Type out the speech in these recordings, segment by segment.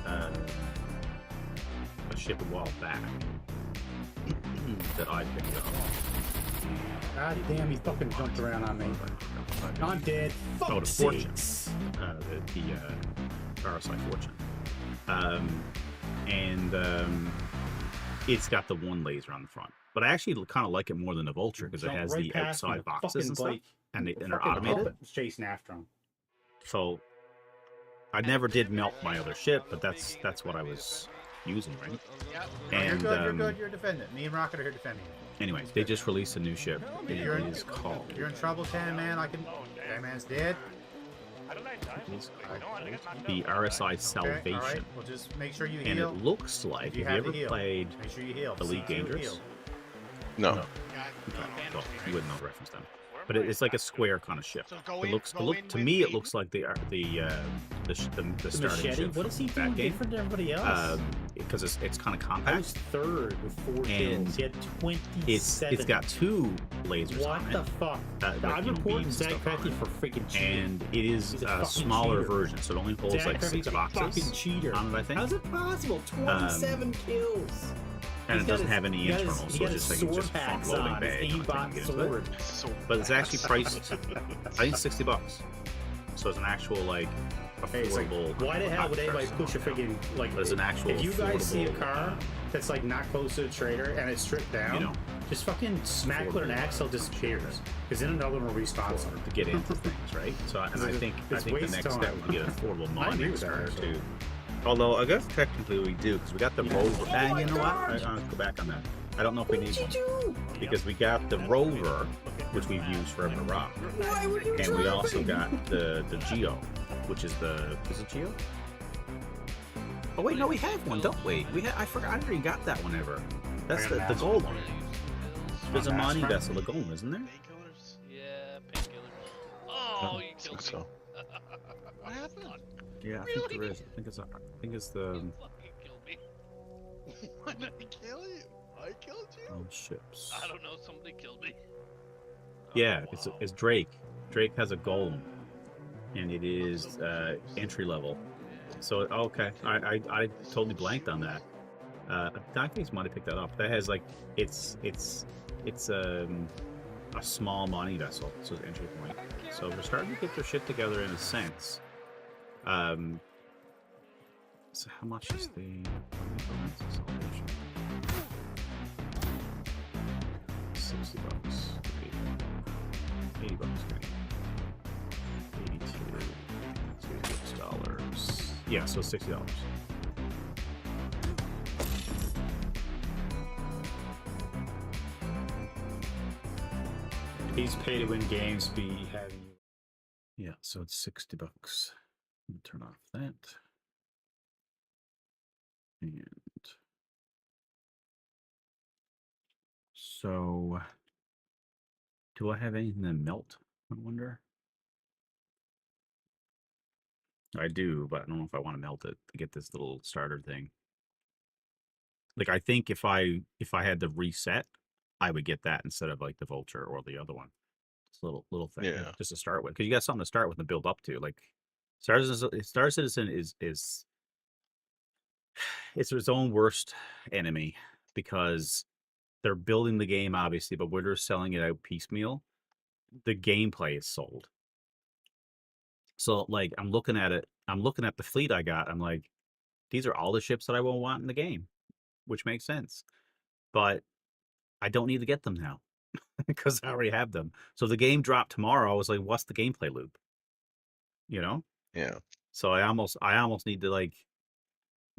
a ship a while back that I picked up. God damn, he fucking jumped around on me. I'm dead. Oh, the Fuck Fortune. sakes. The RSI Fortune. It's got the one laser on the front. But I actually kind of like it more than the Vulture because it Jumped has right the past me, outside the boxes fucking and stuff. bike. And The they're fucking automated. puppet was chasing after him. So I never did melt my other ship, but that's what I was using, right? Yep. And You're good, you're good, you're defending. Me and Rocket are here defending you. anyway, they just released a new ship. It is called. If you're in trouble, Tan Man, Tan Man's dead. The RSI Salvation. Okay, alright. Well, just make sure you And heal. it looks like, If you have you have ever to heal, played make sure you heal. Elite C2 Dangerous? heal. No. Okay. Well, you wouldn't know the reference then. But it's like a square kind of ship. It looks to me it looks like the The starting machete? ship What is he from that doing game. different than everybody else? Because it's kind of I compact. was third with 4 And kills. He had 27. It's got 2 lasers What on the it. fuck? Like, I'm reporting beams and Zach stuff on Crafty it. for freaking cheating. And it is He's a a fucking smaller cheater. version, so it only holds Zach like Crafty's 6 a boxes fucking cheater. on it, I think. How's it possible? 27 kills. And He's it doesn't got have any he got his- internals, he so got it's his just like sword just packs front loading on, his bag. kind of thing aimbot to get into it. sword. But it's actually priced, I think $60. So it's an actual like Hey, it's like, affordable. why the hell not would anybody personal, push a freaking like? But it's an actual If you guys see a affordable, car that's like not close to the trader and it's stripped down, you know, just fucking smack clear and affordable, axle disappears because then another one will respawn. to get into things, right? So I think It's the waste next time. step would get an affordable I agree mining with that, starter actually. too. Although I guess technically we do because we got the rover. my You know what? God! I'll go back on that. I don't know if we need one do? because we got the rover, which we've used forever to rock, Why would you? and we also got the Geo, which is it Geo? Oh wait, no, we have one, don't we? I forgot. I already got that one ever. That's the gold one. There's a mining vessel, the gold, isn't there? Painkillers? Yeah, painkillers. Oh, you I killed think me. so. What happened? Yeah, I think there is. I think it's the You fucking killed me. Why did I kill you? I killed you? ships. I don't know, somebody killed me. Yeah, Oh, wow. it's Drake. Drake has a golem, and it is entry level. So okay, I totally blanked on that. Dice might have picked that up. That has like it's a small mining vessel, so it's entry point. So we're starting to get their shit together in a sense. So how much is the salvation? $60. $80. $82. Yeah, so $60. These pay to win games be having you. Yeah, so it's $60. Let me turn off that. And so, do I have anything to melt? I wonder. I do, but I don't know if I want to melt it to get this little starter thing. Like I think if I had to reset, I would get that instead of like the Vulture or the other one. It's a little thing, Yeah. just to start with, because you got something to start with and build up to. Like Star Citizen is it's its own worst enemy because they're building the game obviously, but when they're selling it out piecemeal, the gameplay is sold. So like I'm looking at it, I'm looking at the fleet I got, I'm like, these are all the ships that I will want in the game, which makes sense. But I don't need to get them now because I already have them. So if the game dropped tomorrow, I was like, what's the gameplay loop? You know? Yeah. So I almost need to like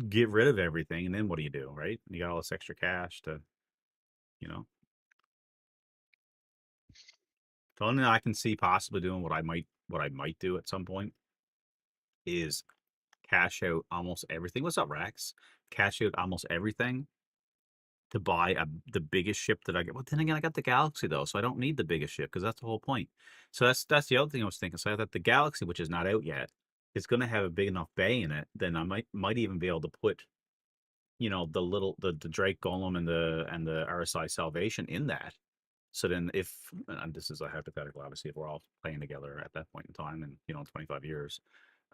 get rid of everything, and then what do you do, right? You got all this extra cash to, you know. The only thing I can see possibly doing what I might do at some point is cash out almost everything. What's up, Rax? Cash out almost everything to buy the biggest ship that I get. Well, then again, I got the Galaxy though, so I don't need the biggest ship because that's the whole point. So that's the other thing I was thinking. So I thought the Galaxy, which is not out yet, is going to have a big enough bay in it. Then I might even be able to put, you know, the Drake Golem and the RSI Salvation in that. So then if, and this is a hypothetical, obviously, if we're all playing together at that point in time and, you know, 25 years,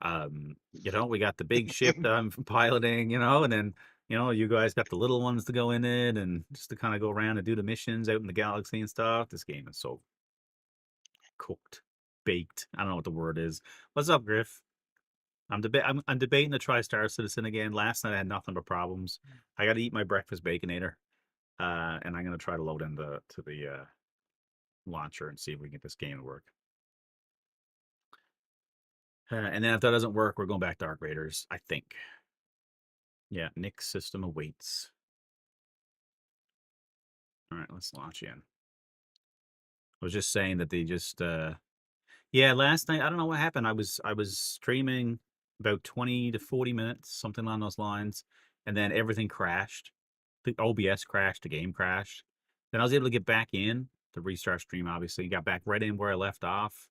You know, we got the big ship that I'm piloting, you know, and then, you know, you guys got the little ones to go in it and just to kind of go around and do the missions out in the galaxy and stuff. This game is so cooked, baked. I don't know what the word is. What's up, Griff? I'm debating to try Star Citizen again. Last night I had nothing but problems. I got to eat my breakfast baconator, and I'm gonna try to load into the launcher and see if we can get this game to work. And then if that doesn't work, we're going back to Arc Raiders, I think. Yeah, NYX system awaits. All right, let's launch in. I was just saying that they just yeah, last night I don't know what happened. I was streaming about 20 to 40 minutes, something along those lines, and then everything crashed. The OBS crashed, the game crashed. Then I was able to get back in to restart stream, obviously. Got back right in where I left off.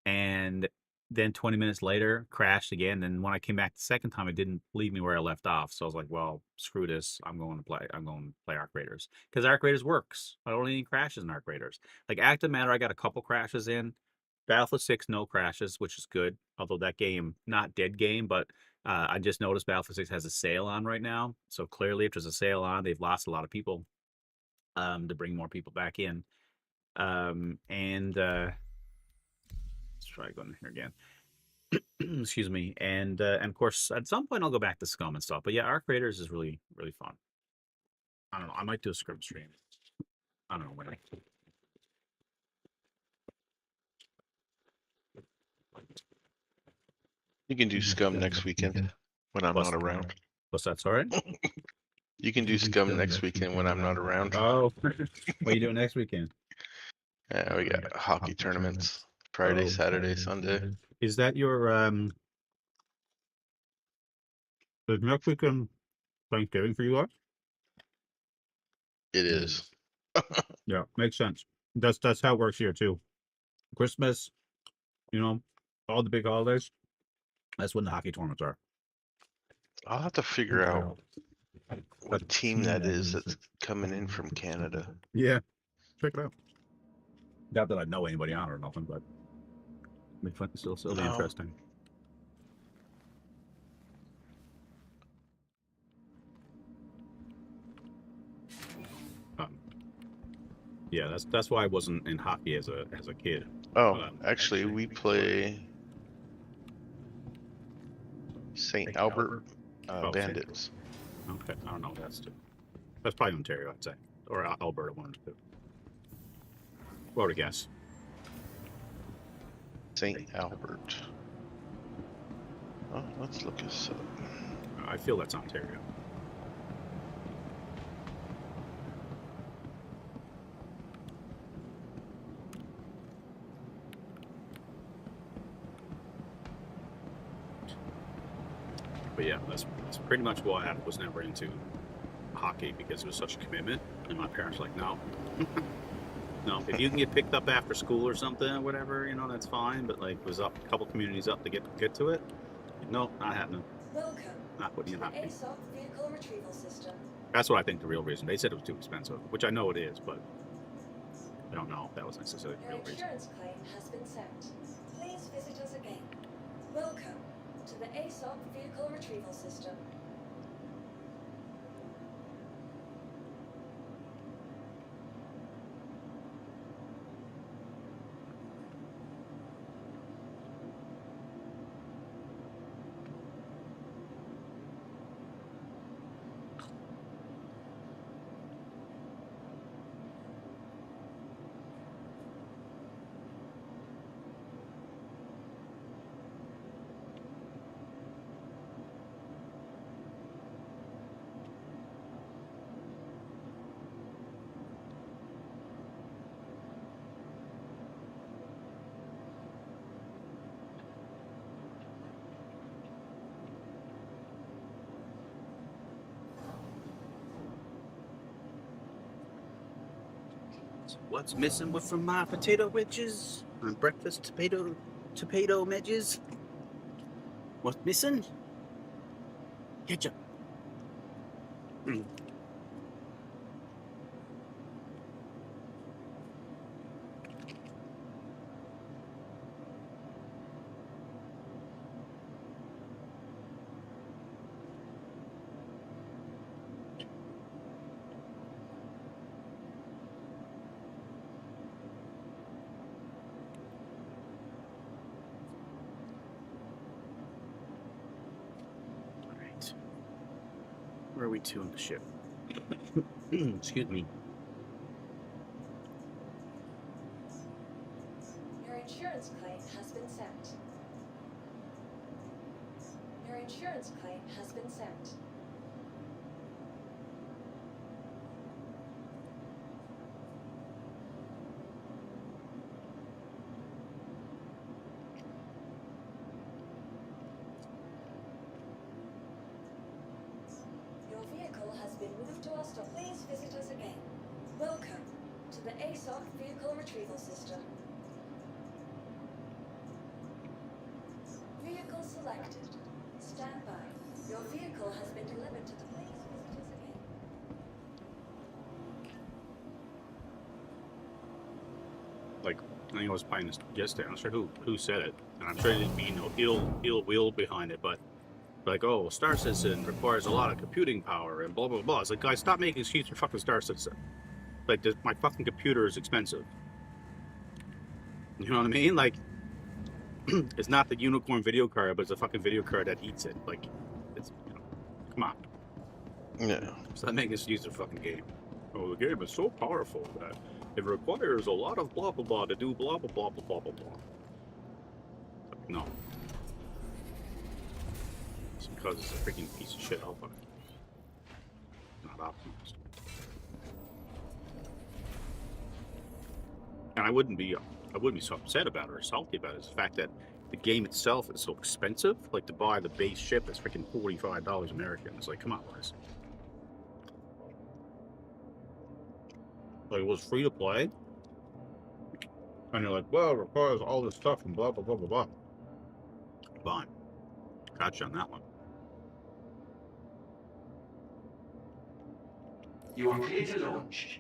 And then 20 minutes later, crashed again. And when I came back the second time, it didn't leave me where I left off. So I was like, well, screw this. I'm going to play Arc Raiders. Because Arc Raiders works. I don't need any crashes in Arc Raiders. Like Active Matter, I got a couple crashes in. Battlefield 6, no crashes, which is good. Although that game, not dead game, but I just noticed Battlefield 6 has a sale on right now. So clearly, if there's a sale on, they've lost a lot of people to bring more people back in. Let's try going here again. Excuse me. And of course, at some point, I'll go back to SCUM and stuff. But yeah, Arc Raiders is really, really fun. I don't know. I might do a script stream. I don't know when. You can do scum next weekend when I'm not around. What's that? Sorry? You can do scum next weekend when I'm not around. Oh, what are you doing next weekend? Yeah, we got hockey tournaments Friday, Saturday, Sunday. Is that your is next weekend Thanksgiving for you guys? It is. Yeah, makes sense. That's how it works here too. Christmas, you know, all the big holidays. That's when the hockey tournaments are. I'll have to figure out what team that is that's coming in from Canada. Yeah, check it out. Not that I know anybody on it or nothing, but it'll still be interesting. Yeah, that's why I wasn't in hockey as a kid. Oh, actually, we play St. Albert Bandits. Okay, I don't know what that's too. That's probably Ontario, I'd say, or Alberta, one or two. What would I guess? St. Albert. Oh, let's look this up. I feel that's Ontario. But yeah, that's pretty much why I was never into hockey, because it was such a commitment, and my parents were like, no. No, if you can get picked up after school or something or whatever, you know, that's fine. But like, was up a couple communities up to get to it. No, not happening. Welcome. Not putting in hockey. ASOC vehicle retrieval system. That's what I think the real reason. They said it was too expensive, which I know it is, but I don't know if that was necessarily the Your real reason. insurance claim has been sent. Please visit us again. Welcome to the ASOC vehicle retrieval system. What's missing from my potato wedges? My breakfast potato wedges? What's missing? Ketchup. Where are we to in the ship? Excuse me. Your insurance claim has been sent. Your insurance claim has been sent. Your vehicle has been moved to our stop. Please visit us again. Welcome to the ASOC Vehicle Retrieval System. Vehicle selected. Stand by. Your vehicle has been delivered to the please visit us again. Like, I think I was playing this yesterday. I'm not sure who said it, and I'm sure it didn't mean no ill will behind it, but like, oh, Star Citizen requires a lot of computing power and blah blah blah. It's like, guys, stop making excuses for fucking Star Citizen. Like, my fucking computer is expensive. You know what I mean? Like, it's not the unicorn video card, but it's a fucking video card that eats it. Like, it's, you know, come on. Yeah. Stop making excuses for fucking game. Oh, the game is so powerful that it requires a lot of blah blah blah to do blah blah blah blah blah blah blah. No. It's because it's a freaking piece of shit alpha. Not optimized. And I wouldn't be so upset about it or salty about it. It's the fact that the game itself is so expensive. Like, to buy the base ship is freaking $45 American. It's like, come on, guys. Like, it was free to play. And you're like, well, it requires all this stuff and blah blah blah blah blah. Fine. Gotcha on that one. You are clear to launch.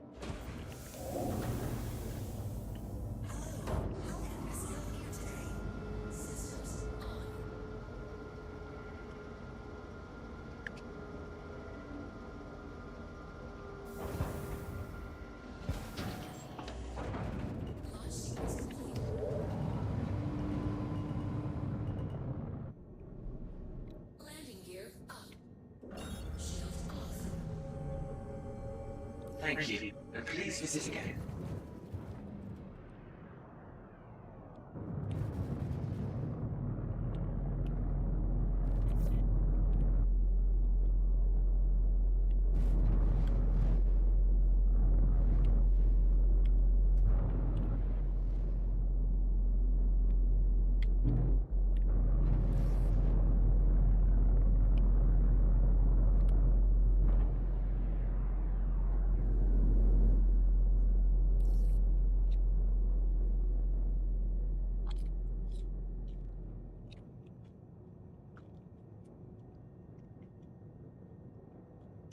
Thank you, and please visit again.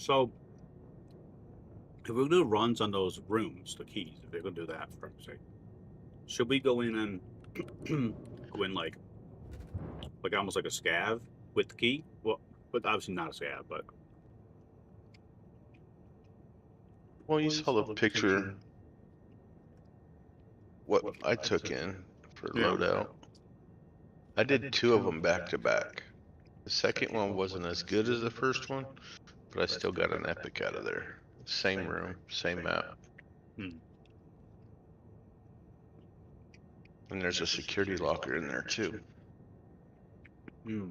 So, if we're gonna do runs on those rooms, the keys, if they're gonna do that, for say, should we go in and go in like almost like a scav with the key? Well, but obviously not a scav, but Well, you saw the picture. What I took in for yeah. loadout. I did 2 of them back to back. The second one wasn't as good as the first one, but I still got an epic out of there. Same room, same map. Hmm. And there's a security locker in there too. Hmm.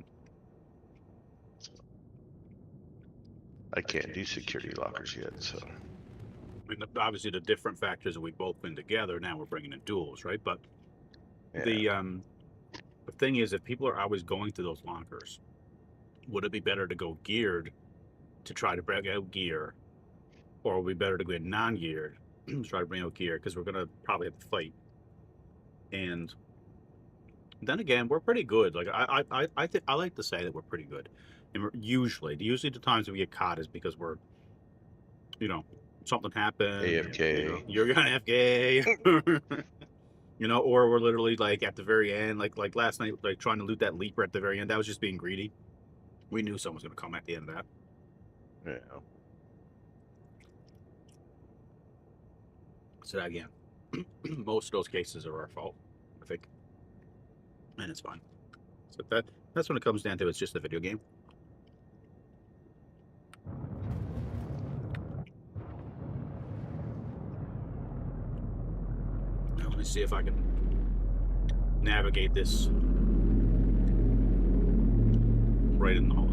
I can't do security lockers yet, so. I mean, obviously the different factors that we've both been together. Now we're bringing in duels, right? But Yeah. the thing is, if people are always going to those lockers, would it be better to go geared to try to bring out gear, or would it be better to go in non-geared to try to bring out gear? Because we're gonna probably have to fight. And then again, we're pretty good. Like, I think I like to say that we're pretty good. And usually the times that we get caught is because we're, you know, something happened. AFK. You know, you're gonna AFK. You know, or we're literally like at the very end, like last night, like trying to loot that leaper at the very end. That was just being greedy. We knew someone was gonna come at the end of that. Yeah. So again, most of those cases are our fault, I think, and it's fine. So that's when it comes down to. It's just a video game. see if I can navigate this right in the hole.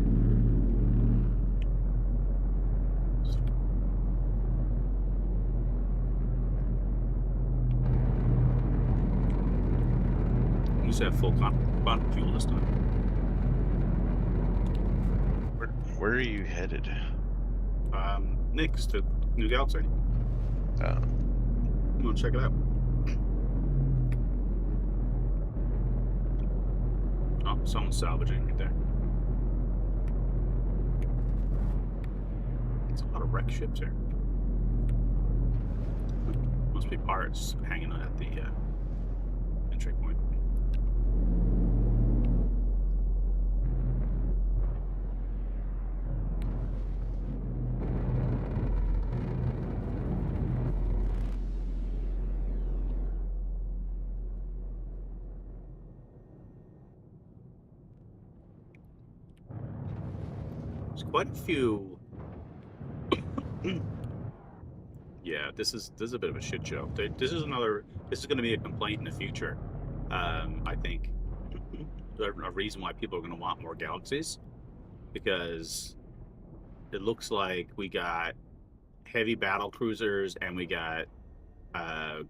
We just have full quantum fuel this time. Where are you headed? NYX to New Galaxy. You want to check it out? Oh, someone's salvaging right there. There's a lot of wreck ships here. Must be pirates hanging out at the entry point. There's quite a few. Yeah, this is a bit of a shit show. This is going to be a complaint in the future. I think a reason why people are going to want more galaxies, because it looks like we got heavy battle cruisers and we got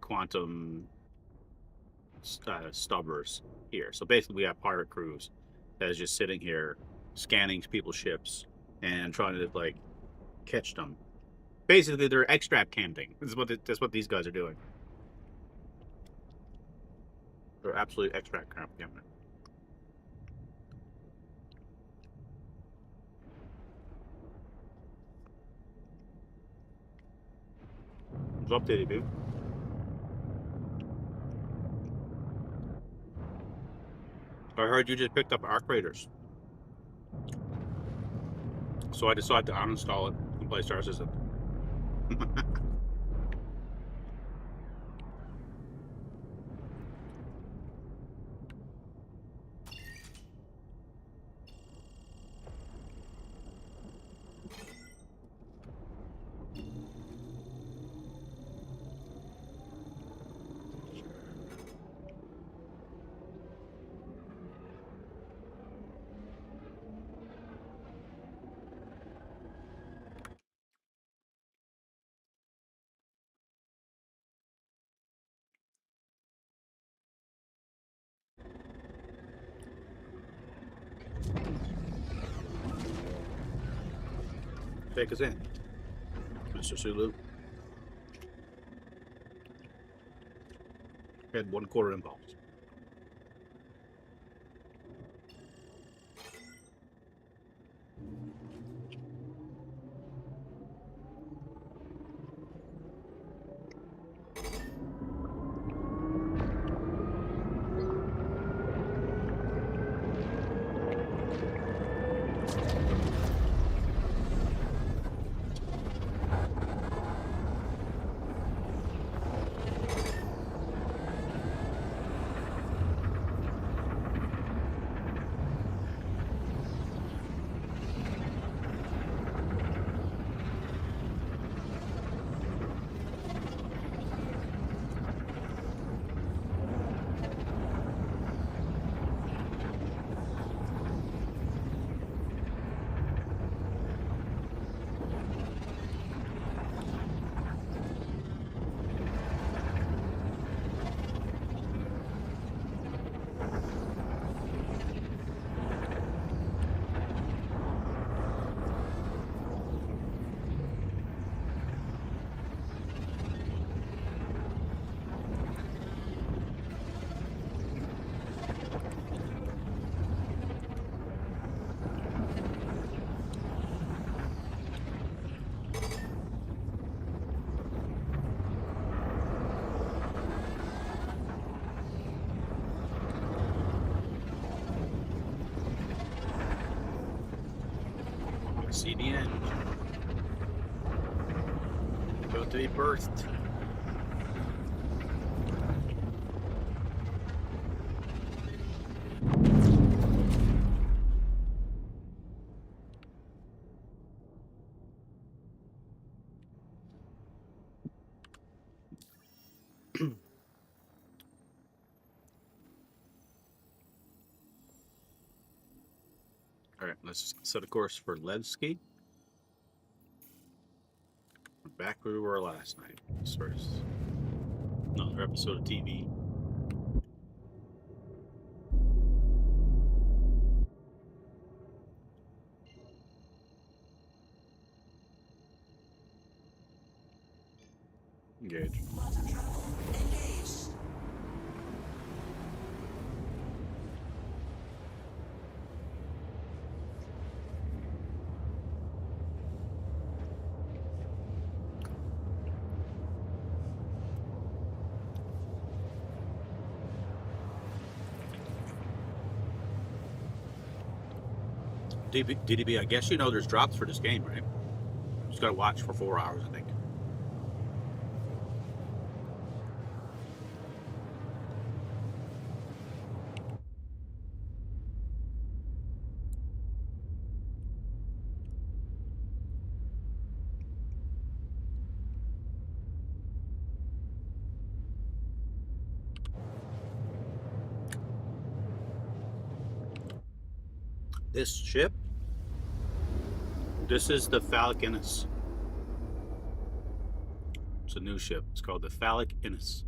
quantum stubbers here. So basically, we have pirate crews that is just sitting here scanning people's ships and trying to like catch them. Basically, they're extract camping. That's what these guys are doing. They're absolute extract camping. What's up, Diddy Boo? I heard you just picked up Arc Raiders. So I decided to uninstall it and play Star Citizen. Take us in, Mr. Sulu. Had 1/4 impulse. See the end. About to be birthed. Let's set a course for Levski. We're back where we were last night. First, another episode of TV. Engage. DDB, I guess you know there's drops for this game, right? Just gotta watch for 4 hours, I think. This ship, this is the Phallic Innis. It's a new ship. It's called the Phallic Innis.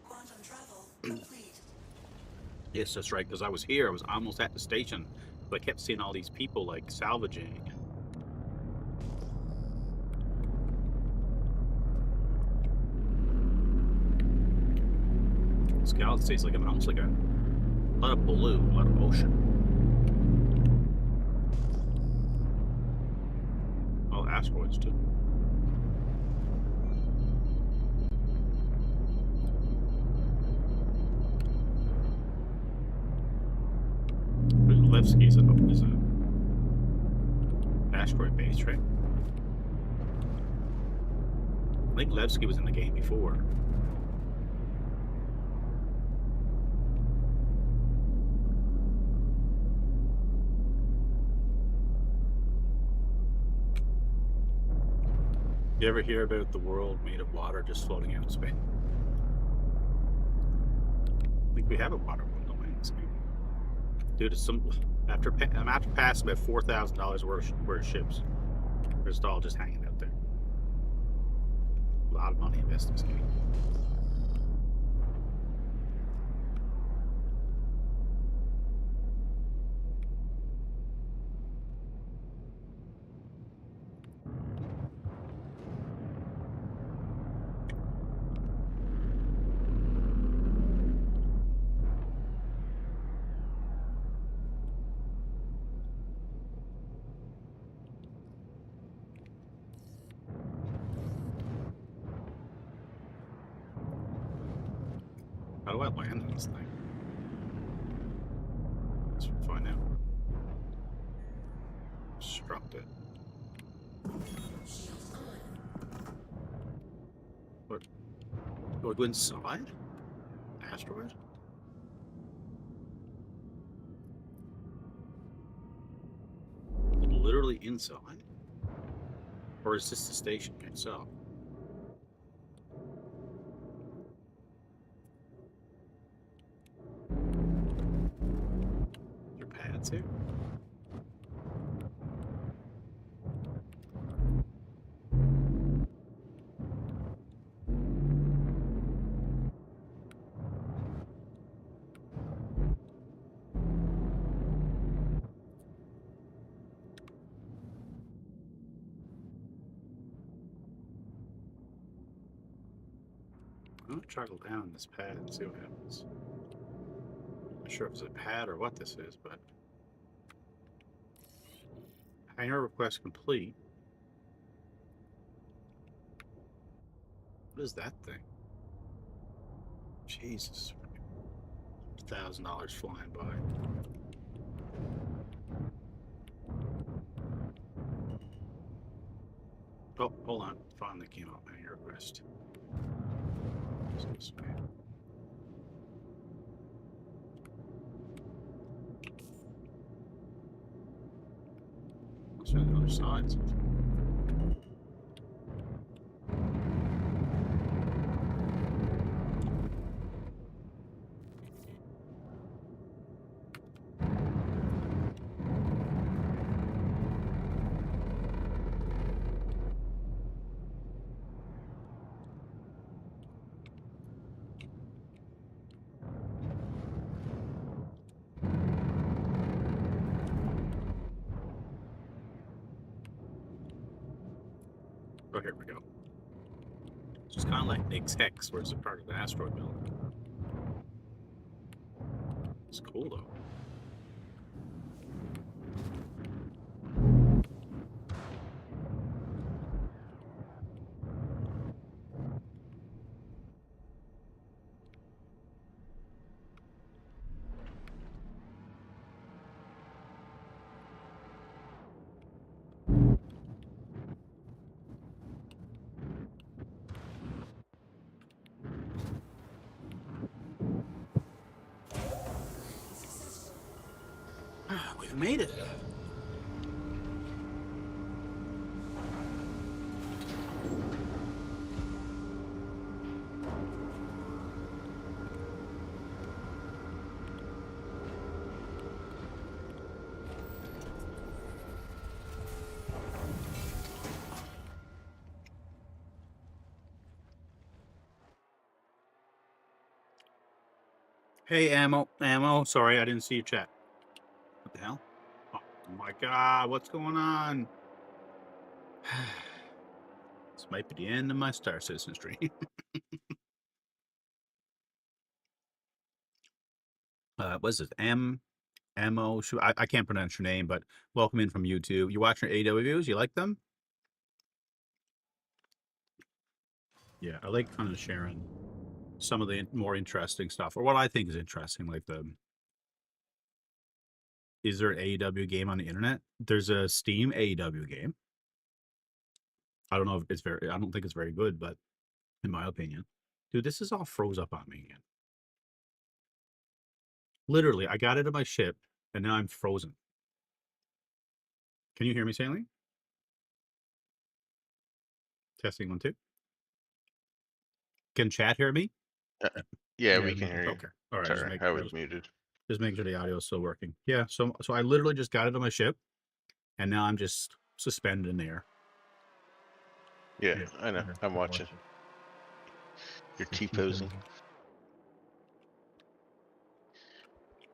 Quantum travel complete. Yes, that's right, because I was here. I was almost at the station, but I kept seeing all these people, like, salvaging. This galaxy is like almost like a lot of blue, a lot of ocean. Oh, asteroids, too. Levski is an asteroid base, right? I think Levski was in the game before. You ever hear about the world made of water just floating out in space? I think we have a water world domain in this game. Dude, it's some after passing about $4,000 worth of ships. They're just all just hanging out there. A lot of money invested in this game. How do I land on this thing? Let's find out. Struck it. What? Do I go inside? Asteroid? Literally inside? Or is this the station itself? Too. I'm gonna travel down this pad and see what happens. Not sure if it's a pad or what this is, but hangar request complete. What is that thing? Jesus. $1,000 flying by. Oh, hold on. Finally came up hangar request. This way. other sides. Oh, here we go. It's just kind of like NYX, where it's a part of the asteroid belt. It's cool though. We've made it. Hey, ammo. Sorry, I didn't see your chat. What the hell? Oh my god, what's going on? This might be the end of my Star Citizen stream. What's this? Ammo. I can't pronounce your name, but welcome in from YouTube. You watching AW views? You like them? Yeah, I like kind of sharing some of the more interesting stuff, or what I think is interesting, like is there an AEW game on the internet? There's a Steam AEW game. I don't know if it's I don't think it's very good, but in my opinion, dude, this is all froze up on me again. Literally, I got it in my ship, and now I'm frozen. Can you hear me, Stanley? Testing 1 2. Can chat hear me? Yeah, we can hear you. Okay. All right. Sorry, I was muted. Just making sure the audio is still working. Yeah. So I literally just got it on my ship, and now I'm just suspended in the air. Yeah, I know. I'm watching. You're T-posing.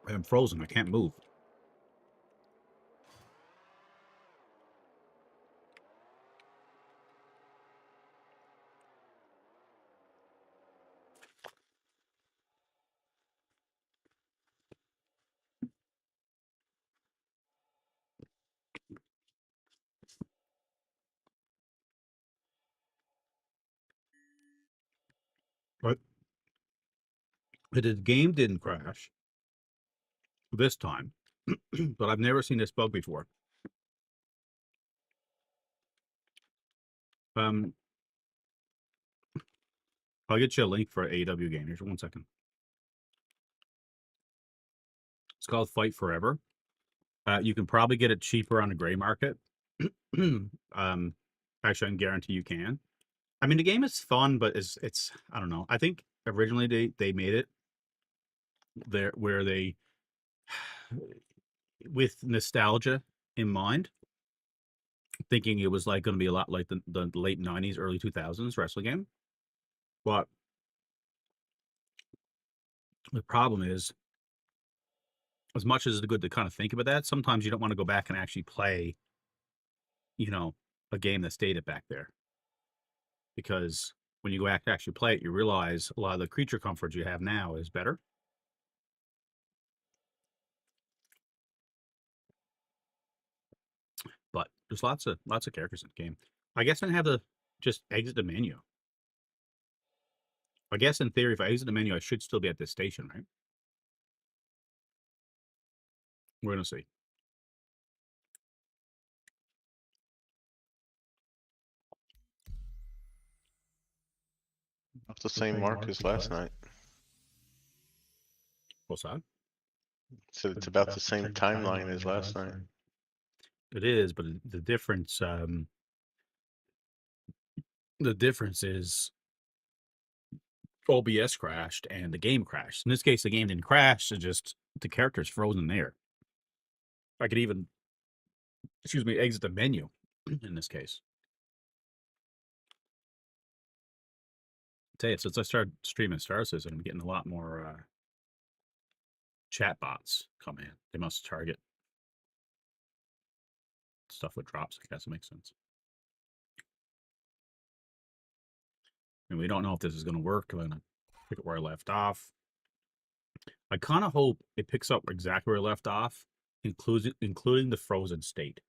I'm frozen. I can't move. But the game didn't crash this time, but I've never seen this bug before. I'll get you a link for an AW game. Here's 1 second. It's called Fight Forever. You can probably get it cheaper on the gray market. Actually, I can guarantee you can. I mean, the game is fun, but it's I don't know. I think originally they made it there where they, with nostalgia in mind, thinking it was like going to be a lot like the late 90s, early 2000s wrestling game. But the problem is, as much as it's good to kind of think about that, sometimes you don't want to go back and actually play, a game that's dated back there. Because when you go back to actually play it, you realize a lot of the creature comforts you have now is better. But there's lots of characters in the game. I guess I have to just exit the menu. I guess in theory, if I exit the menu, I should still be at this station, right? We're gonna see. That's the same mark as last night. What's that? So it's about the same timeline as last night. It is, but the difference is OBS crashed and the game crashed. In this case, the game didn't crash. It's just the character's frozen there. I could even, excuse me, exit the menu in this case. Tell you, since I started streaming Star Citizen, I'm getting a lot more chat bots come in. They must target stuff with drops. I guess it makes sense. And we don't know if this is going to work. I'm going to pick up where I left off. I kind of hope it picks up exactly where I left off, including the frozen state.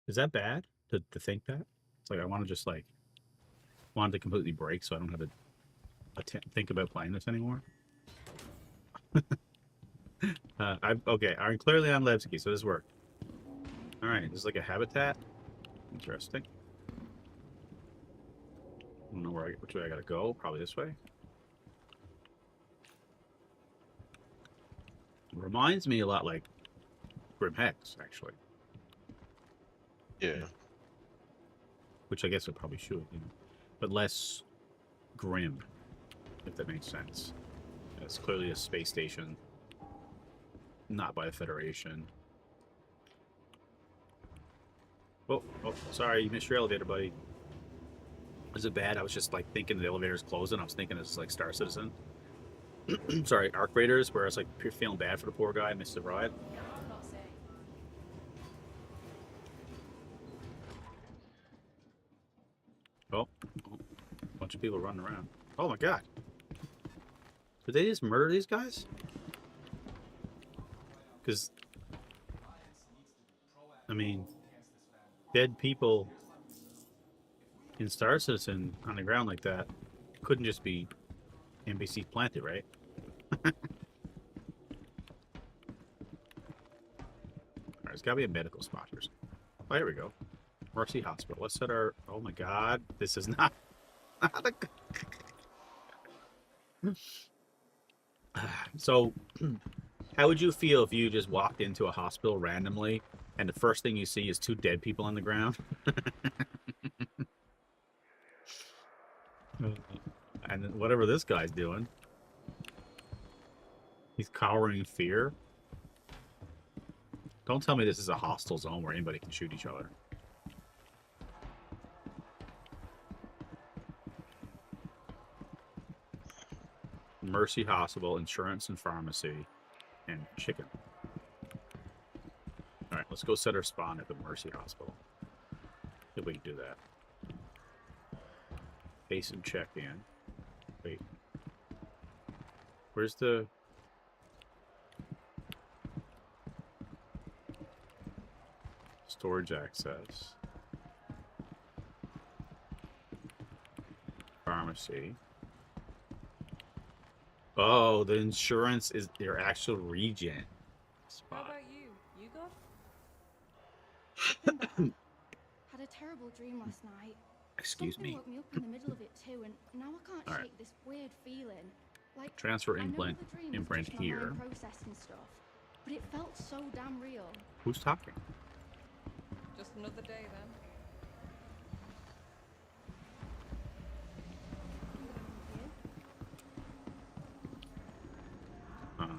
Is that bad to think that? It's like I want to just like want to completely break so I don't have to think about playing this anymore. Okay. I'm clearly on Levski, so this worked. All right, this is like a habitat. Interesting. I don't know which way I gotta go. Probably this way. It reminds me a lot like Grim Hex, actually. Yeah. Which I guess it probably should, you know, but less grim, if that makes sense. It's clearly a space station, not by the Federation. Oh, sorry, you missed your elevator, buddy. Is it bad? I was just like thinking the elevator's closing. I was thinking it's like Star Citizen. Sorry, Arc Raiders, where I was like feeling bad for the poor guy, missed the ride. Oh, a bunch of people running around. Oh my god. Did they just murder these guys? Because, I mean, dead people in Star Citizen on the ground like that couldn't just be NPCs planted, right? Alright, there's gotta be a medical spot or something. Oh, here we go. Mercy Hospital. Let's set our... Oh my god. This is not a... So, how would you feel if you just walked into a hospital randomly and the first thing you see is 2 dead people on the ground? And then whatever this guy's doing, he's cowering in fear. Don't tell me this is a hostile zone where anybody can shoot each other. Mercy Hospital, insurance and pharmacy, and chicken. Alright, let's go set our spawn at the Mercy Hospital. If we can do that. Hasten check-in. Wait. Where's the... storage access? Pharmacy. Oh, the insurance is their actual regen spot. How about you? You good? Had a terrible dream last night. Excuse Something me. woke me up in the middle of it too, and now I can't All right. shake this weird feeling. Like Transfer I know imprint the dream was imprint just my here. mind processing stuff, but it felt so damn real. Who's talking? Just another day then.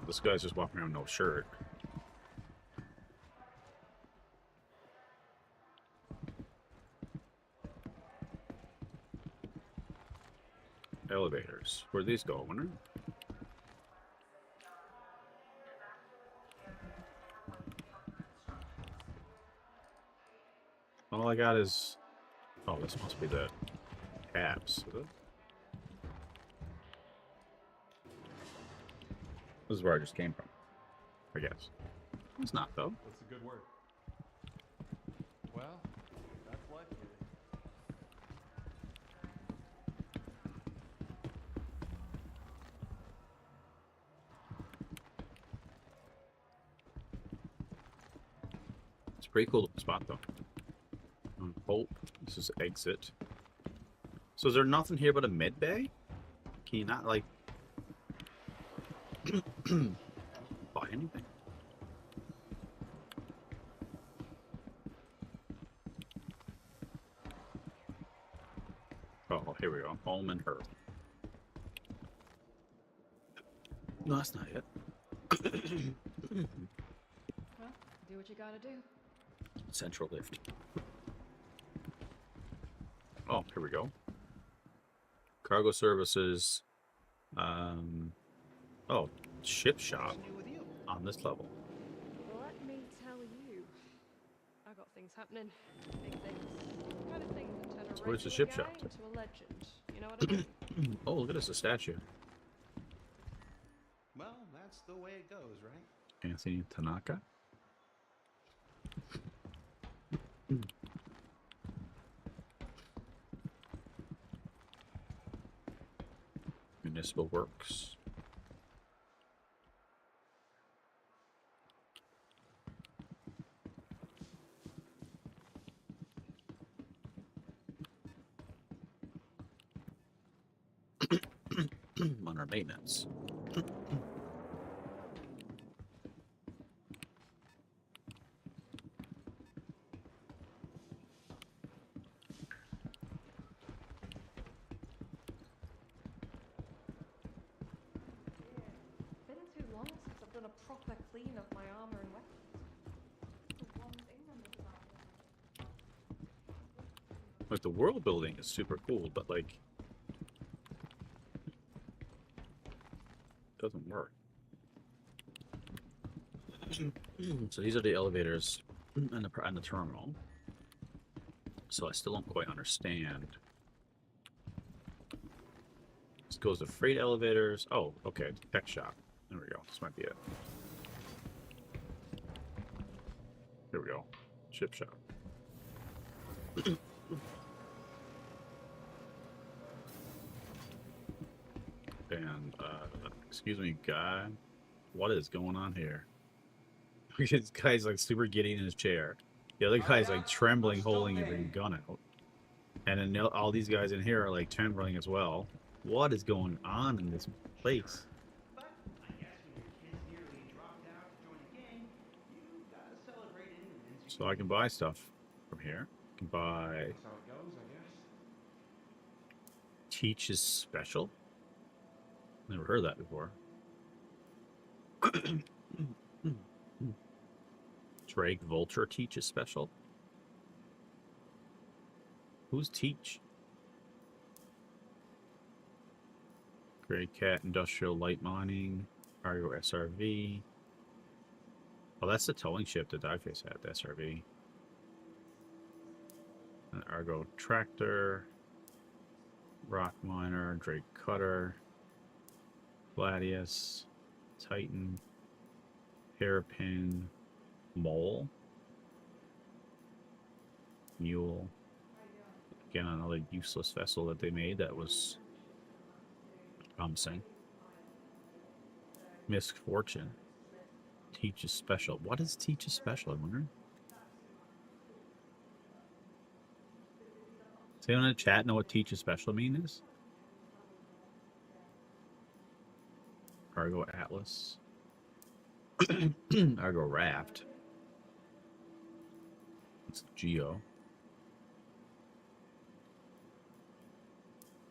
This guy's just walking around with no shirt. Elevators. Where these go, I wonder? All I got is... Oh, this must be the cabs. Is it? This is where I just came from, I guess. It's not, though. That's a good word. Well, that's life, kid. It's a pretty cool spot, though. Hope. This is exit. So is there nothing here but a med bay? Can you not, like... buy anything? Here we go. Home and her. No, that's not it. Well, do what you gotta do. Central lift. Oh, here we go. Cargo services. Oh, ship shop on this level. Let me tell you, I got things happening. Big things. Kind of things that turn a So where's the regular ship guy shop? into a legend. You know what I mean? Oh, look at this, a statue. Well, that's the way it goes, right? Anthony Tanaka. Municipal Works. Under maintenance. Been too long since I've done a proper clean of my armor and weapons. The one thing I'm missing. Like the world building is super cool, but like doesn't work. So these are the elevators and the terminal. So I still don't quite understand. This goes to freight elevators. Oh, okay. Tech shop. There we go. This might be it. Here we go. Ship shop. And, excuse me, guy. What is going on here? This guy's like super giddy in his chair. The other guy's like trembling, holding his gun out. And then all these guys in here are like trembling as well. What is going on in this place? But I guess when your kids nearly dropped out to join a gang, you gotta celebrate independence. So I can buy stuff from here. I can buy That's how it goes, I guess. Teach's Special. Never heard that before. Drake Vulture Teach's Special. Who's Teach? Grey Cat Industrial Light Mining. Argo SRV. Oh, that's the towing ship that Dieface had, the SRV. An Argo Tractor. Rock Miner. Drake Cutter. Gladius. Titan. Hairpin. Mole. Mule. Again, another useless vessel that they made that was promising. Misfortune. Teach is Special. What is Teach is Special, I wonder? Does anyone in the chat know what Teach is Special is? Cargo Atlas. Argo Raft. It's Geo.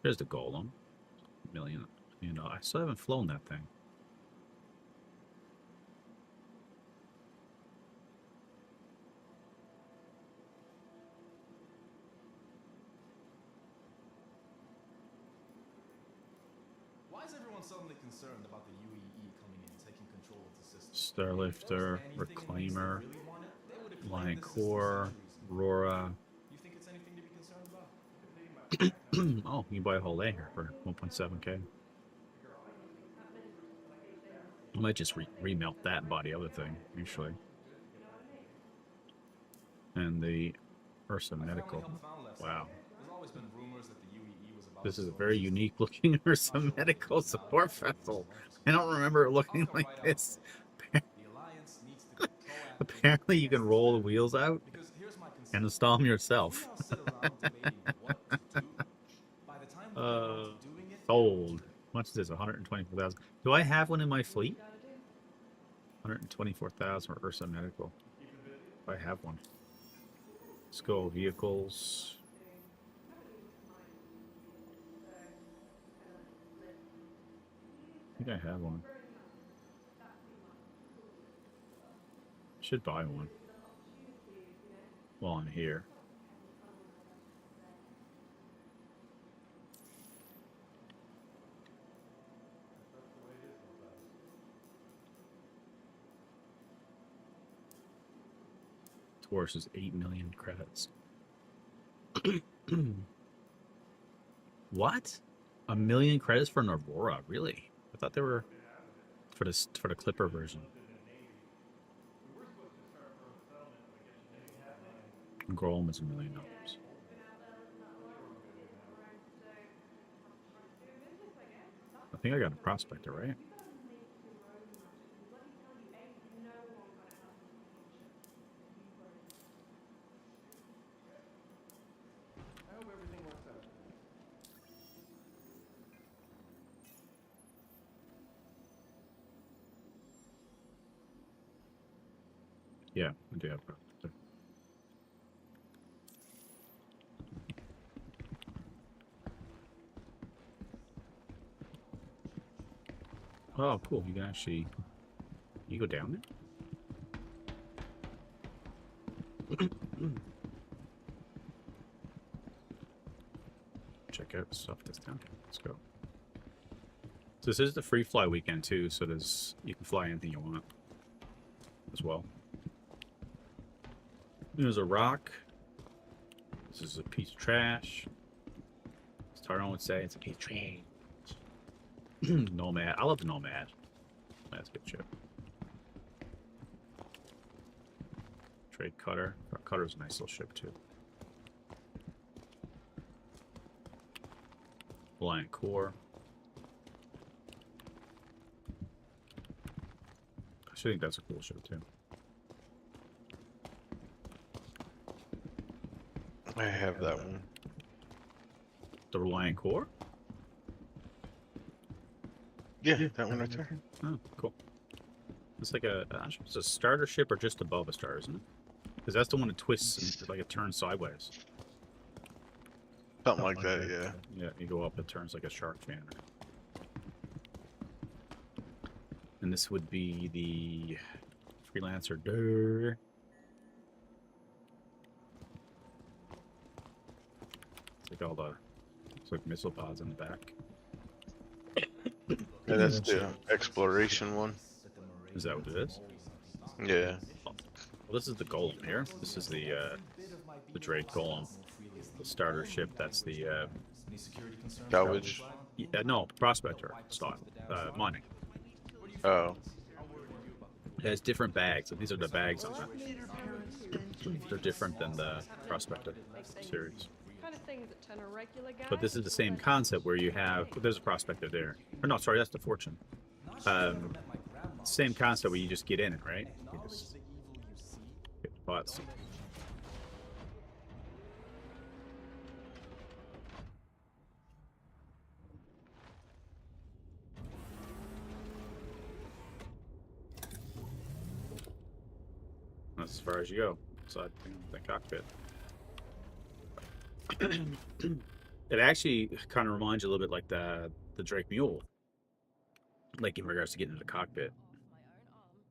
There's the Golem. Million. You know, I still haven't flown that thing. Why is everyone suddenly concerned about the UEE coming in and taking control of the system? Starlifter, Reclaimer, Lion Core, Aurora. You think it's anything to be concerned about? Oh, you can buy a whole day here for 1.7k. I might just remelt that and buy the other thing, actually. And the Ursa Medical. Wow. There's always been rumors that the UEE was about This is a very unique looking Ursa Medical support vessel. I don't remember it looking like this. the alliance needs to be proactive. Apparently you can roll the wheels out Because here's my concern. and install them yourself. We all sit around debating what to do. By the time we get around to doing it, Sold. How much is this? 124,000. Do I have one in my fleet? 124,000 for Ursa Medical. I have one. Let's go vehicles. think I have one. Should buy one. While I'm here. Taurus is 8 million credits. What? 1 million credits for an Aurora? Really? I thought they were for the Clipper version. Grom is $1 million. I think I got a prospector, right? I hope everything works out. Yeah, I do have a prospector. Oh, cool. You can actually... You go down there? Check out the stuff that's down here. Let's go. So this is the free fly weekend too, so there's you can fly anything you want as well. There's a rock. This is a piece of trash. As Taron would say, it's a piece of trash. Nomad. I love the Nomad. That's a good ship. Trade Cutter. Cutter's a nice little ship too. Blind Core. I think that's a cool ship too. I have that one. The Reliant Core? Yeah, that one right there. Oh, cool. It's like a, I'm not sure if it's a starter ship or just above a star, isn't it? Because that's the one that twists and like it turns sideways. Something like that, yeah. Yeah, you go up, it turns like a shark fin. And this would be the Freelancer Durr. It's like all the, it's like missile pods in the back. Yeah, that's the exploration one. Is that what it is? Yeah. Well, this is the Golem here. This is the Drake Golem, the starter ship. That's the Salvage. no, Prospector style mining. Oh. It has different bags, and these are the bags on it. They're different than the Prospector series. Kind of things that turn a regular guy. But this is the same concept where you have, there's a Prospector there. Or no, sorry, that's the Fortune. Same concept where you just get in it, right? You just get the pots. That's as far as you go. Inside the cockpit. It actually kind of reminds you a little bit like the Drake Mule, like in regards to getting into the cockpit.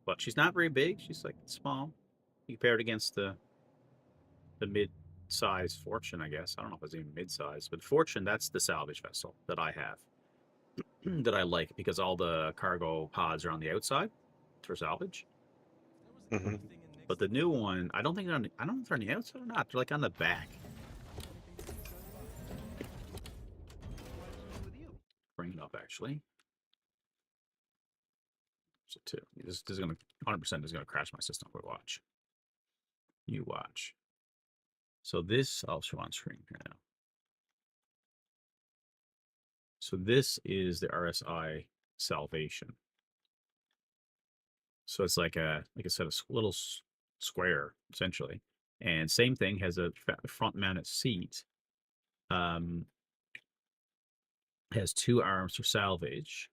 But she's not very big. She's like small. You compare it against the mid-size Fortune, I guess. I don't know if it's even mid-size, but Fortune, that's the salvage vessel that I have, that I like because all the cargo pods are on the outside for salvage. Mm-hmm. But the new one, I don't think they're on. I don't know if they're on the outside or not. They're like on the back. Bring it up actually. So two. This is gonna 100% is gonna crash my system. But watch. You watch. So this I'll show on screen here now. So this is the RSI Salvation. So it's like a set of little square essentially, and same thing, has a front mounted seat. Has two arms for salvage,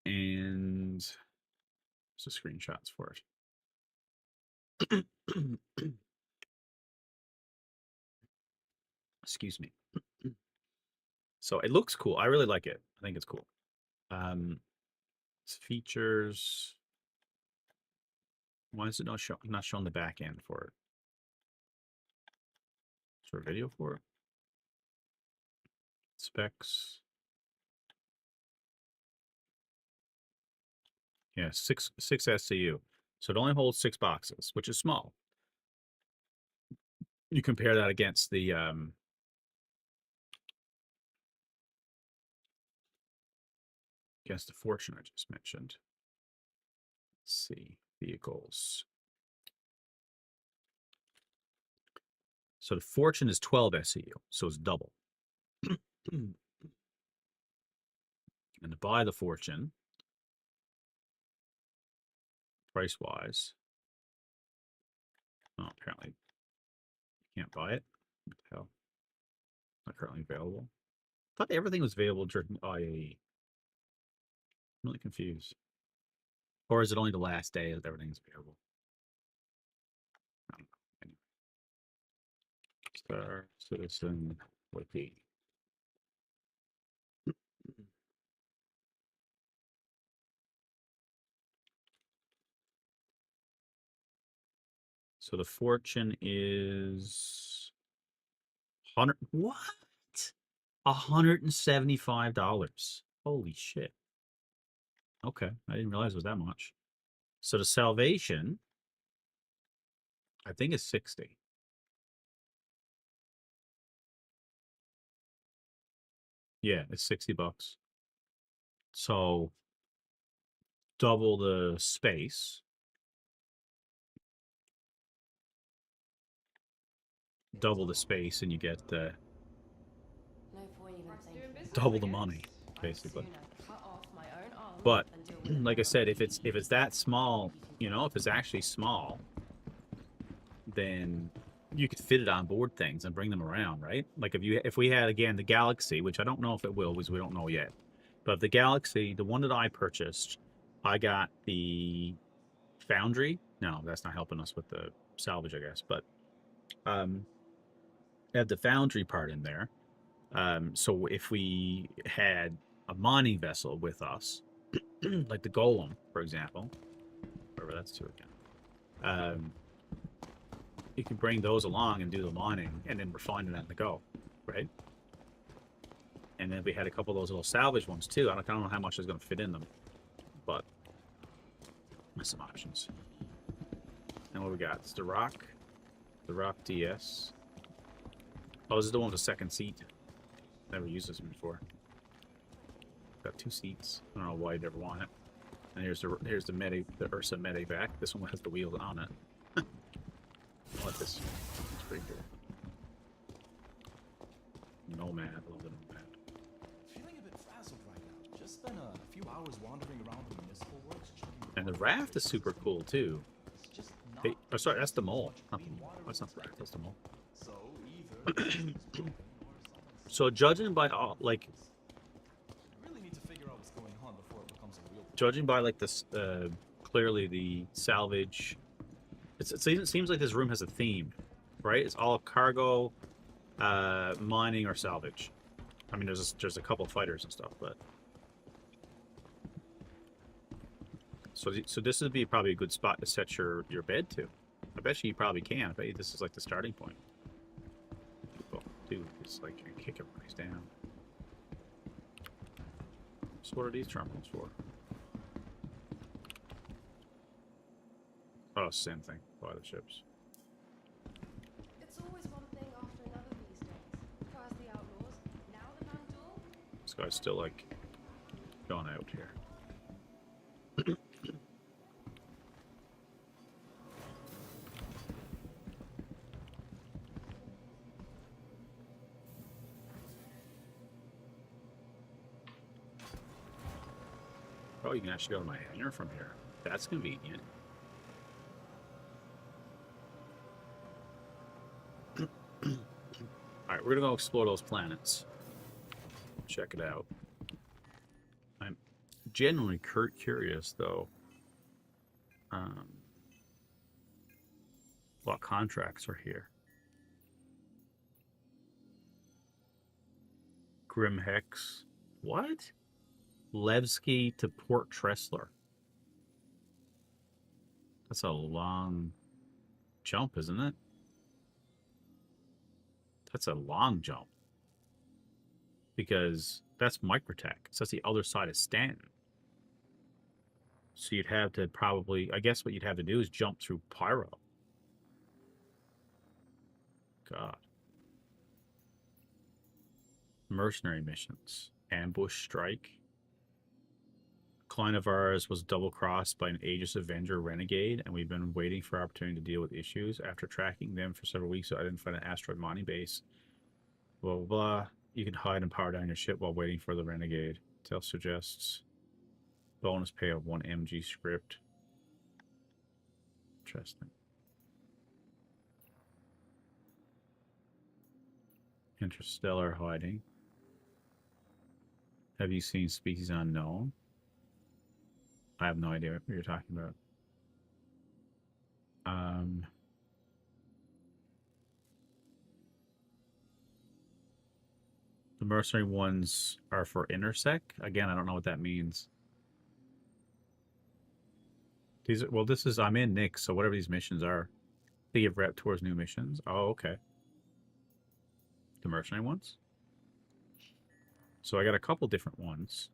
and there's the screenshots for it. Excuse me. So it looks cool. I really like it. I think it's cool. It's features. Why is it not showing the back end for it? Is there a video for it? Specs. Yeah, six SCU. So it only holds 6 boxes, which is small. You compare that against the Fortune I just mentioned. Let's see, vehicles. So the Fortune is 12 SCU, so it's double. And to buy the Fortune, price-wise, oh, apparently you can't buy it. What the hell? Not currently available. I thought everything was available during IAE. I'm really confused. Or is it only the last day that everything's available? I don't know. Anyway. Star Citizen Wiki. So the Fortune is 100. What? $175. Holy shit. Okay, I didn't realize it was that much. So the Salvation, I think, is 60. Yeah, it's $60. So double the space. Double the space, and you get double the money, basically. But like I said, if it's that small, you know, if it's actually small, then you could fit it on board things and bring them around, right? Like if we had again the Galaxy, which I don't know if it will, because we don't know yet. But the Galaxy, the one that I purchased, I got the Foundry. No, that's not helping us with the salvage, I guess. But had the Foundry part in there. So if we had a mining vessel with us, like the Golem, for example, wherever that's to again, you can bring those along and do the mining and then refine it on the go, right? And then we had a couple of those little salvage ones too. I don't know how much is going to fit in them, but there's some options. And what we got? It's the Rock DS. Oh, this is the one with the second seat. Never used this one before. Got 2 seats. I don't know why you'd ever want it. And here's the Ursa Medevac. This one has the wheels on it. I like this. It's pretty cool. Nomad, a little bit Nomad. Feeling a bit frazzled right now. Just spent a few hours wandering around the municipal works checking. And the raft is super cool too. Hey, oh, sorry, that's the mole. That's not the raft. That's the mole. So either So judging by all, like, really need to figure out what's going on before it becomes a real. judging by like this, clearly the salvage. It seems like this room has a theme, right? It's all cargo, mining, or salvage. I mean, there's a couple of fighters and stuff, but so this would be probably a good spot to set your bed to. I bet you probably can. I bet you this is like the starting point. Well, dude, it's like you kick everybody's down. So what are these terminals for? Oh, same thing. Buy the ships. It's always one thing after another these days. First the outlaws, now the Vandal. This guy's still like going out here. Oh, you can actually go to my hangar from here. That's convenient. Alright, we're gonna go explore those planets. Check it out. I'm genuinely curious, though. What contracts are here? Grim Hex. What? Levski to Port Tressler. That's a long jump, isn't it? That's a long jump. Because that's Microtech. So that's the other side of Stanton. So you'd have to probably, I guess what you'd have to do is jump through Pyro. God. Mercenary missions. Ambush Strike. Client of ours was double-crossed by an Aegis Avenger Renegade, and we've been waiting for our opportunity to deal with issues. After tracking them for several weeks, so I didn't find an asteroid mining base. Blah, blah, blah. You can hide and power down your ship while waiting for the Renegade. Tell suggests bonus pay of 1 MG script. Interesting. Interstellar hiding. Have you seen Species Unknown? I have no idea what you're talking about. The mercenary ones are for Intersec. Again, I don't know what that means. These are, well, this is, I'm in NYX, so whatever these missions are, they give rep towards new missions. Oh, okay. The mercenary ones. So I got a couple different ones.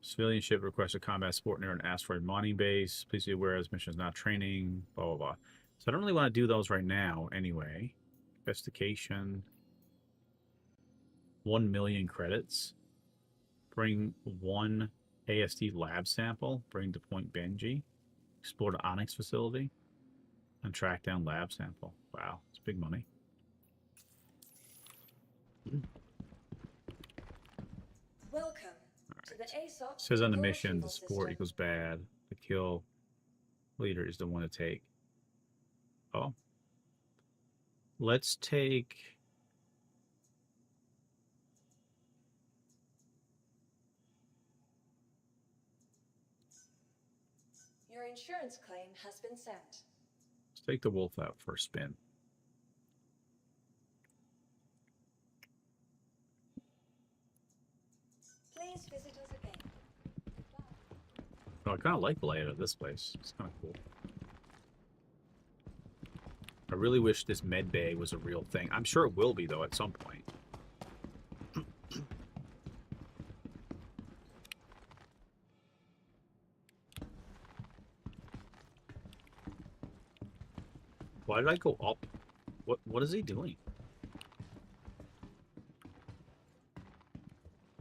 Civilian ship requests a combat support near an asteroid mining base. Please be aware this mission is not training. Blah, blah, blah. So I don't really want to do those right now anyway. Investigation. 1 million credits. Bring 1 ASD lab sample. Bring to Point Benji. Explore the Onyx facility. And track down lab sample. Wow, it's big money. Welcome to the ASOP. Says on the mission, the support equals bad. The kill leader is the one to take. Oh. Let's take... Your insurance claim has been sent. Let's take the wolf out for a spin. Please visit us again. Oh, I kind of like the layout of this place. It's kind of cool. I really wish this med bay was a real thing. I'm sure it will be, though, at some point. Why did I go up? What is he doing?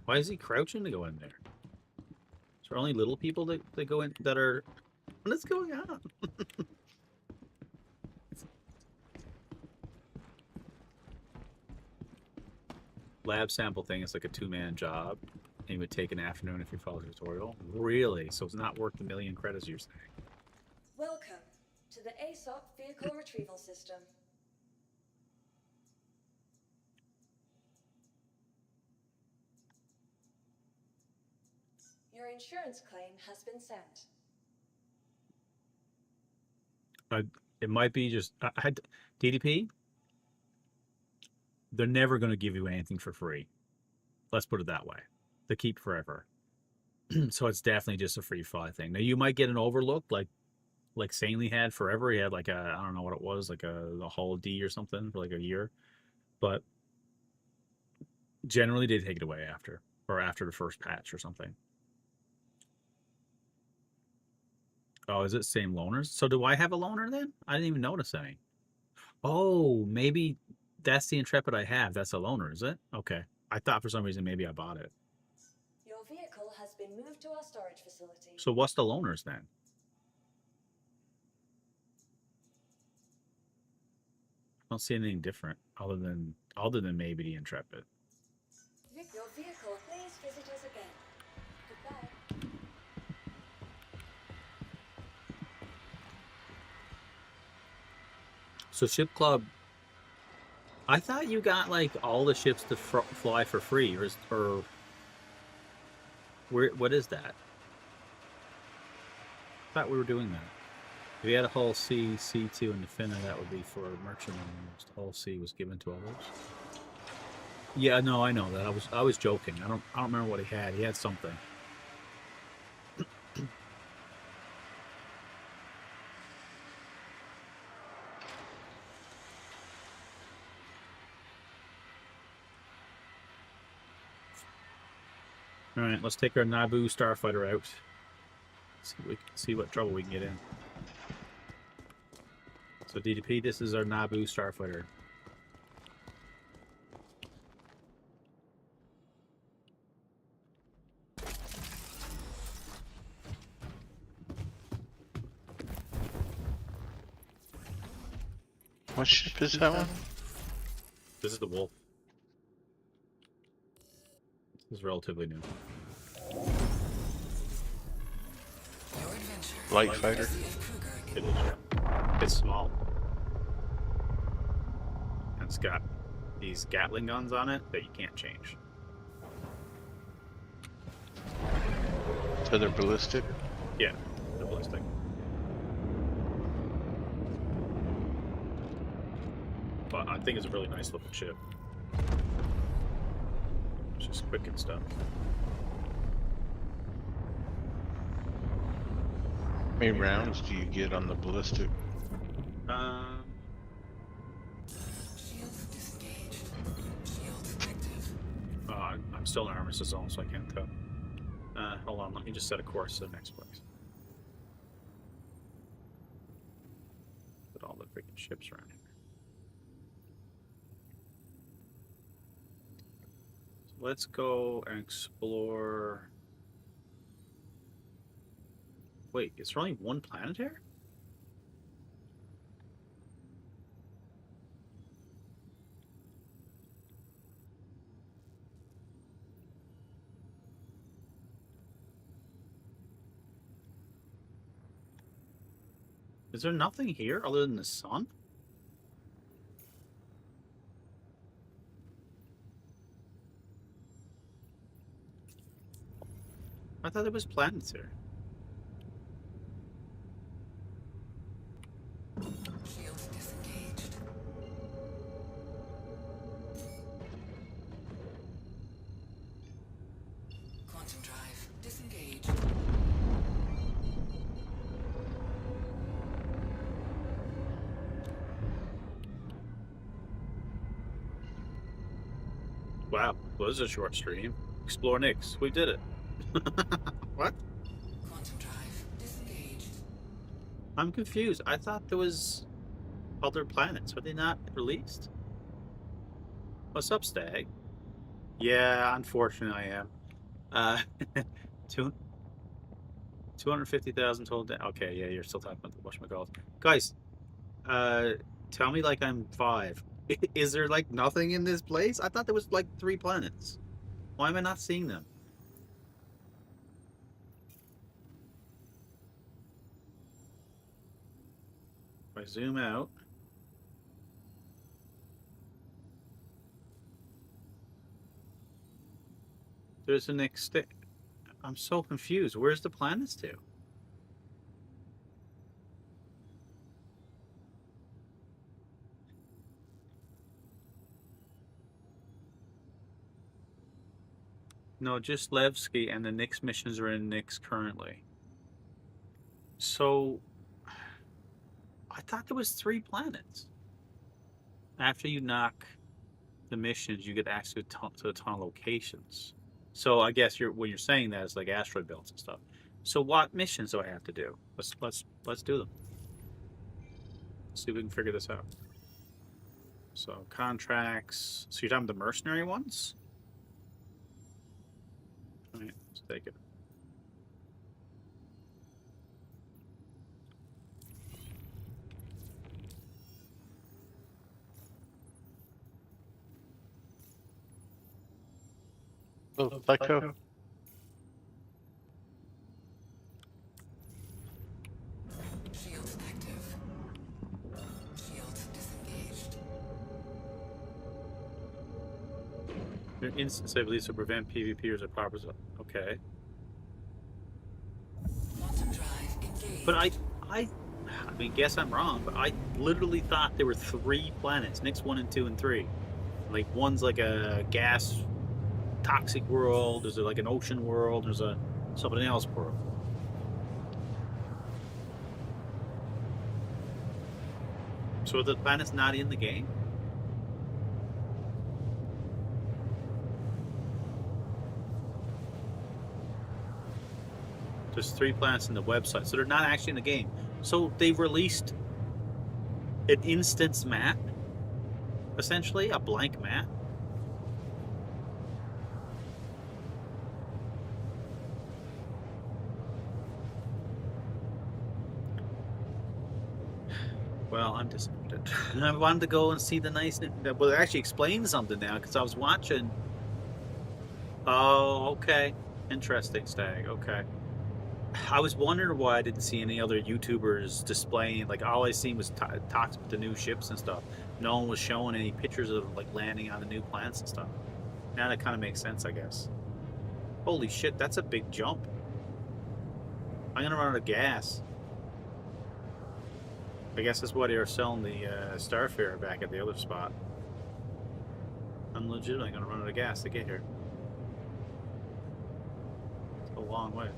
Why is he crouching to go in there? Is there only little people that go in that are... What is going on? Lab sample thing is like a 2-man job. And you would take an afternoon if you follow the tutorial. Really? So it's not worth the 1 million credits you're saying? Welcome to the ASOP vehicle retrieval system. Your insurance claim has been sent. It might be just... DDP? They're never going to give you anything for free. Let's put it that way. They keep forever. So it's definitely just a free fly thing. Now, you might get an overlook like Sanely had forever. He had like a, I don't know what it was, like a Hull D or something for like a year. But generally they take it away after, or after the first patch or something. Oh, is it same loaners? So do I have a loaner then? I didn't even notice any. Oh, maybe that's the Intrepid I have. That's a loaner, is it? Okay. I thought for some reason maybe I bought it. Your vehicle has been moved to our storage facility. So what's the loaners then? I don't see anything different other than maybe the Intrepid. Your vehicle, please visit us again. Goodbye. So Ship Club, I thought you got like all the ships to fly for free, or where? What is that? I thought we were doing that. If we had a Hull C, C2, and Defender, that would be for merchant owners. The Hull C was given to others. Yeah, no, I know that. I was joking. I don't remember what he had. He had something. All right, let's take our Naboo starfighter out. See what trouble we can get in. So DDP, this is our Naboo starfighter. What ship is that one? This is the Wolf. This is relatively new. Light fighter. It is, yeah. It's small. And it's got these Gatling guns on it that you can't change. So they're ballistic? Yeah, they're ballistic. But I think it's a really nice looking ship. It's just quick and stuff. How many rounds do you get on the ballistic? I'm still in armistice zone, so I can't tell. Hold on, let me just set a course to the next place. Put all the freaking ships around here. So let's go and explore. Wait, is there only one planet here? Is there nothing here other than the sun? I thought there was planets here. Shields disengaged. Quantum drive disengaged. Wow, well, this is a short stream. Explore NYX. We did it. What? Quantum drive disengaged. I'm confused. I thought there was other planets. Were they not released? What's up, Stag? Yeah, unfortunately I am. Two, 250,000 total. Okay, yeah, you're still talking about the whatchamacallit. Guys, tell me like I'm 5. Is there like nothing in this place? I thought there was like 3 planets. Why am I not seeing them? If I zoom out. There's a next stick. I'm so confused. Where's the planets to? No, just Levski, and the NYX missions are in NYX currently. So, I thought there was 3 planets. After you knock the missions, you get access to a ton of locations. So I guess when you're saying that, it's like asteroid belts and stuff. So what missions do I have to do? Let's do them. Let's see if we can figure this out. So contracts. So you're talking the mercenary ones? All right, let's take it. Oh, Psycho. Shields active. Shields disengaged. Your instance abilities to prevent PvPers or poppers. Okay. Quantum drive engaged. But I mean, guess I'm wrong, but I literally thought there were 3 planets. NYX 1 and 2 and 3. Like one's like a gas toxic world. There's like an ocean world. There's a something else world. So the planet's not in the game. There's 3 planets in the website, so they're not actually in the game. So they've released an instance map, essentially a blank map. Well, I'm disappointed. I wanted to go and see the nice. Well, it actually explains something now because I was watching. Oh, okay. Interesting, Stag. Okay. I was wondering why I didn't see any other YouTubers displaying. Like, all I seen was talks about the new ships and stuff. No one was showing any pictures of like landing on the new planets and stuff. Now that kind of makes sense, I guess. Holy shit, that's a big jump. I'm gonna run out of gas. I guess that's why they are selling the Starfarer back at the other spot. I'm legitimately gonna run out of gas to get here. It's a long ways.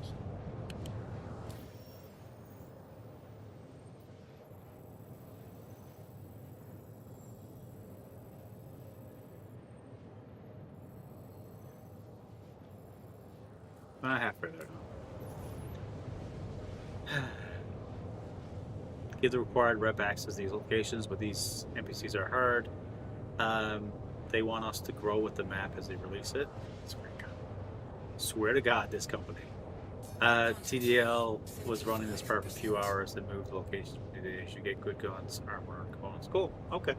Not halfway there. Give the required rep access to these locations, but these NPCs are hard. They want us to grow with the map as they release it. Swear to God, this company. TDL was running this part for a few hours, then moved the locations. They should get good guns, armor, and components. Cool. Okay.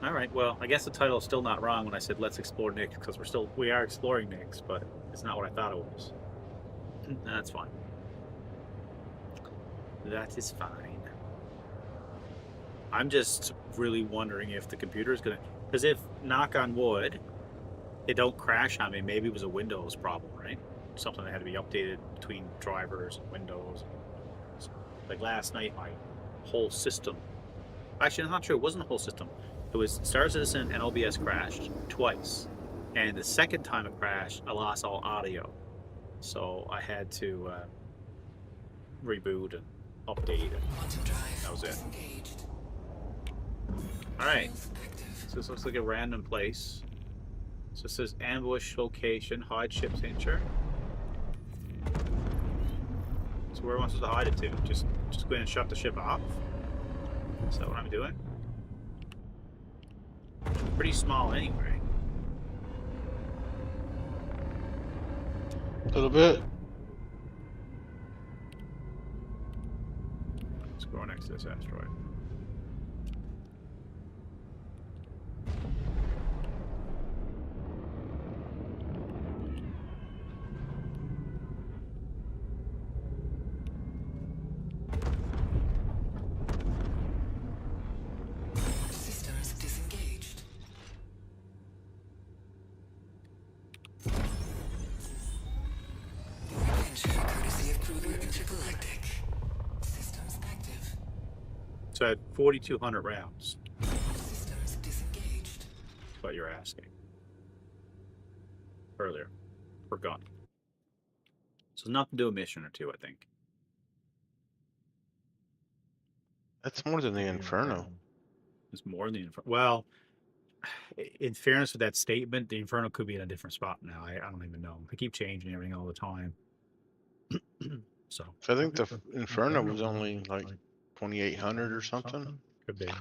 All right. Well, I guess the title is still not wrong when I said let's explore NYX because we are exploring NYX, but it's not what I thought it was. That's fine. That is fine. I'm just really wondering if the computer is gonna, because if, knock on wood, it don't crash on me. Maybe it was a Windows problem, right? Something that had to be updated between drivers and Windows. Like last night, my whole system. Actually, I'm not sure. It wasn't a whole system. It was Star Citizen and OBS crashed twice, and the second time it crashed, I lost all audio. So I had to reboot and update, and that was it. Alright, so this looks like a random place. So it says ambush location, hide ship signature. So where am I supposed to hide it to? Just go in and shut the ship off? Is that what I'm doing? Pretty small anyway. A little bit. Let's go next to this asteroid. Systems disengaged. Adventure courtesy of Kruger Intergalactic. Systems active. So I had 4,200 rounds. Systems disengaged. That's what you're asking. Earlier. We're gone. So nothing to do a mission or two, I think. That's more than the Inferno. It's more than the Inferno. Well, in fairness to that statement, the Inferno could be in a different spot now. I don't even know. They keep changing everything all the time. So I think the Inferno was only like 2,800 or something. could be. I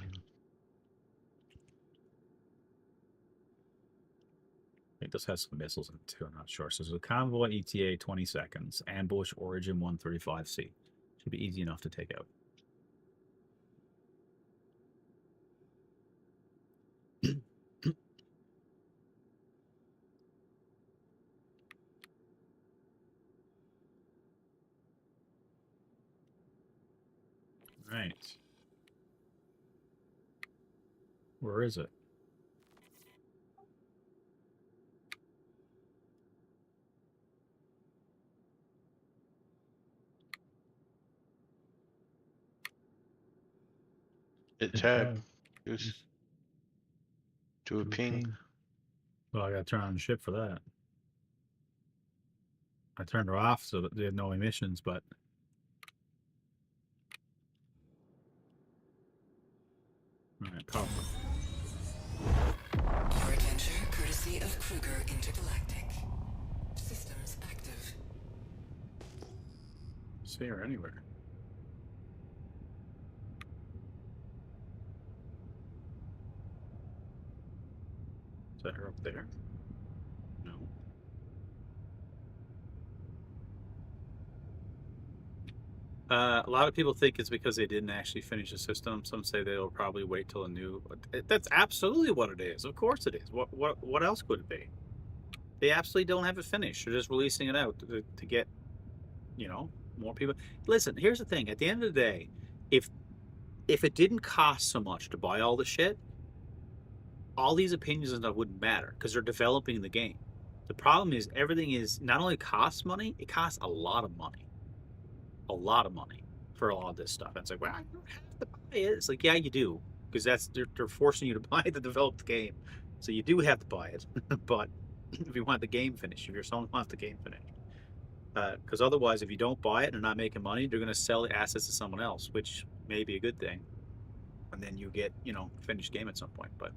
think this has some missiles in it too. I'm not sure. So there's a convoy ETA 20 seconds. Ambush origin 135C. Should be easy enough to take out. Right. Where is it? It tabbed. Goose. Do a ping. Well, I gotta turn on the ship for that. I turned her off so that they had no emissions, but all right, power. Your adventure courtesy of Kruger Intergalactic. Systems active. See her anywhere. Is that her up there? No. A lot of people think it's because they didn't actually finish the system. Some say they'll probably wait till a new. That's absolutely what it is. Of course it is. What else could it be? They absolutely don't have it finished. They're just releasing it out to get, more people. Listen, here's the thing. At the end of the day, if it didn't cost so much to buy all the shit, all these opinions and stuff wouldn't matter because they're developing the game. The problem is everything is not only costs money, it costs a lot of money. A lot of money for a lot of this stuff. And it's like, well, I don't have to buy it. It's like, yeah, you do, because they're forcing you to buy the developed game, so you do have to buy it. But if you want the game finished, if you're someone who wants the game finished, because otherwise, if you don't buy it and they're not making money, they're going to sell the assets to someone else, which may be a good thing, and then you get finished game at some point. But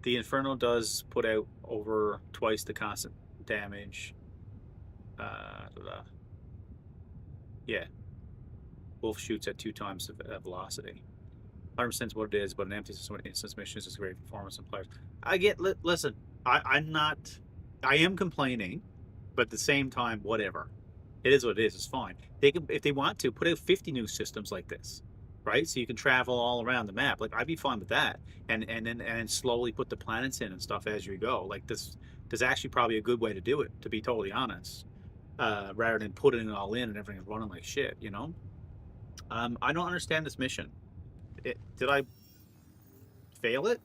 the Inferno does put out over twice the constant damage. Yeah. Wolf shoots at 2 times the velocity. 100% is what it is, but an empty instance missions is a great performance in players. Listen, I am complaining, but at the same time, whatever. It is what it is. It's fine. They can, if they want to, put out 50 new systems like this, right? So you can travel all around the map. Like, I'd be fine with that, and then slowly put the planets in and stuff as you go. Like, this is actually probably a good way to do it, to be totally honest. Rather than putting it all in and everything's running like shit, I don't understand this mission. Did I fail it?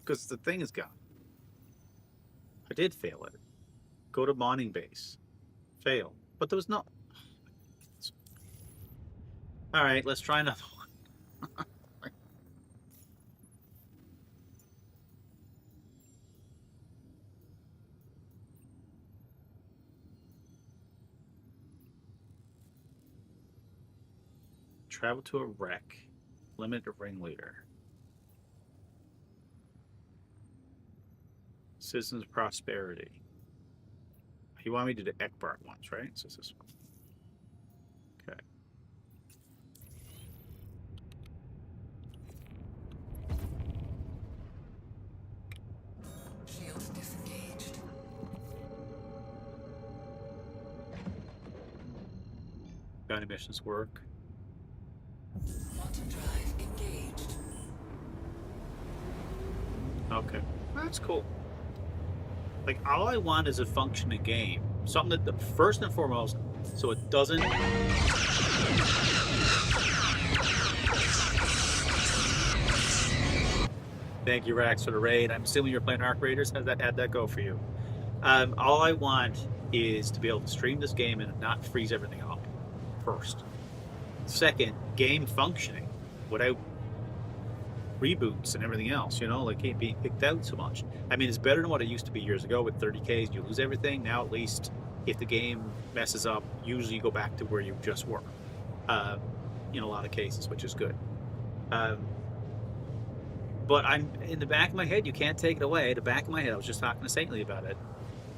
Because the thing is gone. I did fail it. Go to mining base. Fail. But there was no... Alright, let's try another one. Travel to a wreck. Limit the ringleader. Citizens of Prosperity. You want me to do the Ekbart ones, right? So this one. Okay. Shield disengaged. Bounty missions work. Quantum drive engaged. Okay. That's cool. Like, all I want is a functioning game. Something that, first and foremost, so it doesn't... Thank you, Rax, for the raid. I'm assuming you're playing Arc Raiders. How'd that go for you? All I want is to be able to stream this game and not freeze everything up, first. Second, game functioning without reboots and everything else, like it being picked out so much. I mean, it's better than what it used to be years ago with 30Ks. You lose everything. Now, at least, if the game messes up, usually you go back to where you just were. In a lot of cases, which is good. But I'm in the back of my head. You can't take it away. The back of my head. I was just talking to Saintly about it.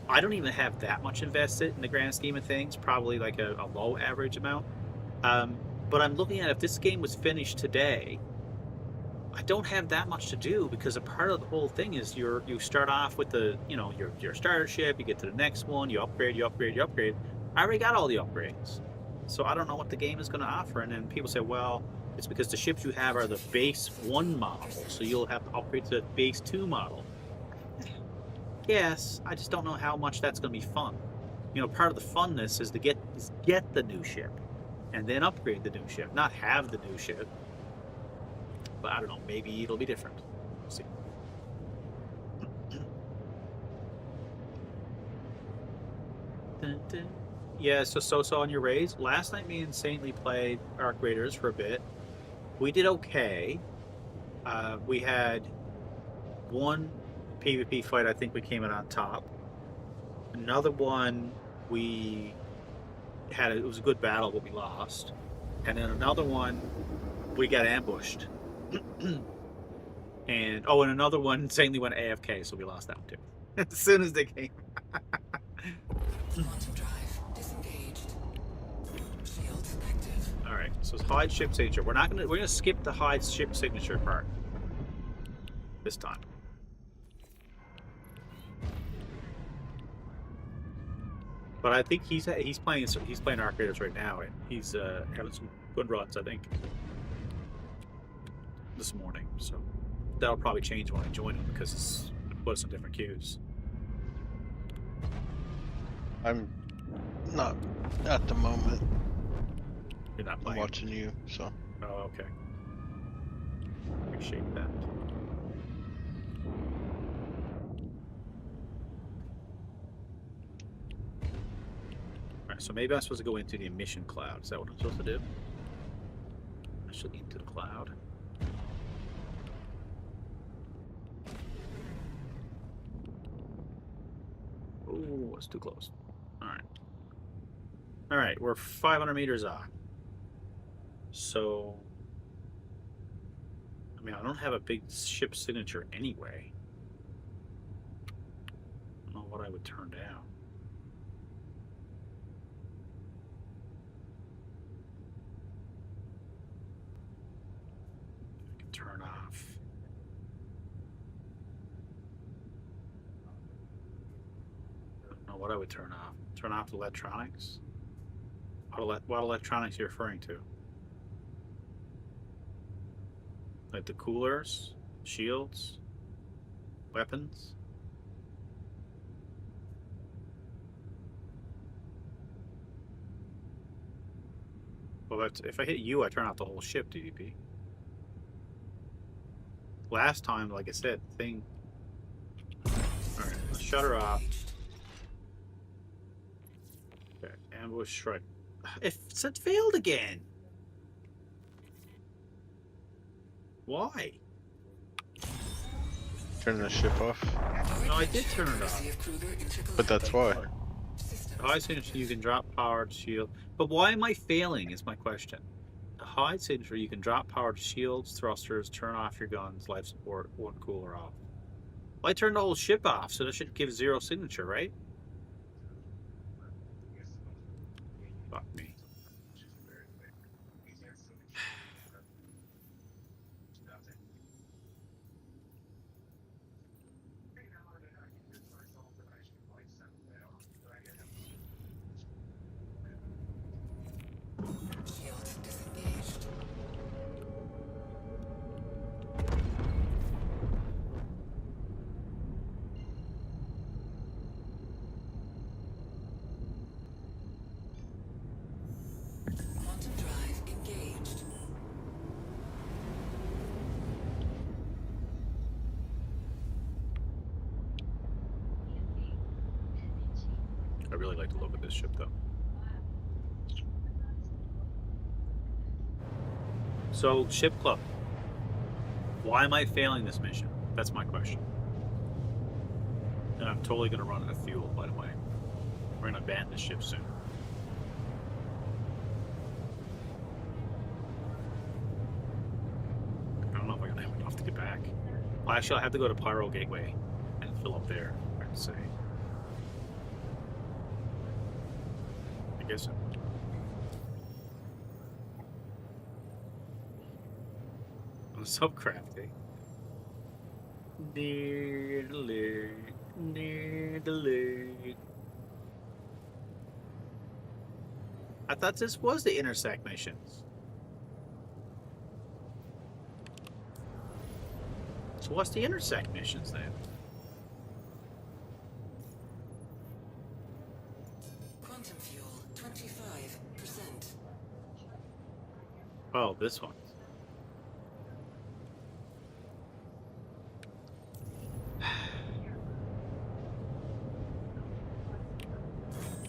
I don't even have that much invested in the grand scheme of things. Probably like a low average amount. But I'm looking at if this game was finished today. I don't have that much to do because a part of the whole thing is you start off with the your starter ship, you get to the next one, you upgrade. I already got all the upgrades, so I don't know what the game is going to offer. And then people say, well, it's because the ships you have are the base 1 model, so you'll have to upgrade to the base 2 model. Yes, I just don't know how much that's going to be fun. Part of the funness is to get the new ship, and then upgrade the new ship, not have the new ship. But I don't know, maybe it'll be different. We'll see. Dun, dun. Yeah, so on your raids, last night me and Saintly played Arc Raiders for a bit. We did okay. We had one PvP fight, I think we came in on top. Another one, we had it was a good battle, but we lost. And then another one, we got ambushed. And another one, Saintly went AFK, so we lost that one too. As soon as they came. Quantum drive disengaged. Shields active. All right, so it's hide ship signature. We're gonna skip the hide ship signature part this time. But I think he's playing Arc Raiders right now, and he's having some good runs, I think, this morning. So that'll probably change when I join him because it's put us in different queues. I'm not at the moment. You're not I'm playing. watching you, so. Oh, okay. Appreciate that. Alright, so maybe I'm supposed to go into the emission cloud. Is that what I'm supposed to do? I should into the cloud. Oh, it's too close. Alright. Alright, we're 500 meters off. So, I mean, I don't have a big ship signature anyway. I don't know what I would turn down. I can turn off. I don't know what I would turn off. Turn off the electronics? What electronics are you referring to? Like the coolers, shields, weapons? Well, if I hit you, I turn off the whole ship, DDP. Last time, like I said, thing. Alright, let's shut her off. Okay, ambush strike. It said failed again. Why? Turn the ship off. No, I did turn it off. But that's why. The high signature, you can drop powered shield. But why am I failing is my question. The high signature, you can drop powered shields, thrusters, turn off your guns, life support, one cooler off. Well, I turned the whole ship off, so that should give 0 signature, right? Fuck me. Shields disengaged. Quantum drive engaged. I really like the look of this ship, though. So, ship club. Why am I failing this mission? That's my question. And I'm totally going to run out of fuel, by the way. We're going to abandon the ship soon. I don't know if I'm going to have enough to get back. Well, actually, I'll have to go to Pyro Gateway and fill up there, I have to say. I guess so. I'm so crafty. Near the lake, near the lake. I thought this was the intersect missions. So what's the intersect missions then? Quantum fuel 25%. Oh, this one.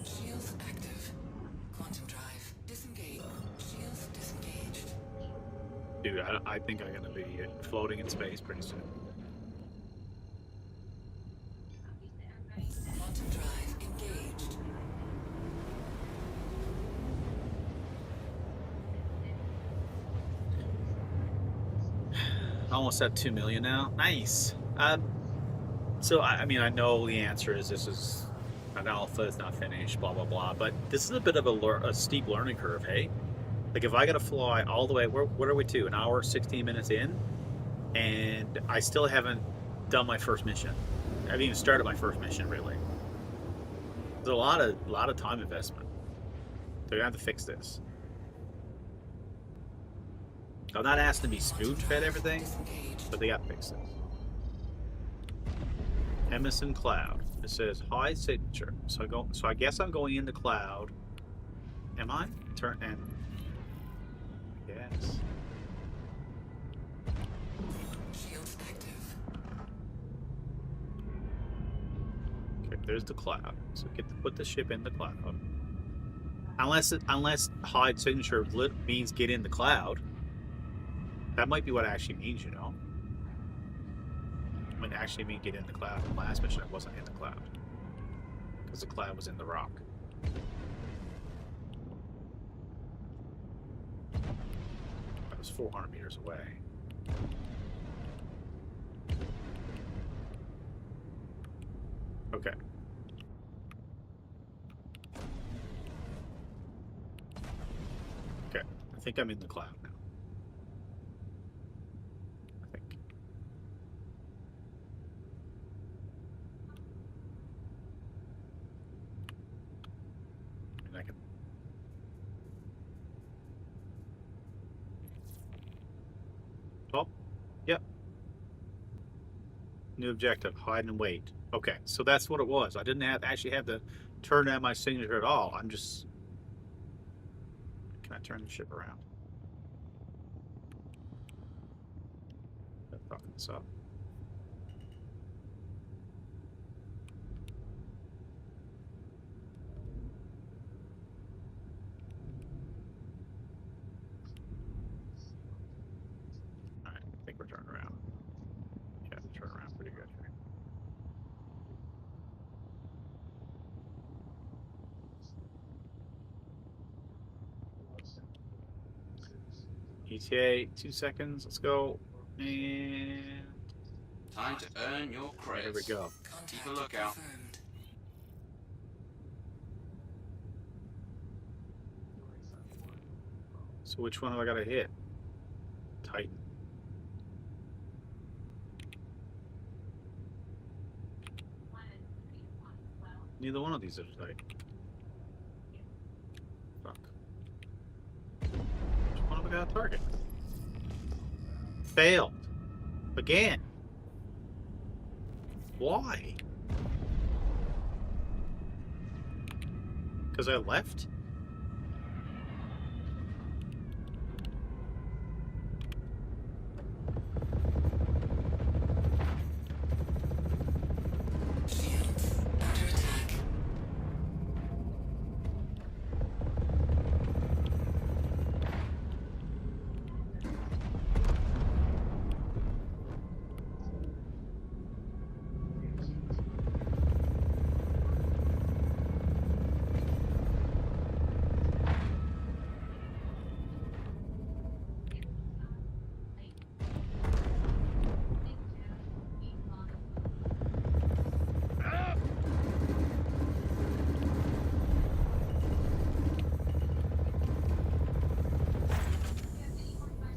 Shields active. Quantum drive disengaged. Shields disengaged. Dude, I think I'm going to be floating in space pretty soon. almost at 2 million now. Nice. So I mean, I know the answer is this is an alpha. It's not finished. Blah blah blah. But this is a bit of a steep learning curve. Hey, like if I got to fly all the way, what are we to? An hour, 16 minutes in, and I still haven't done my first mission. I haven't even started my first mission really. There's a lot of time investment. They're gonna have to fix this. I'm not asking to be spoon fed everything, but they got to fix this. Emerson Cloud. It says high signature. So I guess I'm going into cloud. Am I? Yes. Shields active. Okay, there's the cloud. So put the ship in the cloud. Unless hide signature means get in the cloud. That might be what it actually means, you know. It might actually mean get in the cloud. The last mission I wasn't in the cloud. Because the cloud was in the rock. That was 400 meters away. Okay. Okay. I think I'm in the cloud now. I think. And I can. Oh, yep. New objective, hide and wait. Okay, so that's what it was. I didn't actually have to turn down my signature at all. I'm just... Can I turn the ship around? That fucking this up. Alright, I think we're turning around. Yeah, turn around pretty good here. ETA, 2 seconds. Let's go. And Time to earn your credits. there we go. Contact Keep a lookout. confirmed. So which one have I got to hit? Titan. Neither one of these are Titan. Fuck. Which one have I got to target? Failed. Again. Why? Because I left? Shields under attack.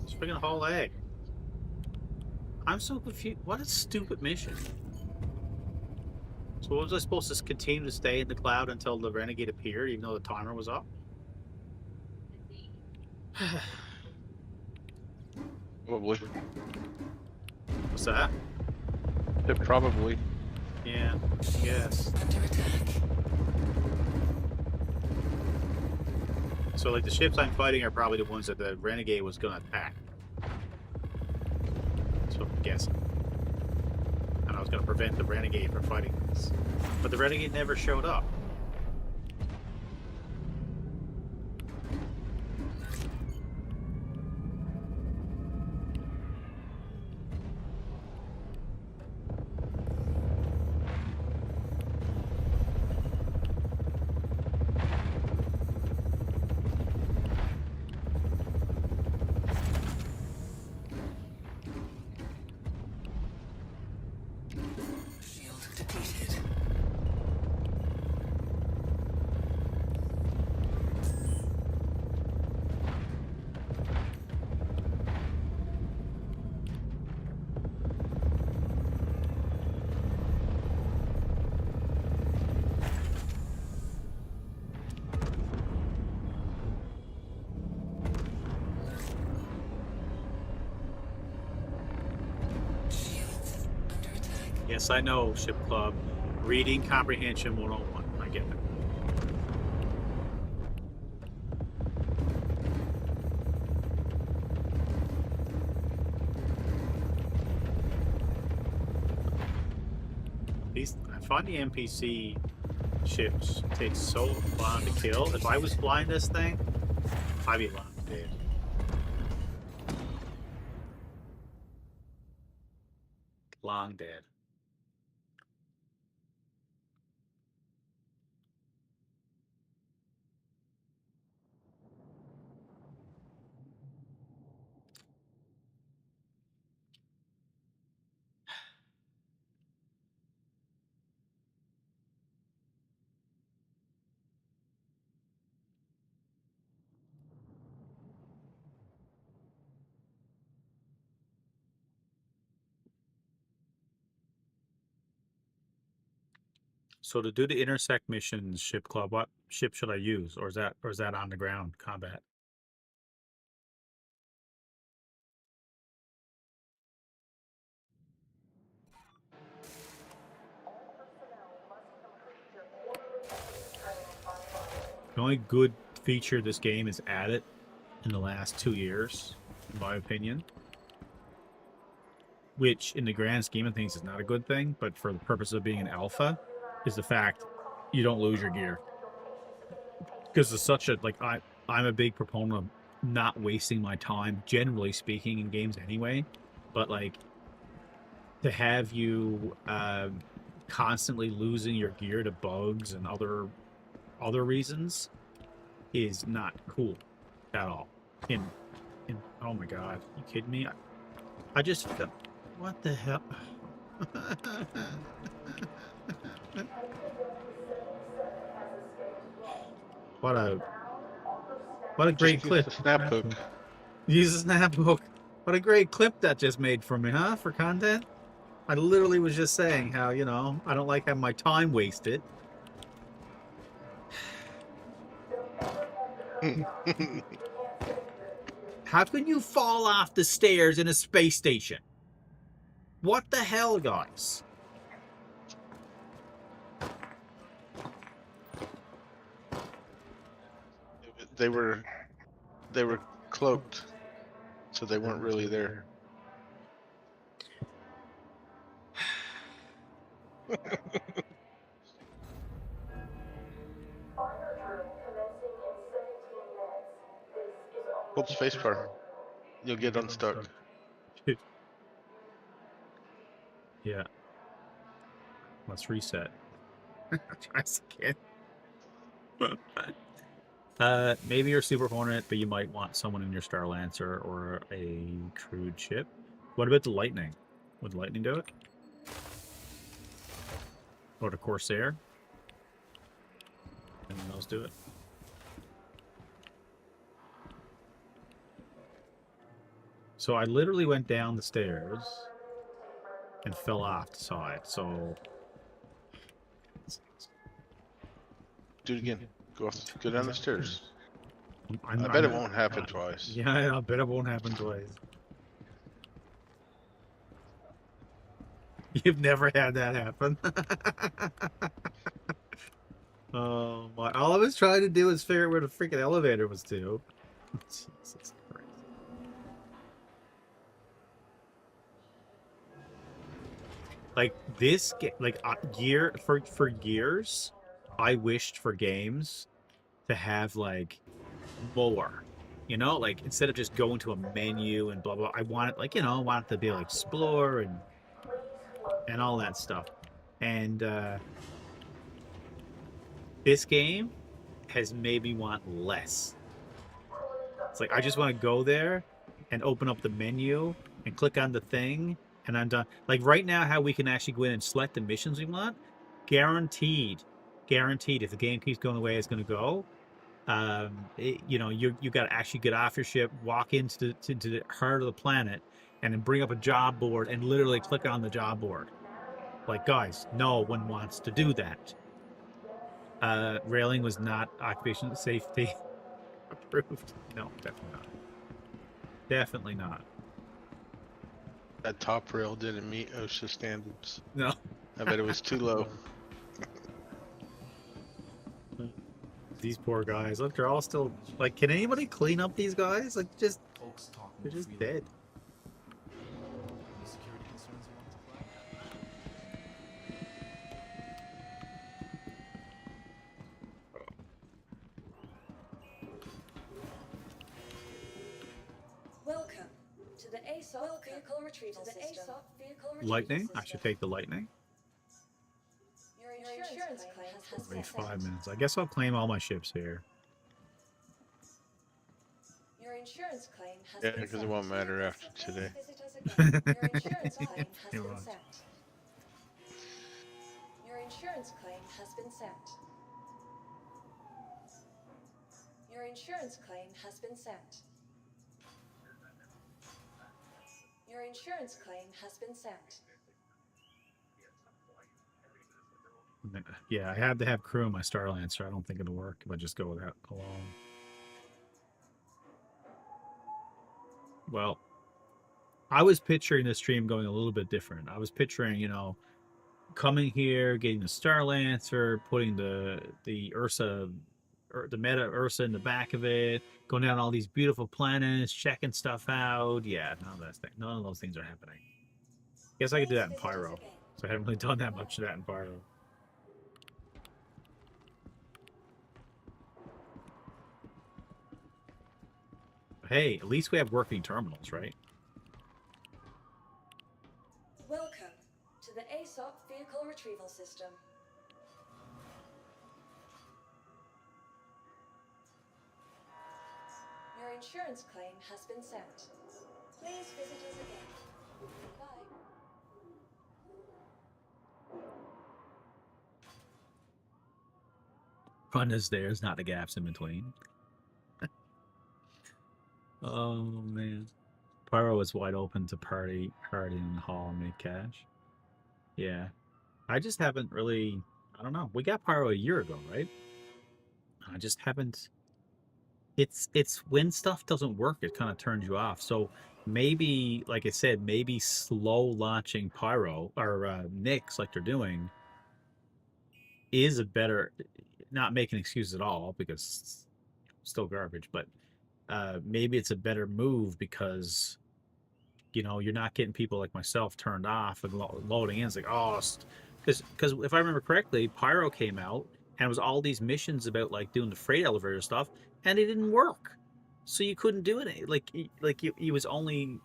It's freaking whole egg. I'm so confused. What a stupid mission. So was I supposed to continue to stay in the cloud until the renegade appeared, even though the timer was up? Probably. What's that? Probably. Yeah, yes. Under attack. So like the ships I'm fighting are probably the ones that the renegade was gonna attack. That's what I'm guessing. And I was gonna prevent the renegade from fighting this. But the renegade never showed up. Shield depleted. Shields under attack. Yes, I know, Ship Club. Reading Comprehension 101. I get it. These, I find the NPC ships take so long to kill. If I was flying this thing, I'd be long dead. Long dead. So to do the intersect missions, Ship Club, what ship should I use, or is that on the ground combat? The only good feature this game has added in the last 2 years, in my opinion, which in the grand scheme of things is not a good thing, but for the purpose of being an alpha, is the fact you don't lose your gear. Because it's such a, like, I'm a big proponent of not wasting my time, generally speaking, in games anyway, but like to have you constantly losing your gear to bugs and other reasons is not cool at all. In oh my god, you kidding me? I just felt, what the hell? What a great Just use clip. the snap hook. Use a snap hook. What a great clip that just made for me, huh? For content? I literally was just saying how, you know, I don't like having my time wasted. How can you fall off the stairs in a space station? What the hell, guys? They were cloaked, so they weren't really there. Hold spacebar. You'll get unstuck. Yeah. Let's reset. Try again. Maybe you're Super Hornet, but you might want someone in your Star Lancer or a crewed ship. What about the Lightning? Would Lightning do it? Or the Corsair? Anyone else do it? So I literally went down the stairs and fell off the side, so... Do it again. Go down the stairs. I bet it won't happen twice. Yeah, I bet it won't happen twice. You've never had that happen. Oh my! All I was trying to do is figure out where the freaking elevator was to. Jesus Christ! Like this, like for years, I wished for games to have like more. You know, like instead of just going to a menu and blah blah, I wanted like, you know, I wanted to be able to explore and all that stuff. And this game has made me want less. It's like I just want to go there and open up the menu and click on the thing and I'm done. Like right now, how we can actually go in and select the missions we want, guaranteed, guaranteed. If the game keeps going the way it's going to go, you know, you got to actually get off your ship, walk into the heart of the planet, and then bring up a job board and literally click on the job board. Like, guys, no one wants to do that. Railing was not occupation safety approved. No, definitely not. Definitely not. That top rail didn't meet OSHA standards. No. I bet it was too low. These poor guys. Look, they're all still like. Can anybody clean up these guys? Like, just Folks talk they're more just freely. dead. Any security concerns you want to flag? Welcome to the ASOC vehicle retrieval system. Lightning. I should take the lightning. Your insurance claim has been Wait sent. 5 minutes. I guess I'll claim all my ships here. Your insurance claim has Yeah, been because it sent. won't matter after Please today. visit us again. Your insurance claim has It been won't. sent. Your insurance claim has been sent. Your insurance claim has been sent. Your insurance claim has been sent. Yeah, I have to have crew in my Star Lancer. I don't think it'll work if I just go with that alone. Well, I was picturing this stream going a little bit different. I was picturing, you know, coming here, getting the Star Lancer, putting the Ursa, or the Meta Ursa in the back of it, going down all these beautiful planets, checking stuff out. Yeah, none of those things are happening. Guess I could do that in Pyro. So I haven't really done that much of that in Pyro. Hey, at least we have working terminals, right? Welcome to the ASOC vehicle retrieval system. Your insurance claim has been sent. Please visit us again. Goodbye. Fun is theirs, not the gaps in between. Oh man. Pyro is wide open to party in the hall and make cash. Yeah. I just haven't really, I don't know. We got Pyro a year ago, right? I just haven't. It's when stuff doesn't work, it kind of turns you off. So maybe, like I said, maybe slow launching Pyro or NYX like they're doing is a better, not making excuses at all because it's still garbage, but maybe it's a better move because, you know, you're not getting people like myself turned off and loading in. It's like, oh, because if I remember correctly, Pyro came out and it was all these missions about like doing the freight elevator stuff, and it didn't work. So you couldn't do it. He was only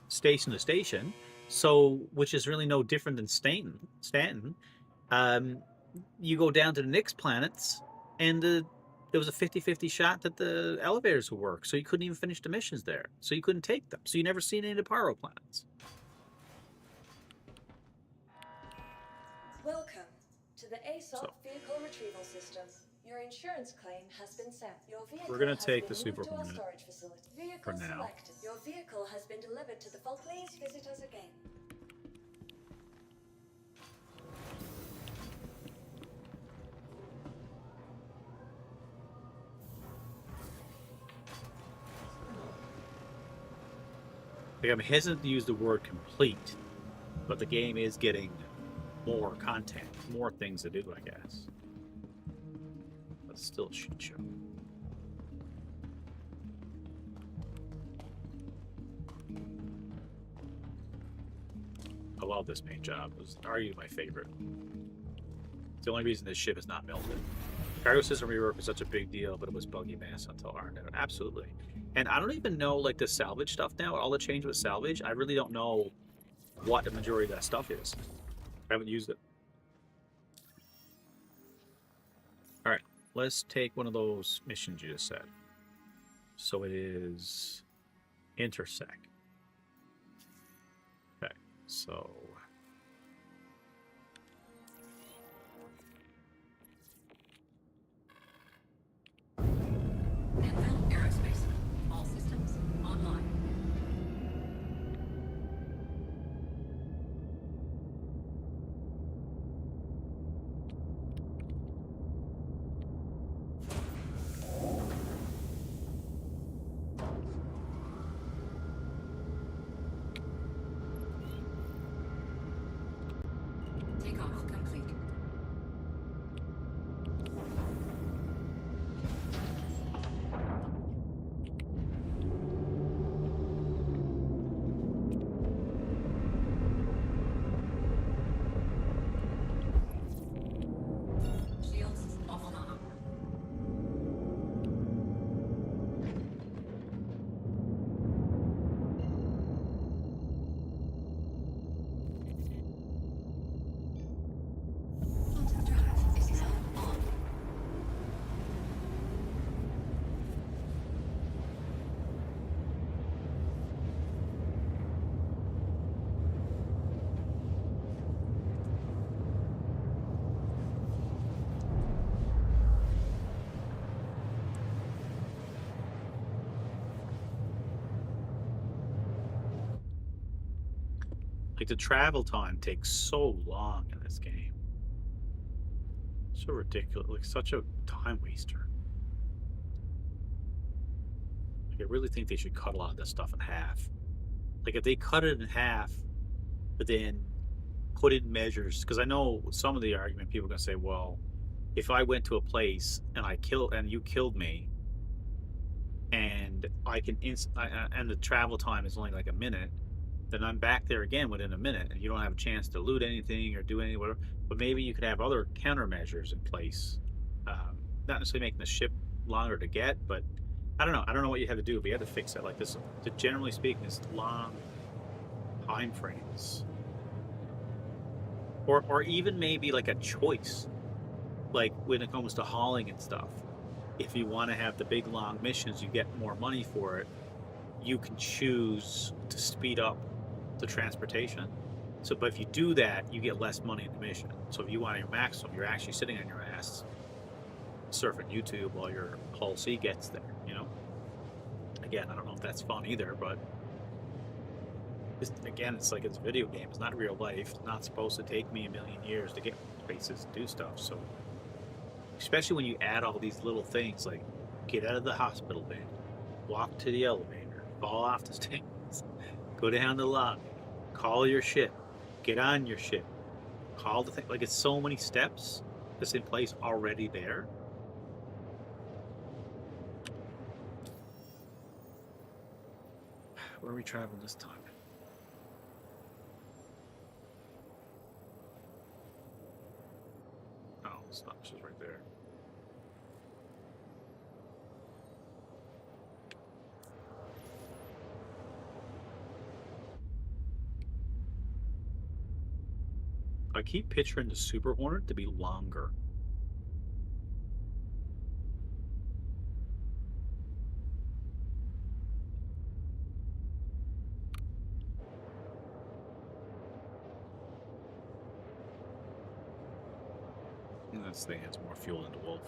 station to station. So, which is really no different than Stanton. You go down to the NYX planets, and there was a 50-50 shot that the elevators would work, so you couldn't even finish the missions there. So you couldn't take them. So you never seen any of the Pyro planets. Welcome to the ASOC vehicle retrieval system. Your insurance claim has been sent. Your vehicle We're gonna has take been the Super moved to our Hornet storage facility. Vehicle for now. selected. Your vehicle has been delivered to the vault. Please visit us again. Like, I'm hesitant to use the word complete, but the game is getting more content, more things to do, I guess. But still a shit show. I love this paint job. It was arguably my favorite. It's the only reason this ship is not melted. Cargo system rework was such a big deal, but it was buggy mess until Arno. Absolutely. And I don't even know, like, the salvage stuff now, all the change with salvage. I really don't know what the majority of that stuff is. I haven't used it. All right, let's take one of those missions you just said. So it is intersect. Okay. So Anvil Aerospace. All systems online. Takeoff complete. Shields offline. Quantum drive is now on. like the travel time takes so long in this game. So ridiculous, like such a time waster. Like, I really think they should cut a lot of this stuff in half. Like if they cut it in half, but then put in measures, because I know some of the argument people are gonna say, well, if I went to a place and you killed me, and I can and the travel time is only like a minute, then I'm back there again within a minute, and you don't have a chance to loot anything or do any whatever. But maybe you could have other countermeasures in place, not necessarily making the ship longer to get, but I don't know. I don't know what you have to do, but you have to fix it like this. Generally speaking, it's long time frames, or even maybe like a choice, like when it comes to hauling and stuff. If you want to have the big long missions, you get more money for it. You can choose to speed up the transportation. So, but if you do that, you get less money in the mission. So if you want your maximum, you're actually sitting on your ass surfing YouTube while your Hull C gets there, you know? Again, I don't know if that's fun either, but again, it's like it's a video game. It's not real life. It's not supposed to take me a million years to get places and do stuff. So, especially when you add all these little things like get out of the hospital bed, walk to the elevator, fall off the stairs, go down the lobby, call your ship, get on your ship, call the thing. Like it's so many steps that's in place already there. Where are we traveling this time? Oh, it's not. She's right there. I keep picturing the Super Hornet to be longer. And that's the thing, it's more fuel than the Wolf.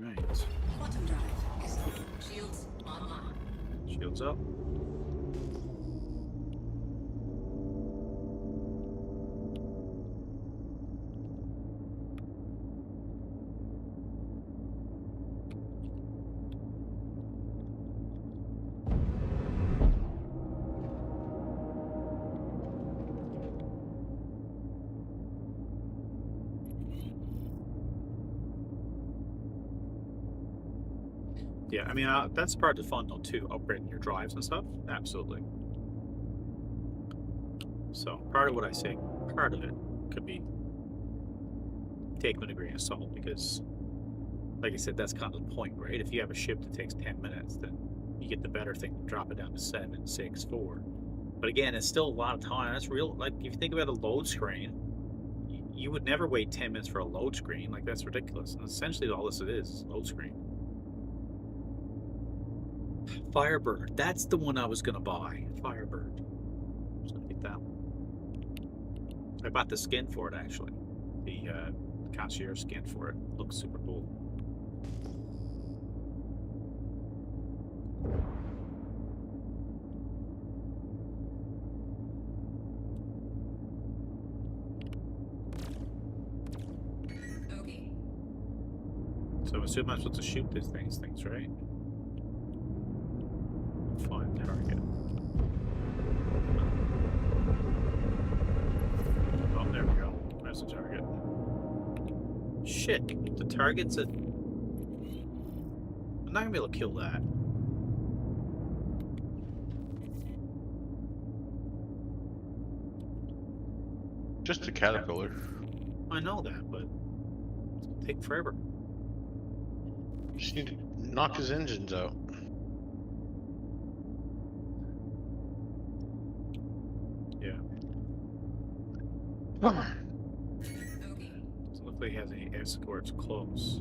Right. Quantum drive is shields online. Shields up. Yeah, I mean, that's part of the fun though too, upgrading your drives and stuff. Absolutely. So part of what I say, part of it could be taken with a grain of salt because, like I said, that's kind of the point, right? If you have a ship that takes 10 minutes, then you get the better thing to drop it down to 7, 6, 4. But again, it's still a lot of time. That's real. Like if you think about a load screen, you would never wait 10 minutes for a load screen. Like that's ridiculous. And essentially all this is load screen. Firebird. That's the one I was gonna buy. Firebird. I was gonna get that one. I bought the skin for it actually. The concierge skin for it. Looks super cool. Okay. So I'm assuming I'm supposed to shoot these things, right? Find target. Oh, there we go. There's the target. Shit, the target's at... I'm not gonna be able to kill that. Just a caterpillar. I know that, but it's gonna take forever. Just need to knock his engines out. Yeah. Okay. Doesn't look like he has any escorts close.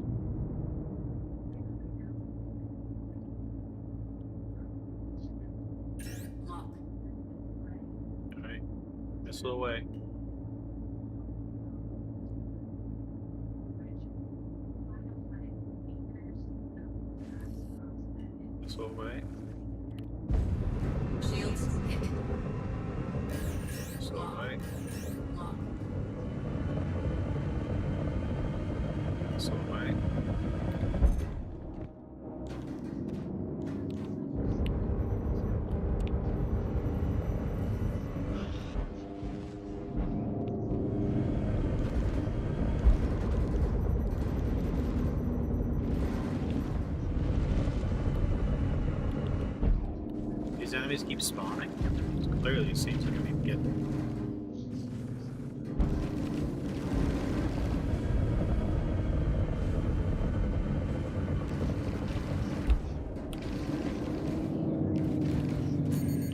Lock. Alright. Missile away. Missile away. Shields hit. Missile away. Lock. Missile away. These enemies keep spawning. Clearly, it seems like I need to get them.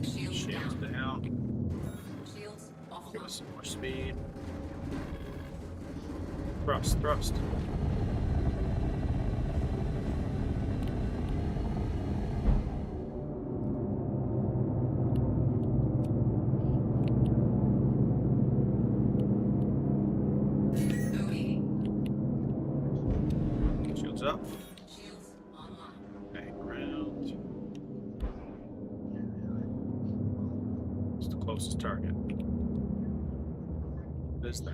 Shields Shields down. down. Shields Give offline. us some more speed. Thrust, thrust. Okay. Shields up. Shields online. Hang around. It's the closest target. What is that?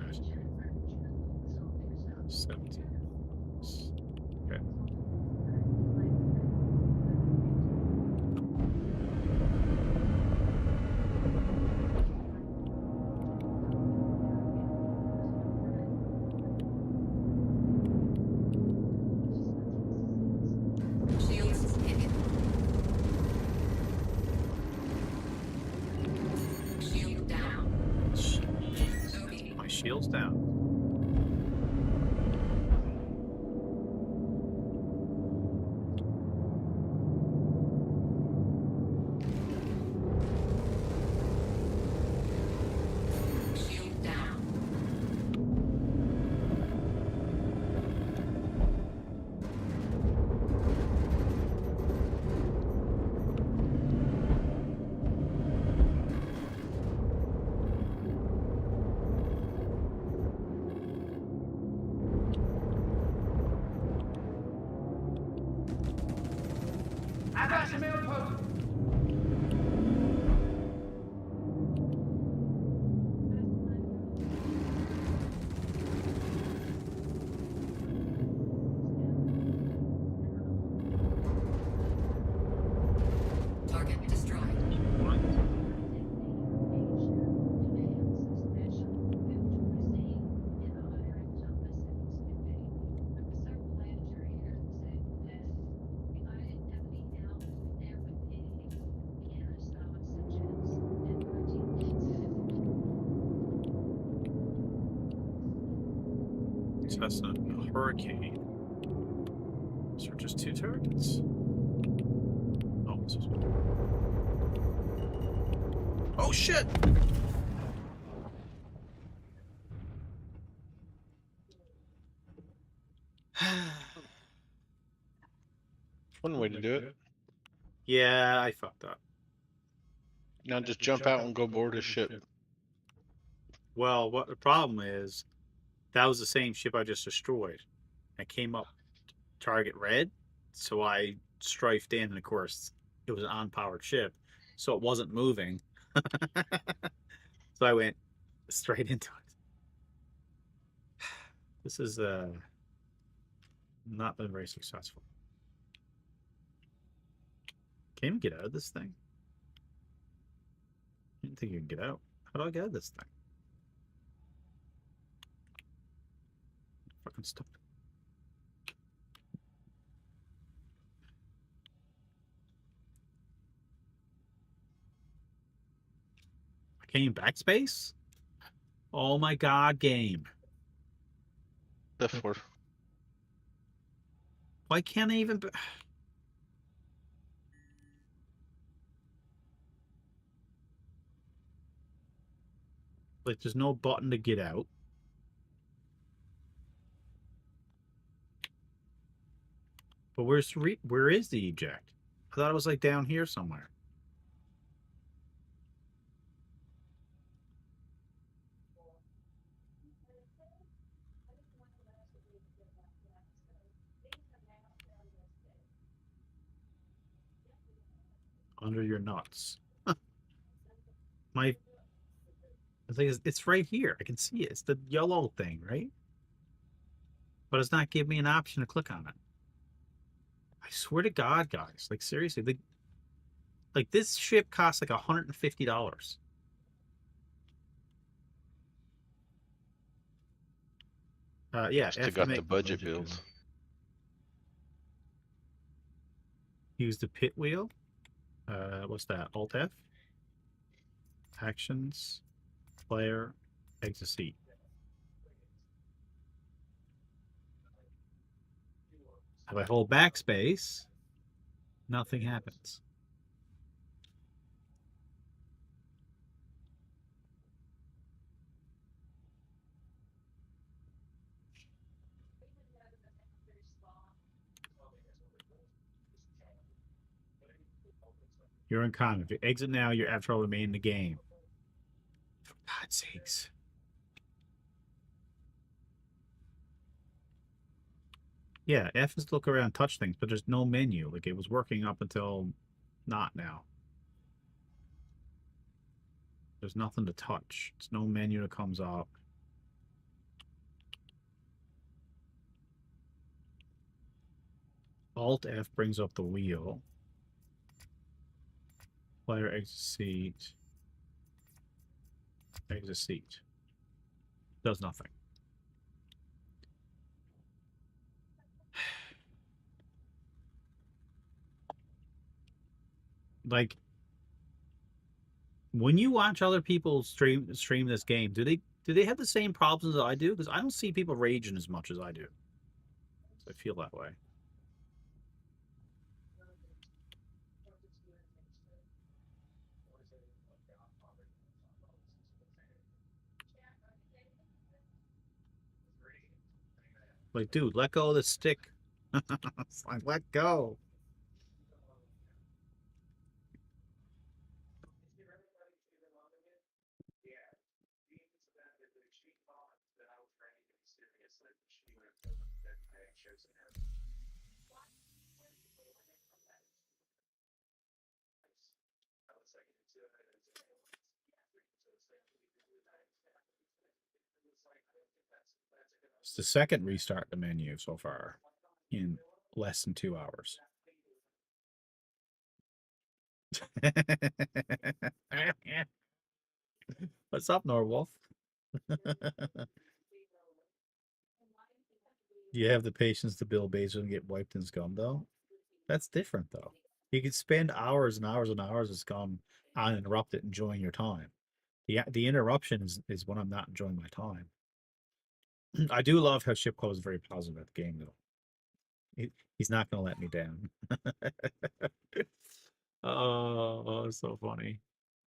17. Okay. Shields hit. Shield down. Okay. My shield's down. Shield down. Cessna Hurricane. Is there just 2 targets? Oh, this is one. Oh shit! One way to do it. Yeah, I fucked up. Now just jump out and go board a ship. Well, what the problem is, that was the same ship I just destroyed. I came up target red, so I strafed in, and of course, it was an unpowered ship, so it wasn't moving. So I went straight into it. This is not been very successful. Can you get out of this thing? I didn't think you can get out. How do I get out of this thing? Fucking stuck. I can't even backspace? Oh my god, game. F4. Why can't I even... Like, there's no button to get out. But where is the eject? I thought it was like down here somewhere. Under your nuts. My... The thing is, it's right here. I can see it. It's the yellow thing, right? But it's not giving me an option to click on it. I swear to God, guys. Like, seriously. Like, this ship costs like $150. Yeah. Must have got the budget build. Use the pit wheel. What's that? Alt F. Actions. Player. Exit seat. If I hold backspace, nothing happens. You're in common. If you exit now, your avatar will remain in the game. For God's sakes. Yeah, F is to look around, touch things, but there's no menu. Like, it was working up until not now. There's nothing to touch. It's no menu that comes up. Alt F brings up the wheel. Player exit seat. Exit seat. Does nothing. Like, when you watch other people stream this game, do they have the same problems as I do? Because I don't see people raging as much as I do. I feel that way. Like, dude, let go of the stick. It's like, let go. It's the second restart the menu so far in less than 2 hours. What's up, Norwolf? You have the patience to build bases and get wiped in SCUM, though? That's different, though. You could spend hours and hours and hours of SCUM uninterrupted enjoying your time. The interruption is when I'm not enjoying my time. I do love how Ship Club is very positive at the game, though. He's not going to let me down. Oh, it's so funny.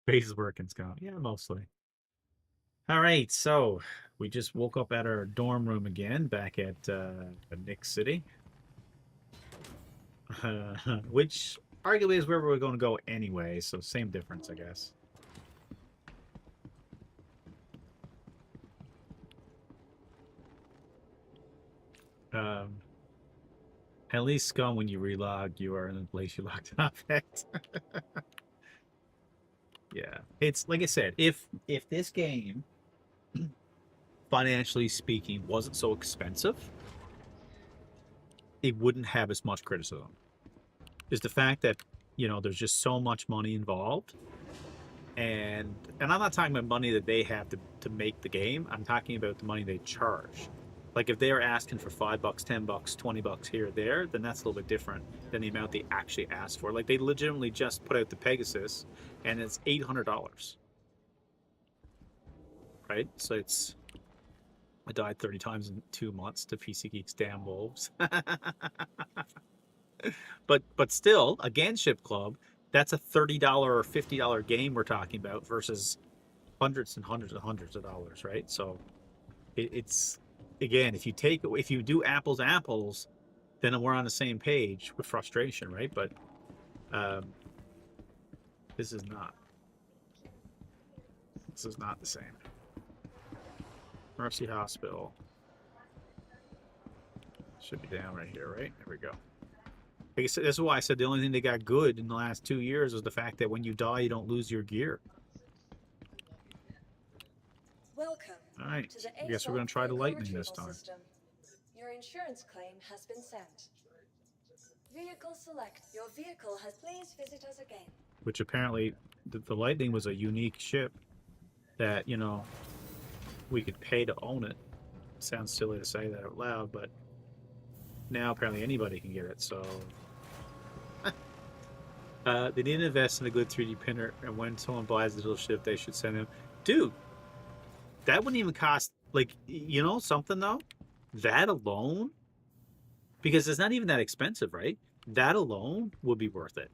Base is working, Scott. Yeah, mostly. All right, so we just woke up at our dorm room again, back at NYX City, which arguably is where we're going to go anyway. So same difference, I guess. At least SCUM, when you relog, you are in the place you logged off at. Yeah, it's like I said, if this game, financially speaking, wasn't so expensive, it wouldn't have as much criticism. Is the fact that, you know, there's just so much money involved, and I'm not talking about money that they have to make the game. I'm talking about the money they charge. Like if they're asking for $5, $10, $20 here or there, then that's a little bit different than the amount they actually asked for. Like they legitimately just put out the Pegasus, and it's $800. Right? So it's, I died 30 times in 2 months to PC Geek's damn wolves. but still, again, Ship Club, that's a $30 or $50 game we're talking about versus hundreds and hundreds and hundreds of dollars, right? So it's, again, if you do apples to apples, then we're on the same page with frustration, right? But this is not. This is not the same. Mercy Hospital. Should be down right here, right? There we go. Like I said, this is why I said the only thing they got good in the last 2 years was the fact that when you die, you don't lose your gear. Welcome. All right. To the I guess we're going to try the lightning this time. System. Your insurance claim has been sent. Vehicle select. Your vehicle has. Please visit us again. Which apparently, the lightning was a unique ship that, you know, we could pay to own it. Sounds silly to say that out loud, but now apparently anybody can get it. So they need to invest in a good 3D printer, and when someone buys the little ship, they should send him. Dude, that wouldn't even cost, like, you know something though? That alone, because it's not even that expensive, right? That alone would be worth it,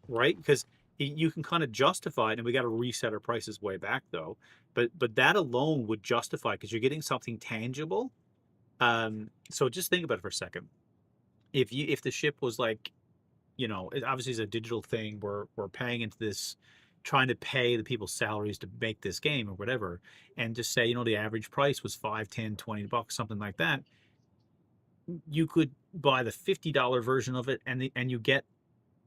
right? Because you can kind of justify it, and we got to reset our prices way back though. But that alone would justify, because you're getting something tangible. So just think about it for a second. If the ship was like, you know, it obviously is a digital thing. We're paying into this, trying to pay the people's salaries to make this game or whatever, and just say, you know, the average price was $5, $10, $20, something like that. You could buy the $50 version of it, and you get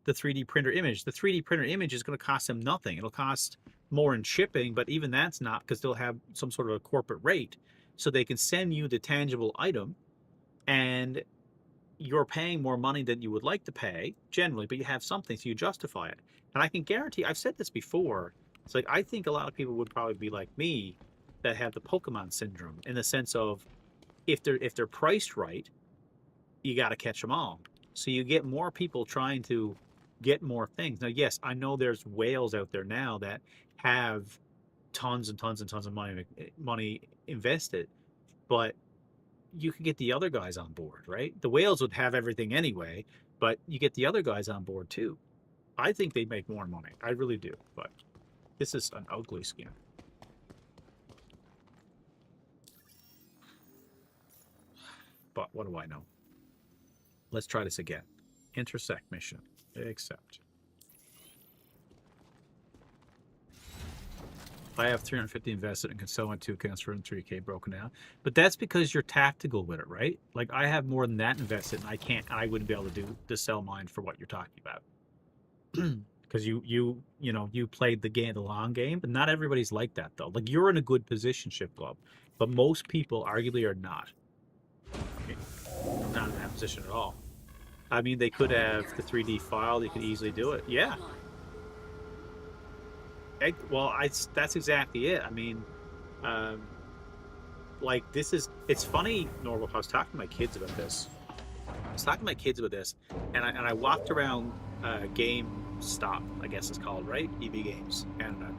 the 3D printer image. The 3D printer image is going to cost them nothing. It'll cost more in shipping, but even that's not, because they'll have some sort of a corporate rate, so they can send you the tangible item, and you're paying more money than you would like to pay generally, but you have something, so you justify it. And I can guarantee, I've said this before, it's like, I think a lot of people would probably be like me, that have the Pokemon syndrome, in the sense of, if they're priced right, you got to catch them all. So you get more people trying to get more things. Now, yes, I know there's whales out there now that have tons and tons and tons of money invested, but you can get the other guys on board, right? The whales would have everything anyway, but you get the other guys on board too. I think they make more money. I really do, but this is an ugly skin. But what do I know? Let's try this again. Intersect mission. Accept. I have 350 invested and can sell my 2K and 3K broken down. But that's because you're tactical with it, right? Like, I have more than that invested, and I wouldn't be able to sell mine for what you're talking about. Because you played the long game, but not everybody's like that though. Like, you're in a good position, Ship Club, but most people arguably are not. Not in that position at all. I mean, they could have the 3D file, they could easily do it. Yeah. Well, that's exactly it. I mean, like, it's funny, Norval, I was talking to my kids about this. And I walked around GameStop, I guess it's called, right? EB Games Canada.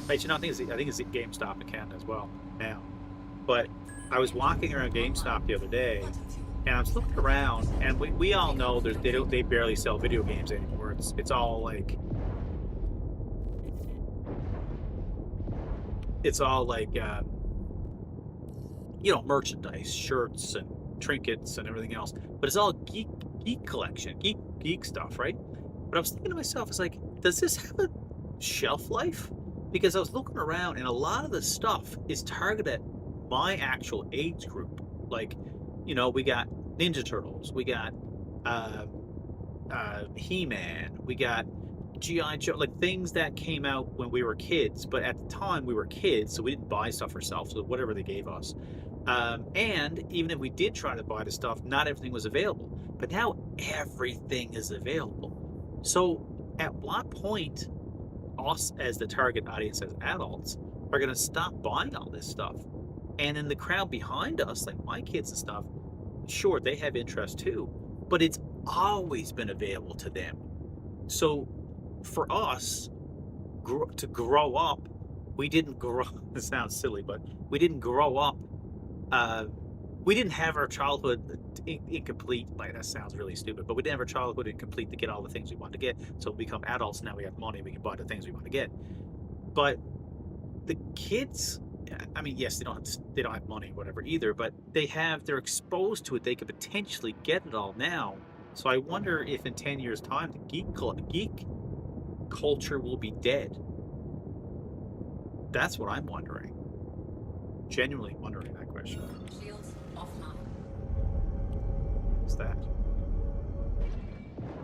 Right, you know, I think it's GameStop in Canada as well now. But I was walking around GameStop the other day, and I was looking around, and we all know they barely sell video games anymore. It's all like merchandise, shirts and trinkets and everything else. But it's all geek collection, geek stuff, right? But I was thinking to myself, it's like, does this have a shelf life? Because I was looking around, and a lot of the stuff is targeted at my actual age group. Like, we got Ninja Turtles, we got He-Man, we got G.I. Joe, like things that came out when we were kids, but at the time we were kids, so we didn't buy stuff ourselves, so whatever they gave us. And even if we did try to buy the stuff, not everything was available. But now everything is available. So at what point, us as the target audience, as adults, are going to stop buying all this stuff? And in the crowd behind us, like my kids and stuff, sure, they have interest too, but it's always been available to them. So for us to grow up, we didn't grow. This sounds silly, but we didn't grow up. We didn't have our childhood incomplete. Like, that sounds really stupid, but we didn't have our childhood incomplete to get all the things we wanted to get. So we become adults now. We have money. We can buy the things we want to get. But the kids, I mean, yes, they don't have money, whatever, either. But they're exposed to it. They could potentially get it all now. So I wonder if in 10 years' time, the geek culture will be dead. That's what I'm wondering. Genuinely wondering that question. Shields offline. What's that?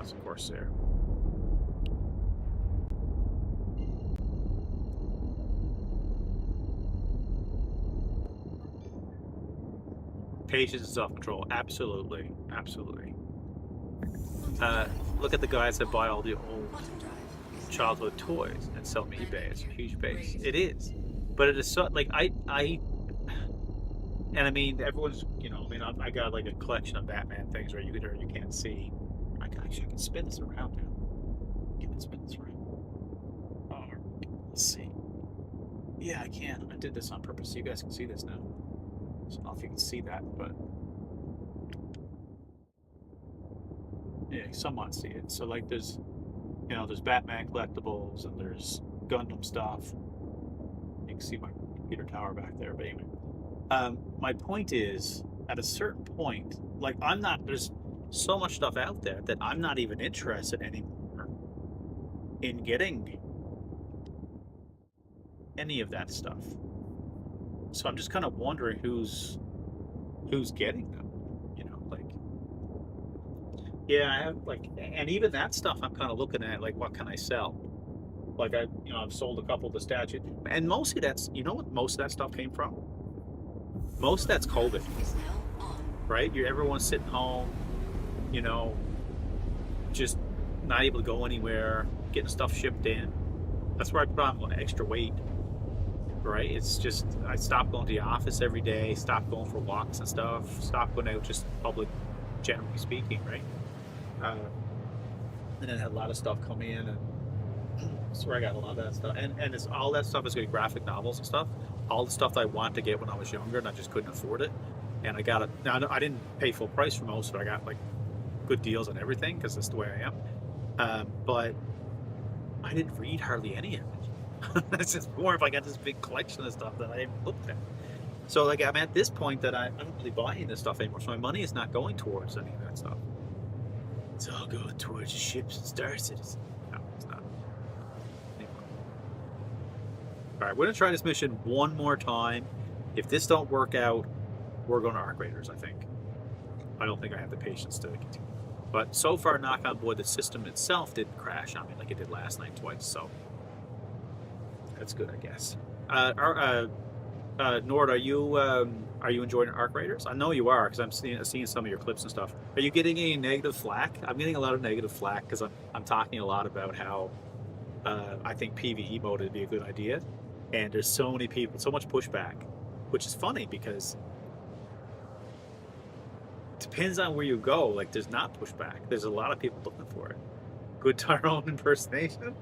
It's of course there. Patience and self-control. Absolutely. Absolutely. Look at the guys that buy all the old childhood toys and sell them on eBay. It's a huge base. It is. But it is so, like, and I mean, everyone's, I got like a collection of Batman things where you can't see. I can spin this around now. Can I spin this around? Oh, let's see. Yeah, I can. I did this on purpose so you guys can see this now. So I don't know if you can see that, but yeah, somewhat see it. So like there's Batman collectibles and there's Gundam stuff. You can see my computer tower back there, but anyway. My point is, at a certain point, like there's so much stuff out there that I'm not even interested anymore in getting any of that stuff. So I'm just kind of wondering who's getting them, yeah, I have and even that stuff I'm kind of looking at, like, what can I sell? Like I've sold a couple of the statues, and mostly that's, what most of that stuff came from? Most of that's COVID, right? Everyone's sitting home, just not able to go anywhere, getting stuff shipped in. That's where I put on extra weight, right? It's just, I stopped going to the office every day, stopped going for walks and stuff, stopped going out just public, generally speaking, right? And then had a lot of stuff come in, and that's where I got a lot of that stuff. And it's all that stuff is good, graphic novels and stuff. All the stuff that I wanted to get when I was younger, and I just couldn't afford it. And I got it. Now, I didn't pay full price for most, but I got like good deals on everything because that's the way I am. But I didn't read hardly any of it. It's just more if I got this big collection of stuff that I haven't looked at. So like I'm at this point that I don't really buy any of this stuff anymore. So my money is not going towards any of that stuff. It's all going towards ships and Star Citizen. No, it's not. Anyway. All right, we're gonna try this mission one more time. If this don't work out, we're going to Arc Raiders, I think. I don't think I have the patience to continue. But so far, knock on wood, the system itself didn't crash on me like it did last night twice. So that's good, I guess. Nord, are you enjoying Arc Raiders? I know you are, because I'm seeing some of your clips and stuff. Are you getting any negative flack? I'm getting a lot of negative flack because I'm talking a lot about how I think PvE mode would be a good idea, and there's so many people, so much pushback, which is funny because it depends on where you go. Like, there's not pushback. There's a lot of people looking for it. Good Tyrone impersonation.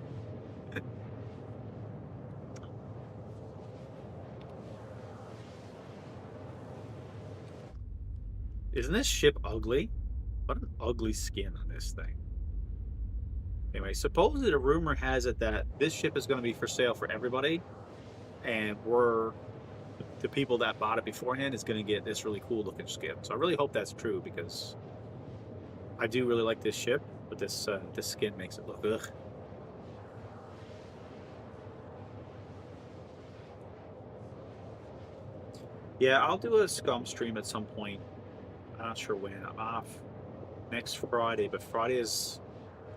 Isn't this ship ugly? What an ugly skin on this thing. Anyway, supposedly the rumor has it that this ship is going to be for sale for everybody, and the people that bought it beforehand is going to get this really cool looking skin. So I really hope that's true, because I do really like this ship, but this skin makes it look ugh. Yeah, I'll do a SCUM stream at some point. I'm not sure when. I'm off next Friday, but Friday is.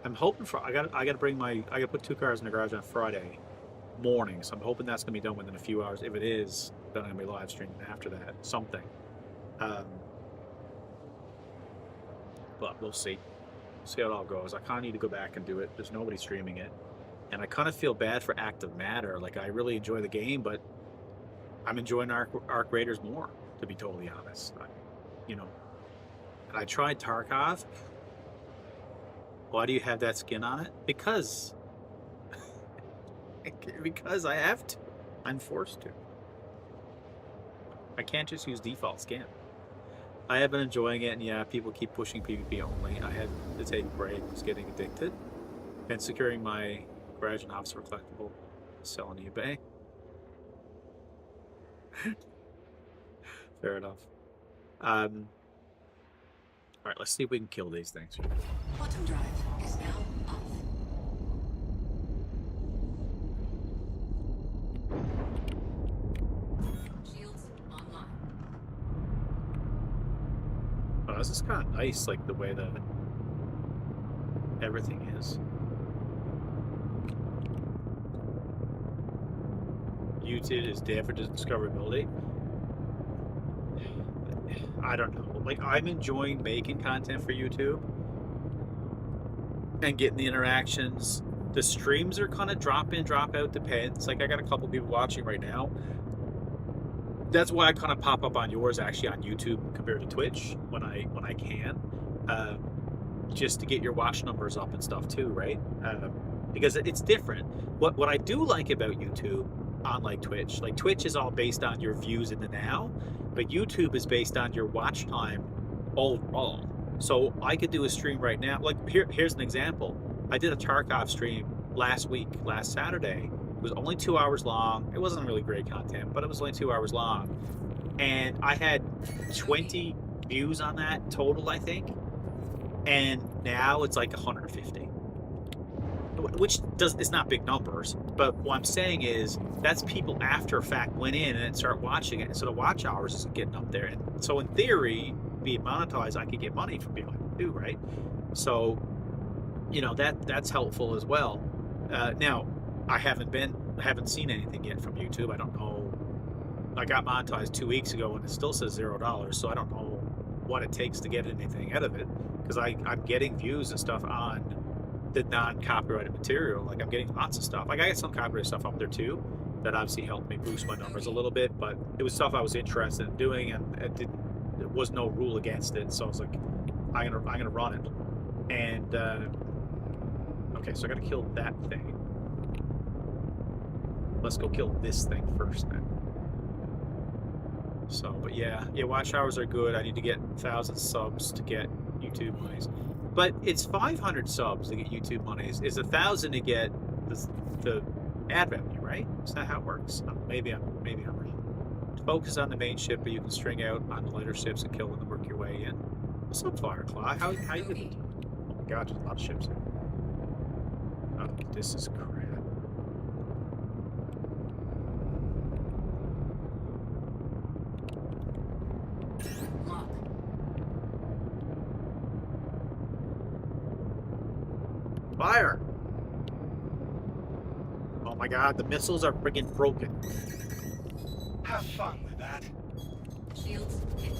I'm hoping for. I got to bring my. I got to put 2 cars in the garage on Friday morning, so I'm hoping that's gonna be done within a few hours. If it is, then I'm gonna be live streaming after that. Something. But we'll see. See how it all goes. I kind of need to go back and do it. There's nobody streaming it, and I kind of feel bad for Active Matter. Like, I really enjoy the game, but I'm enjoying Arc Raiders more, to be totally honest. You know, and I tried Tarkov. Why do you have that skin on it? Because I have to. I'm forced to. I can't just use default skin. I have been enjoying it, and yeah, people keep pushing PvP only. I had to take a break. I was getting addicted. And securing my garage and officer collectible, sell on eBay. Fair enough. All right, let's see if we can kill these things. Bottom drive is now off. Shields online. Oh, this is kind of nice, like the way that everything is. YouTube is there for discoverability. I don't know. Like, I'm enjoying making content for YouTube and getting the interactions. The streams are kind of drop in, drop out, depends. Like, I got a couple people watching right now. That's why I kind of pop up on yours, actually, on YouTube compared to Twitch when I can, just to get your watch numbers up and stuff too, right? Because it's different. What I do like about YouTube, unlike Twitch, like Twitch is all based on your views in the now, but YouTube is based on your watch time overall. So I could do a stream right now. Like, here's an example. I did a Tarkov stream last Saturday. It was only 2 hours long. It wasn't really great content, but it was only 2 hours long. And I had 20 views on that total, I think. And now it's like 150. Which it's not big numbers, but what I'm saying is that's people after fact went in and start watching it, so the watch hours isn't getting up there. And so in theory, being monetized, I could get money from people like do, right? So, you know, that's helpful as well. Now, I haven't seen anything yet from YouTube. I don't know. I got monetized 2 weeks ago and it still says $0, so I don't know what it takes to get anything out of it, because I'm getting views and stuff on the non-copyrighted material. Like, I'm getting lots of stuff. Like, I got some copyrighted stuff up there too that obviously helped me boost my numbers a little bit, but it was stuff I was interested in doing, and there was no rule against it, so I was like, I'm gonna run it. And okay, so I gotta kill that thing. Let's go kill this thing first then. So, but yeah, watch hours are good. I need to get 1,000 subs to get YouTube monies. But it's 500 subs to get YouTube monies. It's 1,000 to get the ad revenue, right? Is that how it works? Maybe I'm wrong. Focus on the main ship, but you can string out on the lighter ships and kill them and work your way in. What's up, Fireclaw? How you doing? Oh my God, there's a lot of ships here. Oh, this is crap. Fire! Oh my God, the missiles are friggin' broken. Have fun with that. Shields hit.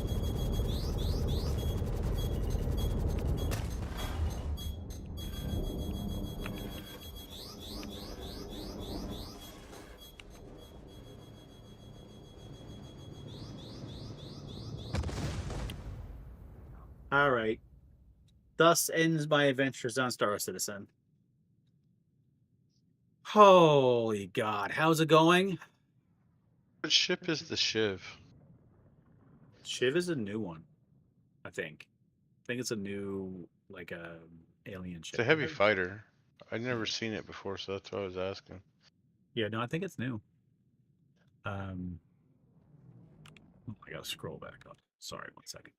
All right. Thus ends my adventures on Star Citizen. Holy God, how's it going? What ship is the Shiv? Shiv is a new one. I think. I think it's a new like alien It's ship. a heavy fighter. I'd never seen it before, so that's why I was asking. Yeah, no, I think it's new. I gotta scroll back up. Sorry, 1 second.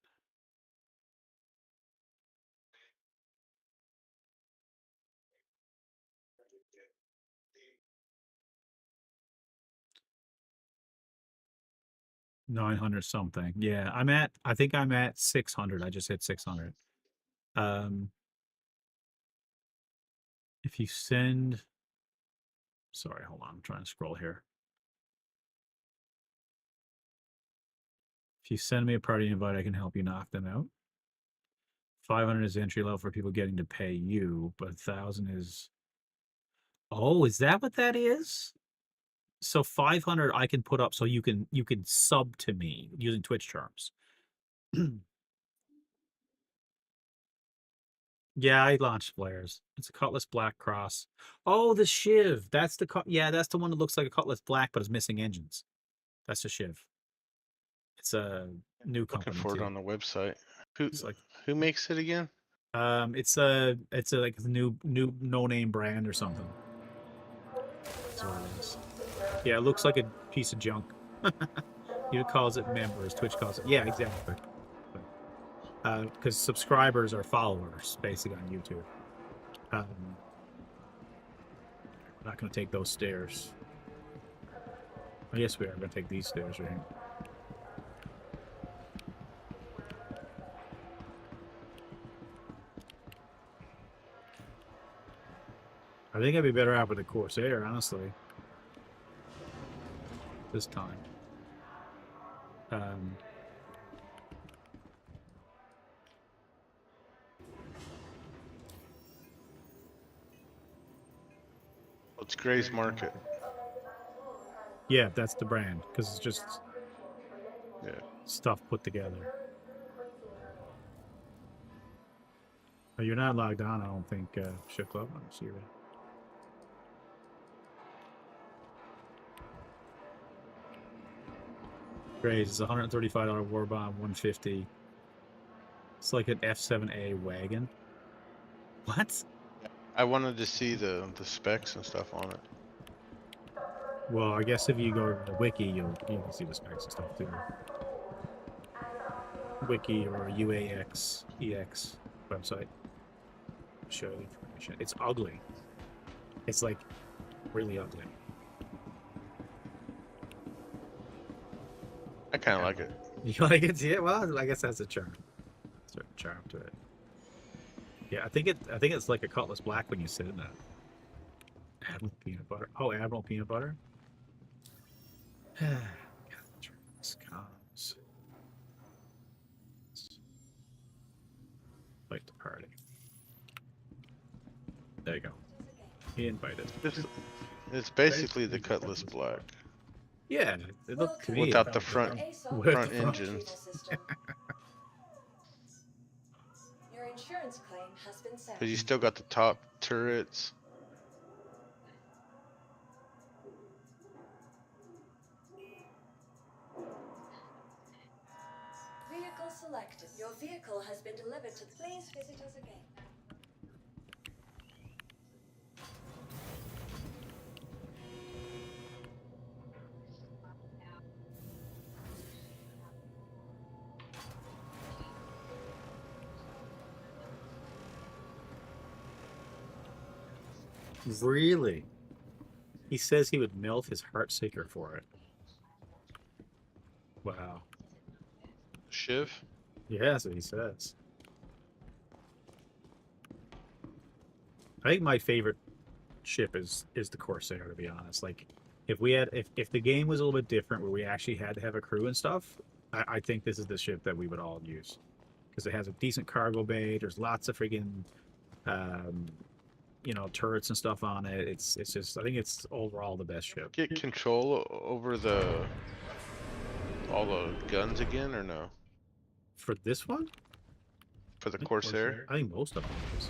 $900 something. Yeah, I think I'm at 600. I just hit 600. If you send, sorry, hold on. I'm trying to scroll here. If you send me a party invite, I can help you knock them out. 500 is entry level for people getting to pay you, but 1,000 is. Oh, is that what that is? So 500 I can put up so you can sub to me using Twitch terms. Yeah, I launched flares. It's a Cutlass Black Cross. Oh, the Shiv. That's the yeah, that's the one that looks like a Cutlass Black but is missing engines. That's the Shiv. It's a new Looking company for it too. on the website. Who It's like who makes it again? it's a like a new no name brand or something. That's what it is. Yeah, it looks like a piece of junk. You calls it members. Twitch calls it. Yeah, exactly. Because subscribers are followers, basically on YouTube. I'm not going to take those stairs. Oh, yes, we are going to take these stairs, right? I think I'd be better out with the Corsair, honestly. This time. It's Gray's Market. Yeah, that's the brand, because it's just stuff put together. Oh, you're not logged on, I don't think, Ship Club. Let me see that. Great, it's a $135 war bomb, 150. It's like an F7A wagon. What? I wanted to see the specs and stuff on it. Well, I guess if you go to the wiki, you can see the specs and stuff too. Wiki or UAX EX website. Show you information. It's ugly. It's like really ugly. I kind of like it. You like it? Yeah. Well, I guess that's a charm. Certain charm to it. Yeah, I think it's like a Cutlass Black when you sit in that. Admiral Peanut Butter. Oh, Admiral Peanut Butter. Comes. Like the party. There you go. He invited. It's basically the Cutlass Black. Yeah, it looked to me without the front engines. Your insurance claim has been sent. But you still got the top turrets. Vehicle selected. Your vehicle has been delivered to. Please visit us again. Really? He says he would melt his Heartseeker for it. Wow. Shiv? Yeah, that's what he says. I think my favorite ship is the Corsair, to be honest. Like, if the game was a little bit different where we actually had to have a crew and stuff, I think this is the ship that we would all use. Because it has a decent cargo bay, there's lots of friggin' turrets and stuff on it. It's just, I think it's overall the best ship. Get control over all the guns again, or no? For this one? For the Corsair? I think most of them is.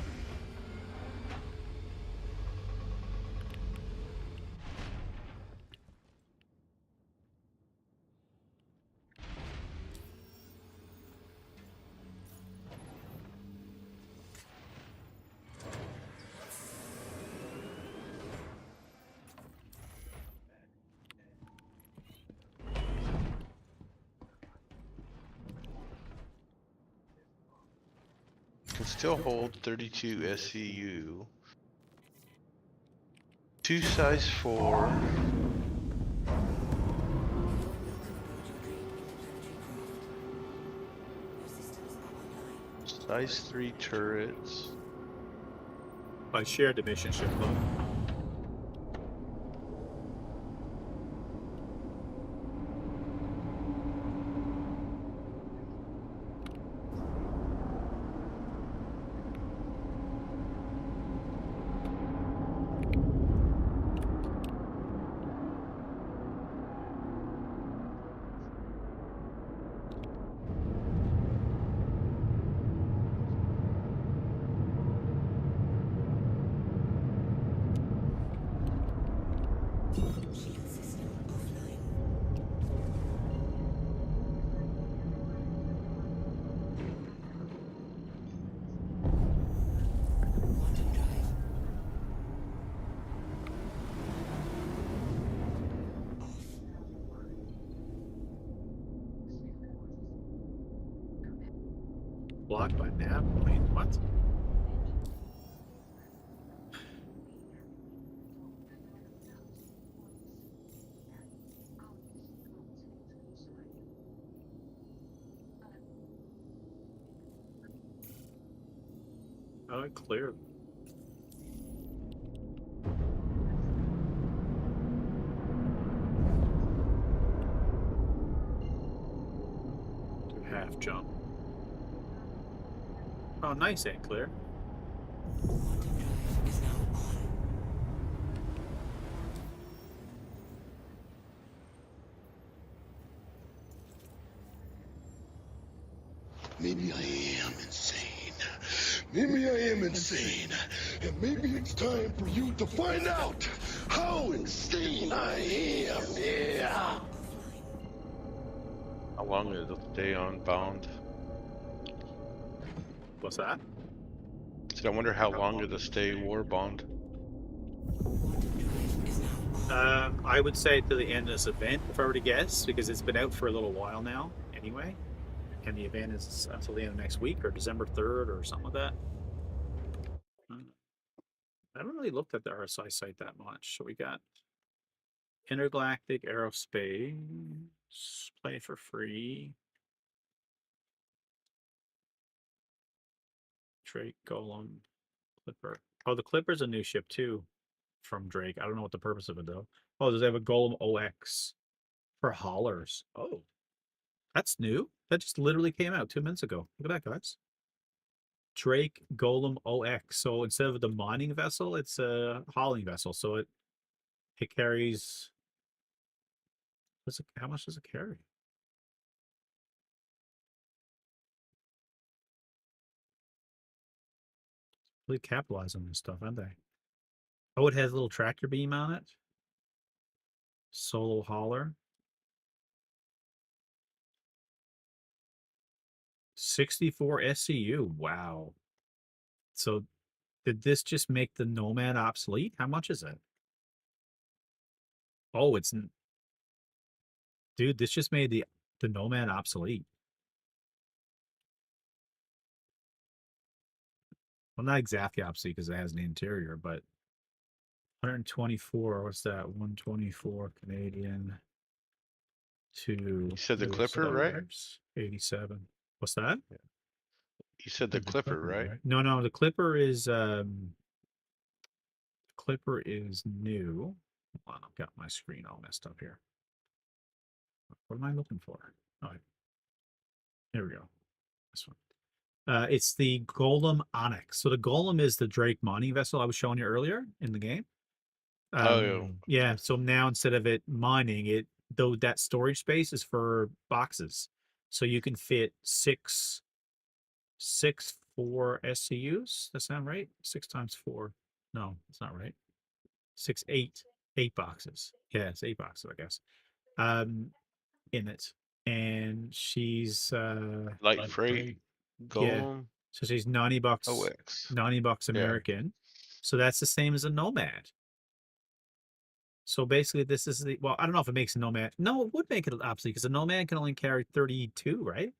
still hold 32 SCU. 2 size 4. Size 3 turrets. I shared the mission ship load. Blocked by nav point. What? Oh, clear. Do half jump. Oh, nice, ain't clear. Maybe I am insane. Maybe I am insane. And maybe it's time for you to find out how insane I am. Yeah. How long is it stay on bound? What's that? I wonder how long it'll stay war bound. I would say to the end of this event, if I were to guess, because it's been out for a little while now anyway. And the event is until the end of next week or December 3rd or something like that. I haven't really looked at the RSI site that much. So we got Intergalactic Aerospace, play for free. Drake, Golem, Clipper. Oh, the Clipper's a new ship too from Drake. I don't know what the purpose of it though. Oh, does they have a Golem OX for haulers? Oh, that's new. That just literally came out 2 minutes ago. Look at that, guys. Drake Golem OX. So instead of the mining vessel, it's a hauling vessel. So it carries. How much does it carry? Really capitalize on this stuff, aren't they? Oh, it has a little tractor beam on it. Solo hauler. 64 SCU. Wow. So did this just make the Nomad obsolete? How much is it? Oh, it's dude, this just made the Nomad obsolete. Well, not exactly obsolete because it has an interior, but 124. What's that? 124 Canadian to. You said the Clipper, right? 87. What's that? You said the Clipper, right? No, the Clipper is new. Hold on, I've got my screen all messed up here. What am I looking for? Oh, here we go. This one. It's the Golem Onyx. So the Golem is the Drake mining vessel I was showing you earlier in the game. Yeah. So now instead of it mining it, though that storage space is for boxes, so you can fit six 4 SCUs. That sound right? 6 times 4. No, it's not right. 8 boxes. Yeah, it's 8 boxes, I guess. In it, and she's light freight. Golem. Yeah. So she's $90. OX. $90 American. Yeah. So that's the same as a Nomad. So basically, this is the I don't know if it makes a Nomad. No, it would make it obsolete because a Nomad can only carry 32, right?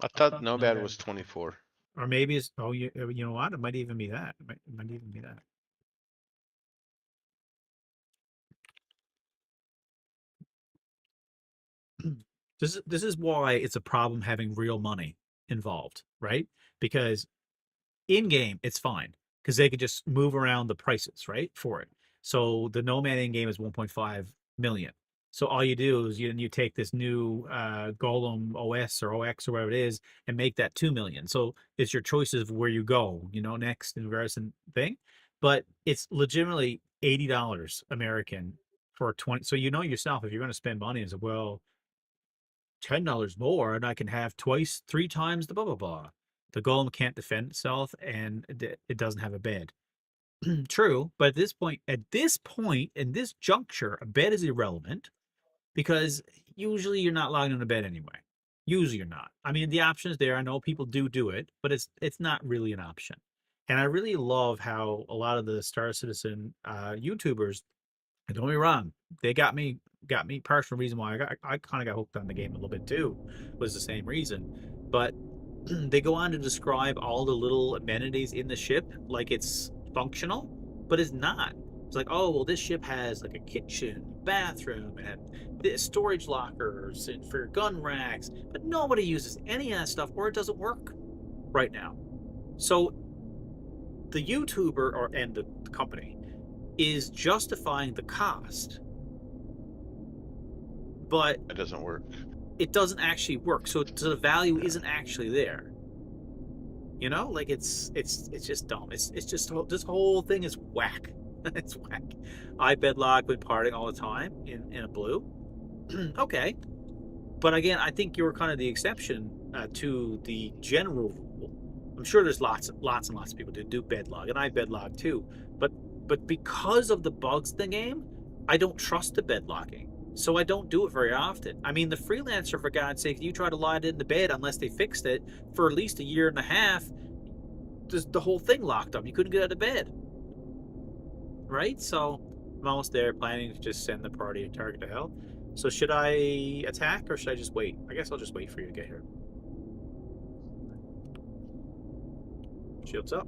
I thought Nomad was 24. Or maybe it's, oh, you know what? It might even be that. It might even be that. This is why it's a problem having real money involved, right? Because in game it's fine because they could just move around the prices, right, for it. So the Nomad in game is 1.5 million. So all you do is you take this new Golem OS or OX or whatever it is and make that 2 million. So it's your choices of where you go, next in regards to thing. But it's legitimately $80 American for 20. So yourself if you're going to spend money, is well, $10 more and I can have twice, 3 times the blah blah blah. The golem can't defend itself and it doesn't have a bed. True, but at this point, in this juncture, a bed is irrelevant because usually you're not logging in a bed anyway. Usually you're not. I mean, the option is there. I know people do it, but it's not really an option. And I really love how a lot of the Star Citizen YouTubers, and don't be wrong, they got me partial reason why I kind of got hooked on the game a little bit too, was the same reason. But they go on to describe all the little amenities in the ship like it's functional, but it's not. It's like, oh well, this ship has like a kitchen, bathroom, and this storage lockers and for gun racks, but nobody uses any of that stuff or it doesn't work right now. So the YouTuber and the company is justifying the cost, but It doesn't work. it doesn't actually work. So the value isn't actually there. Like it's just dumb. It's just this whole thing is whack. It's whack. I bedlock with partying all the time in a blue. Okay, but again, I think you're kind of the exception to the general rule. I'm sure there's lots and lots of people that do bedlog, and I bedlog too. But because of the bugs in the game, I don't trust the bedlogging. So I don't do it very often. I mean, the freelancer, for God's sake, you try to lie it in the bed unless they fixed it for at least a year and a half, just the whole thing locked up. You couldn't get out of bed. Right? So I'm almost there, planning to just send the party and target to hell. So should I attack or should I just wait? I guess I'll just wait for you to get here. Shields up.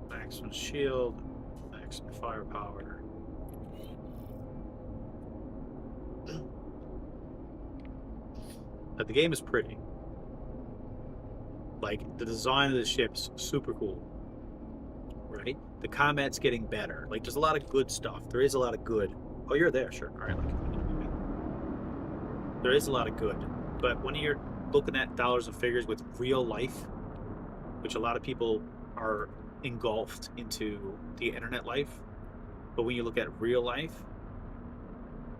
Maximum shield, maximum firepower. But the game is pretty. Like, the design of the ship's super cool. Right? The combat's getting better. Like, there's a lot of good stuff. There is a lot of good. Oh, you're there, sure. All right, there is a lot of good. But when you're looking at dollars and figures with real life, which a lot of people are engulfed into the internet life, but when you look at real life,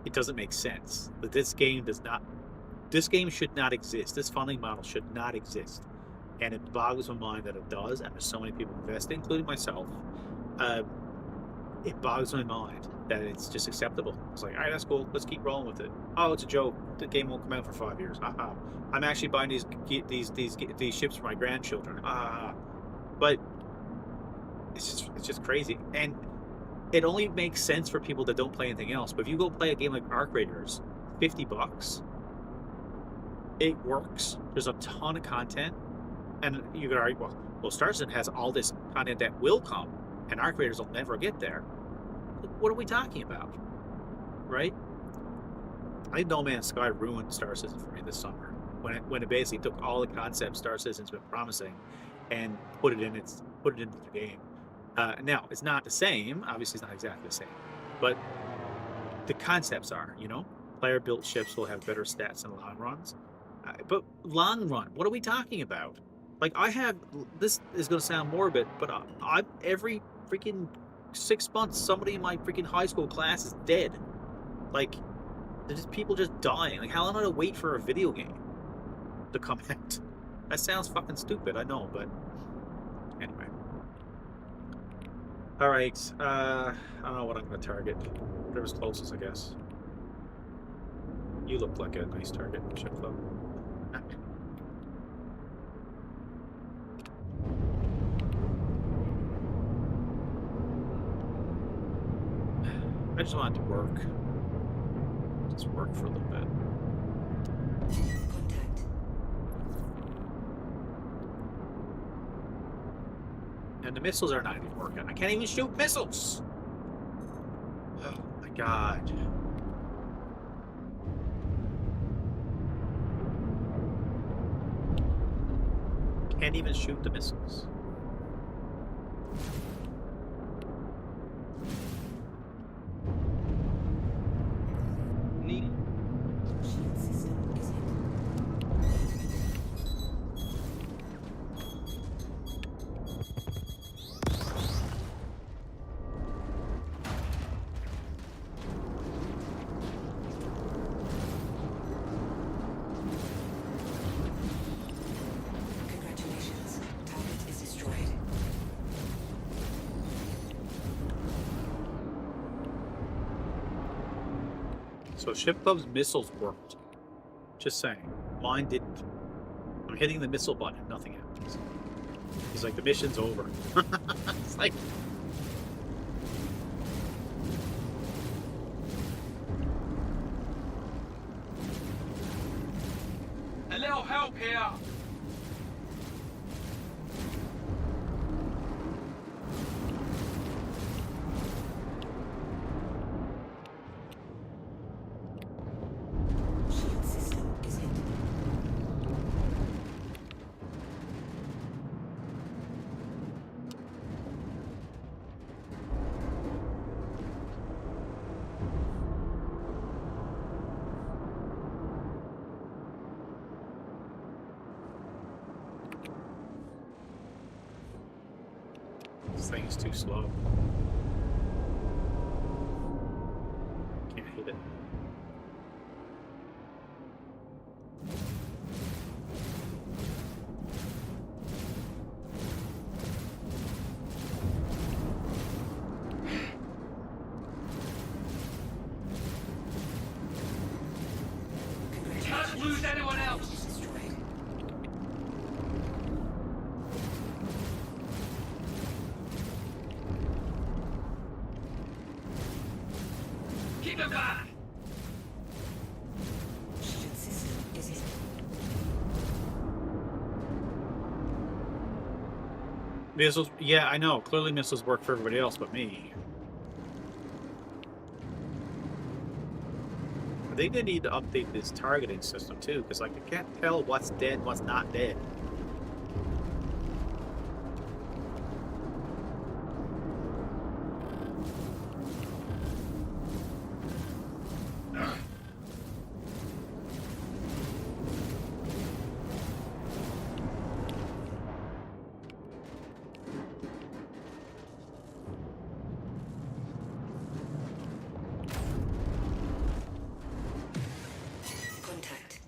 it doesn't make sense. That this game should not exist. This funding model should not exist. And it boggles my mind that it does, and there's so many people investing, including myself. It boggles my mind that it's just acceptable. It's like, all right, that's cool. Let's keep rolling with it. Oh, it's a joke. The game won't come out for 5 years. I'm actually buying these ships for my grandchildren. But it's just crazy. And it only makes sense for people that don't play anything else. But if you go play a game like Arc Raiders, $50, it works. There's a ton of content. And you could argue, well, Star Citizen has all this content that will come, and Arc Raiders will never get there. What are we talking about? Right? I think No Man's Sky ruined Star Citizen for me this summer. When it basically took all the concepts Star Citizen's been promising and put it into the game. Now, it's not the same. Obviously, it's not exactly the same. But the concepts are, player-built ships will have better stats in the long runs. But long run, what are we talking about? Like, this is going to sound morbid, but every freaking 6 months, somebody in my freaking high school class is dead. Like, there's just people just dying. Like, how long do I wait for a video game to come out? That sounds fucking stupid, I know, but anyway. All right, I don't know what I'm going to target. Whatever's closest, I guess. You look like a nice target, ship club. I just want it to work. Just work for a little bit. Contact. And the missiles are not even working. I can't even shoot missiles. Oh my god. Can't even shoot the missiles. Need Shield system is hit. Congratulations. Target is destroyed. So Ship Club's missiles worked. Just saying. Mine didn't. I'm hitting the missile button and nothing happens. He's like, the mission's over. It's like... a little help here. Shield system is hit. This thing is too slow. Can't hit it. Can't lose anyone else. Destroyed. Keep it back. Shield system is hit. Missiles, yeah, I know. Clearly missiles work for everybody else but me. I think they need to update this targeting system too, because like I can't tell what's dead, what's not dead. Contact.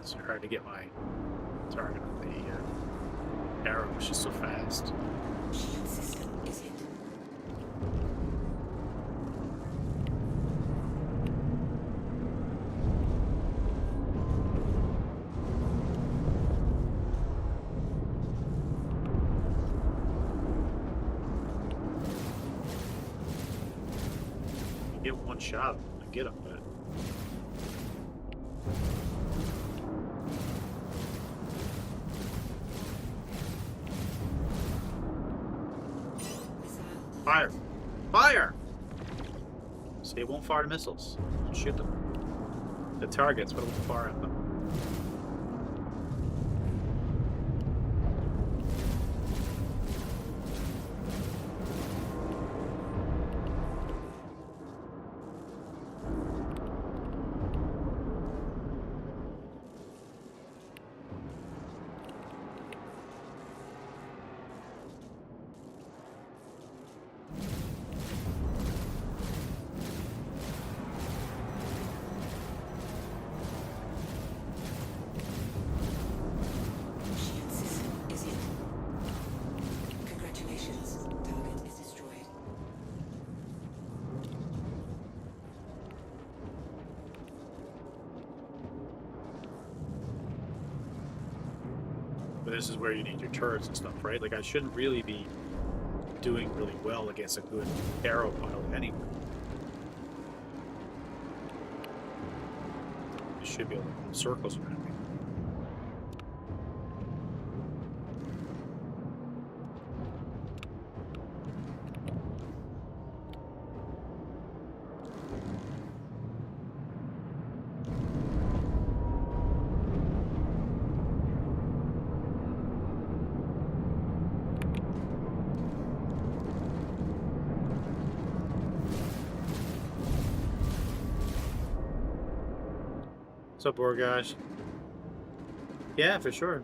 It's hard to get my target on the arrow, which is so fast. Shield system is hit. You get one shot, I get him, but Missile. fire! Fire! See, it won't fire the missiles. Don't shoot them. The targets, but it won't fire at them. But this is where you need your turrets and stuff, right? Like, I shouldn't really be doing really well against a good arrow pilot anyway. I should be able to run circles around me. What's up, Borgash? Yeah, for sure.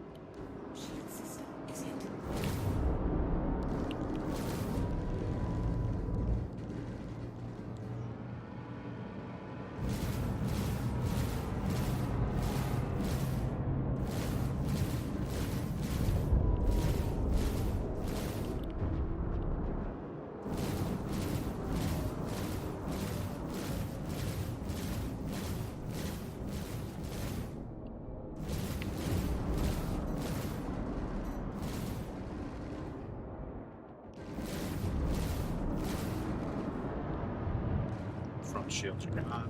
Front shields are gone.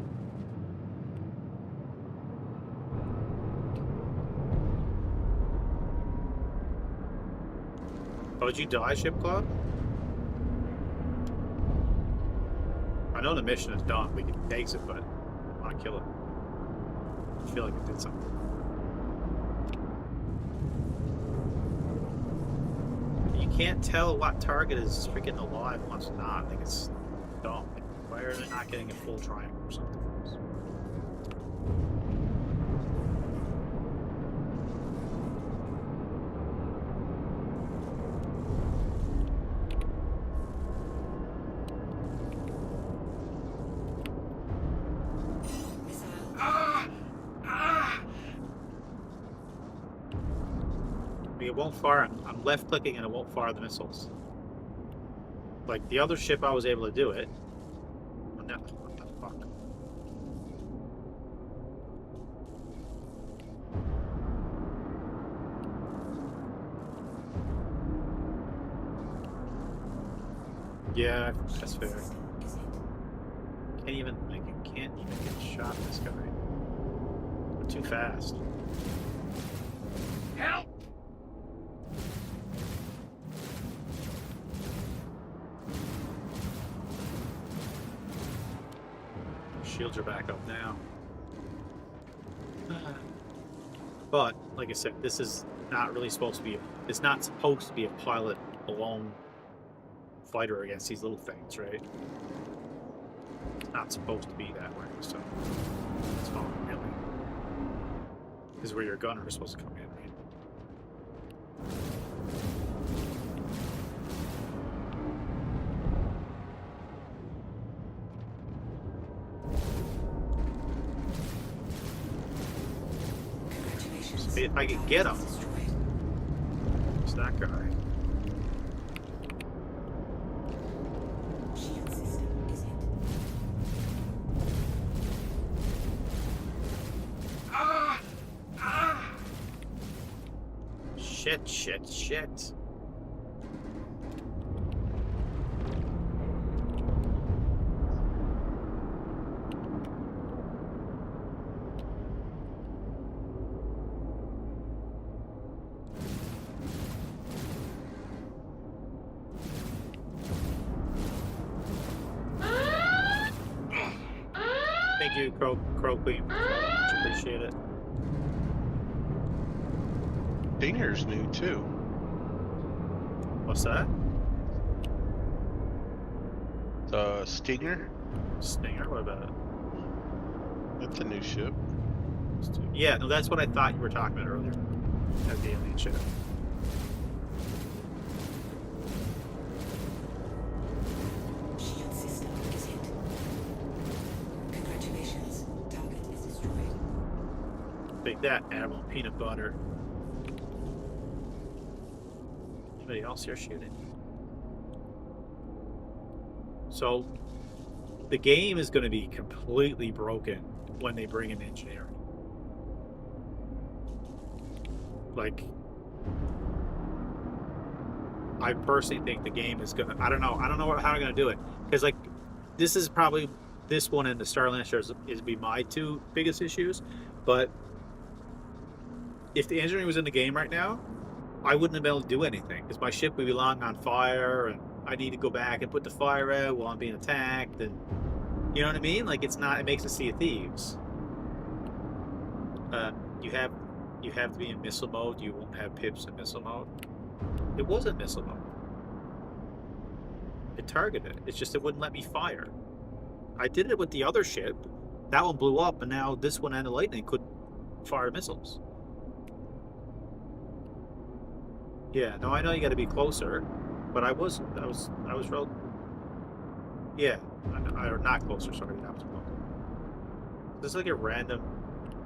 Oh, did you die, Ship Club? I know the mission is done. We can exit, but I want to kill it. I feel like it did something. You can't tell what target is freaking alive and what's not. I think it's dumb. Why are they not getting a full triangle or something? It won't fire. I'm left clicking and it won't fire the missiles. Like the other ship, I was able to do it. What the fuck? Yeah, that's fair. Can't even, like, you can't even get shot at this guy. We're too fast. Help! Shields are back up now. But, like I said, this is not really supposed to be, it's not supposed to be a pilot alone fighter against these little things, right? It's not supposed to be that way, so it's fine, really. This is where your gunner is supposed to come in, right? See if I can get him. It's that guy. Shit. Thank you, Crow Queen. Much appreciate it. Stinger's new too. What's that? The Stinger? Stinger? What about it? That's a new ship. Yeah, no, that's what I thought you were talking about earlier. As the alien ship. Shield system is hit. Congratulations. Target is destroyed. Take that, Admiral Peanut Butter. Anybody else here shooting? So, the game is going to be completely broken when they bring in engineering. Like, I personally think the game is gonna. I don't know how I'm gonna do it, because like this is probably this one and the Starlander is be my two biggest issues, but if the engineering was in the game right now, I wouldn't have been able to do anything because my ship would be lying on fire, and I need to go back and put the fire out while I'm being attacked, and you know what I mean? Like it's not. It makes a Sea of Thieves. You have to be in missile mode. You won't have pips in missile mode. It was in missile mode. It targeted. It's just it wouldn't let me fire. I did it with the other ship. That one blew up, and now this one and the Lightning couldn't fire missiles. Yeah, no, I know you got to be closer, but I was real. Yeah, or not closer. Sorry, that was wrong. This is like a random,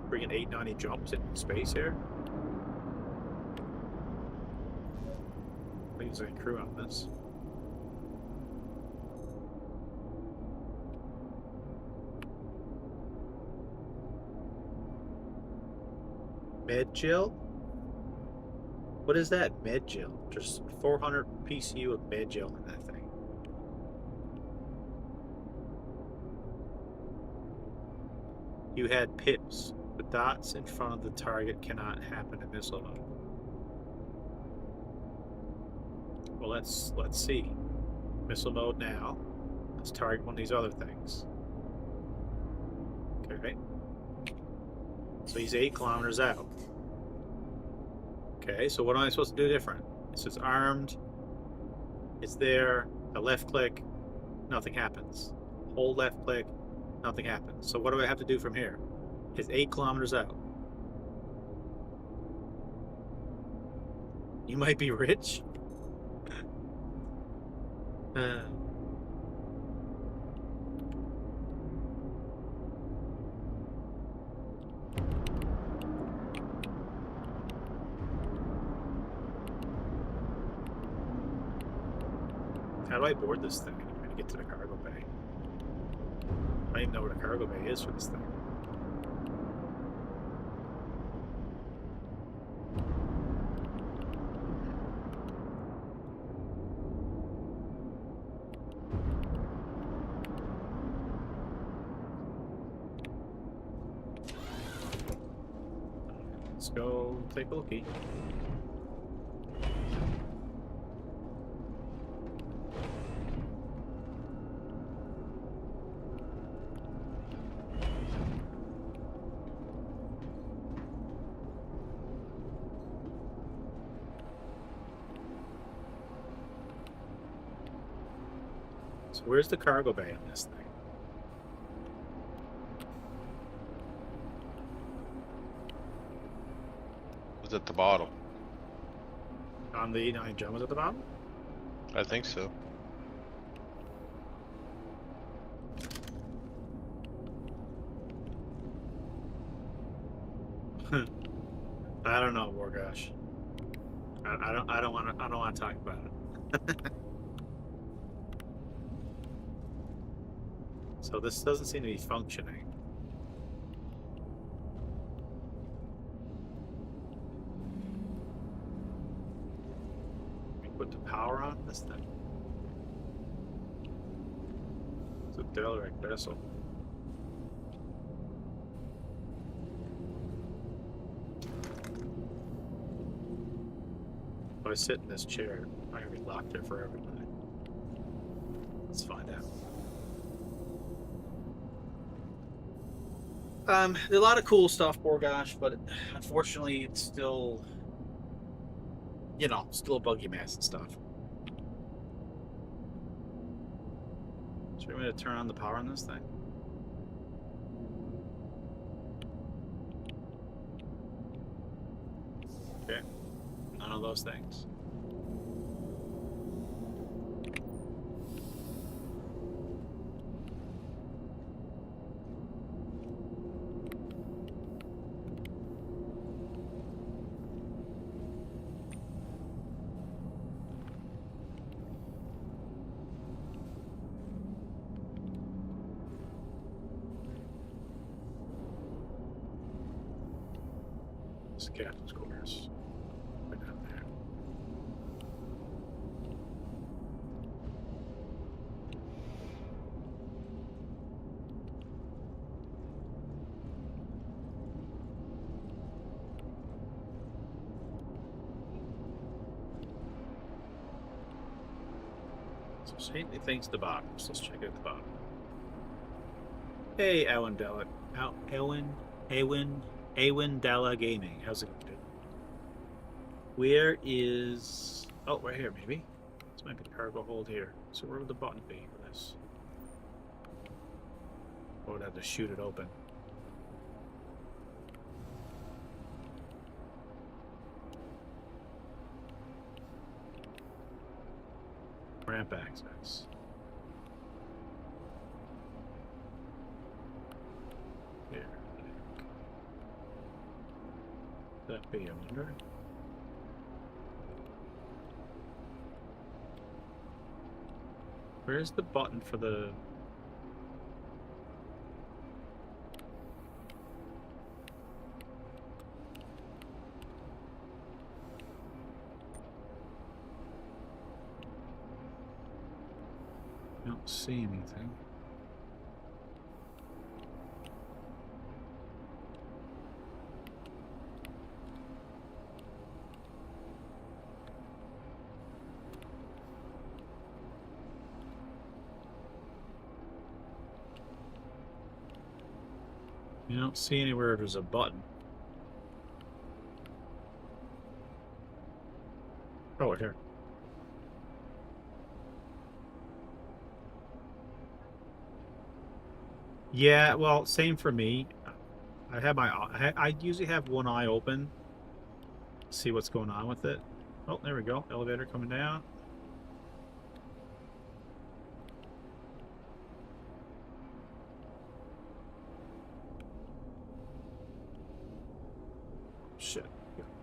freaking 890 jumps in space here. I think there's a crew on this. Medgel? What is that Medgel? Just 400 PCU of Medgel in that thing. You had pips. The dots in front of the target cannot happen in missile mode. Well, let's see. Missile mode now. Let's target one of these other things. Okay. So he's 8 kilometers out. Okay, so what am I supposed to do different? It says armed. It's there. I left click. Nothing happens. Hold left click. Nothing happens. So what do I have to do from here? It's 8 kilometers out. You might be rich. How do I board this thing anyway to get to the cargo bay? I don't even know where the cargo bay is for this thing. Let's go take a lookie. So where's the cargo bay on this thing? It's at the bottom. On the 9 Gemmas at the bottom? I think so. I don't know, Wargosh. I don't want to talk about it. So this doesn't seem to be functioning. We put the power on this thing. It's a derelict vessel. If I sit in this chair, I'm gonna be locked there for everybody. Let's find out. There's a lot of cool stuff, Borgosh, but unfortunately it's still, you know, still a buggy mess and stuff. So we're going to turn on the power on this thing. Okay, none of those things. Captain's quarters. Right down there. So Saintly thinks the bottom. So let's check out the bottom. Hey, Awin Della Gaming. How's it going, dude? Where is... Oh, right here, maybe. This might be the cargo hold here. So where would the button be for this? Or would I have to shoot it open? Ramp access. Here. That be, I wonder? Where's the button for the... I don't see anything. You don't see anywhere there's a button. Oh, right here. Yeah, well, same for me. I have my I usually have one eye open. See what's going on with it. Oh, there we go. Elevator coming down. Shit.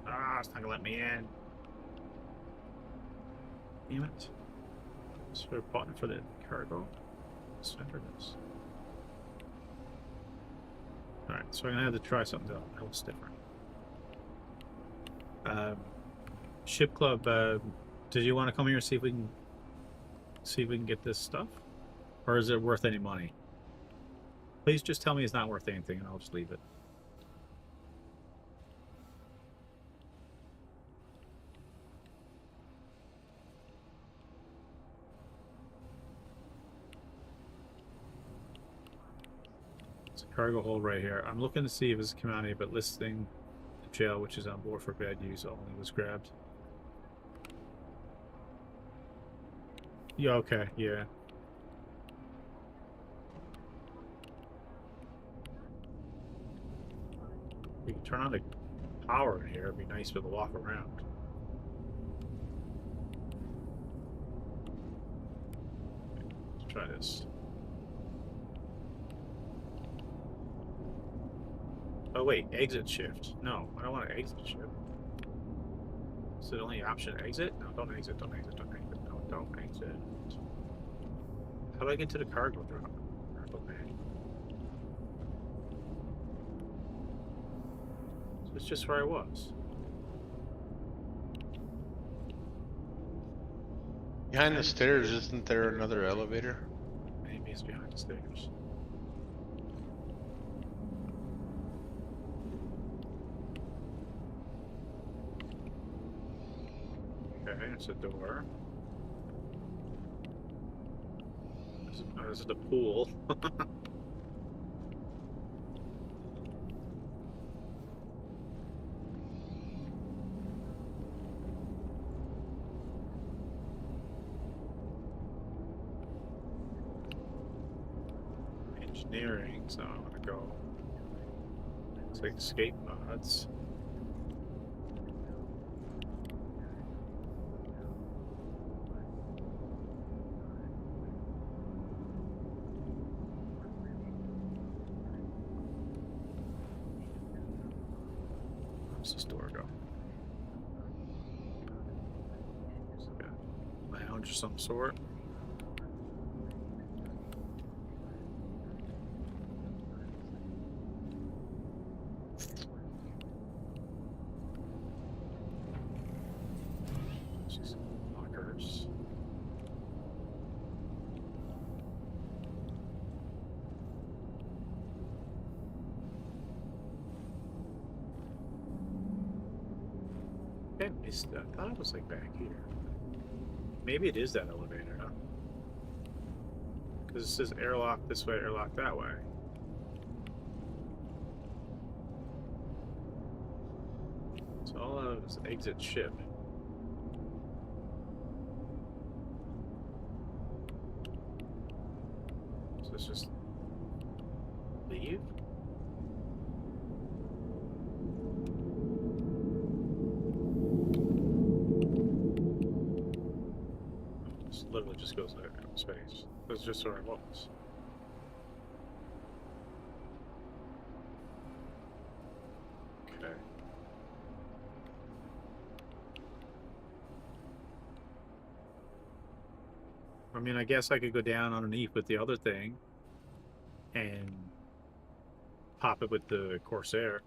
Ah, it's not gonna let me in. Damn it. Is there a button for the cargo? Let's enter this. Alright, so I'm gonna have to try something else different. Ship Club, did you want to come here and see if we can get this stuff? Or is it worth any money? Please just tell me it's not worth anything and I'll just leave it. It's a cargo hold right here. I'm looking to see if it's commodity, but listing the jail, which is on board for bad use, only was grabbed. Yeah, okay, yeah. We can turn on the power in here. It'd be nice to walk around. Let's try this. Oh wait, exit shift. No, I don't want to exit shift. Is it only option exit? No, don't exit, don't exit, don't exit. No, don't exit. How do I get to the cargo drop? Okay. So it's just where I was. Behind the stairs, isn't there another elevator? Maybe it's behind the stairs. Okay, it's a door. This is the pool. Engineering, so I'm gonna go. It's like escape mods. Where's this door go? It's like a lounge of some sort. Lockers. I missed that. I thought it was like back here. Maybe it is that elevator, huh? Because it says airlock this way, airlock that way. So all of it is exit ship. So let's just leave. This literally just goes there in space. That's just where I was. Okay. I mean, I guess I could go down underneath with the other thing and pop it with the Corsair.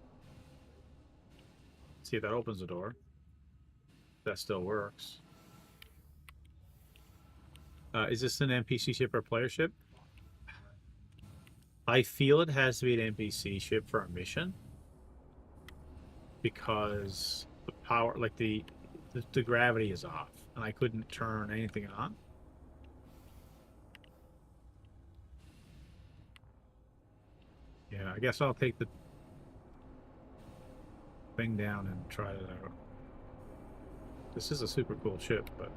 See if that opens the door. That still works. Is this an NPC ship or player ship? I feel it has to be an NPC ship for a mission because the power, like the gravity is off, and I couldn't turn anything on. Yeah, I guess I'll take the thing down and try it out. This is a super cool ship, but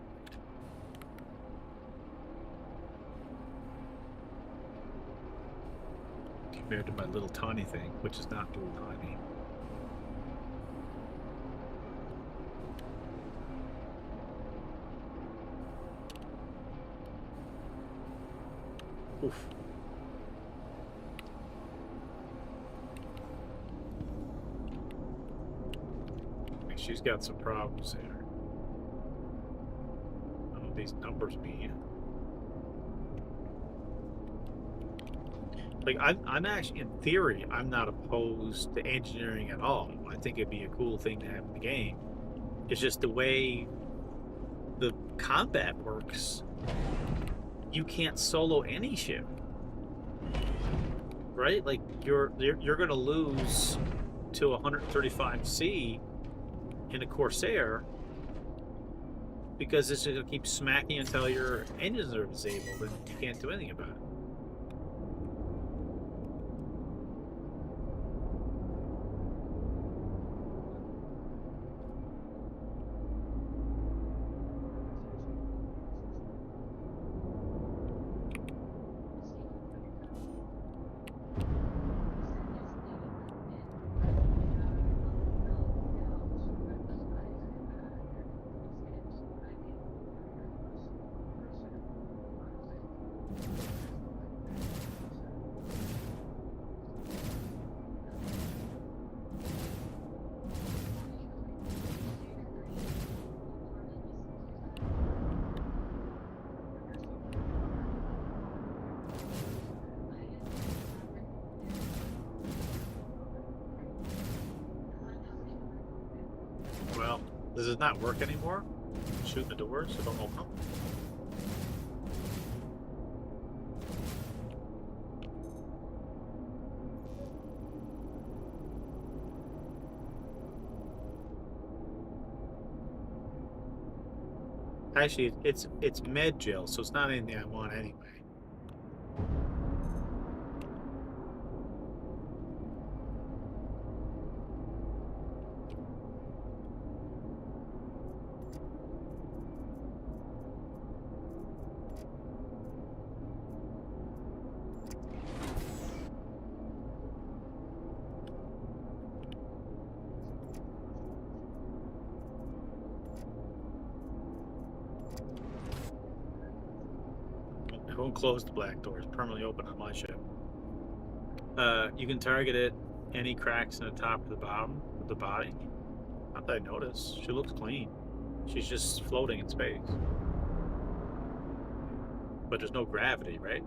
compared to my little tiny thing, which is not too tiny. Oof. She's got some problems there. I don't know what these numbers mean. Like, I'm actually, in theory, I'm not opposed to engineering at all. I think it'd be a cool thing to have in the game. It's just the way the combat works. You can't solo any ship, right? Like, you're going to lose to 135C in a Corsair because it's going to keep smacking until your engines are disabled and you can't do anything about it. Well, does it not work anymore? Shooting the doors so don't open them? Actually, it's med gel, so it's not anything I want anyway. It won't close the black door. It's permanently open on my ship. You can target it any cracks in the top or the bottom of the body. Not that I noticed. She looks clean. She's just floating in space. But there's no gravity, right?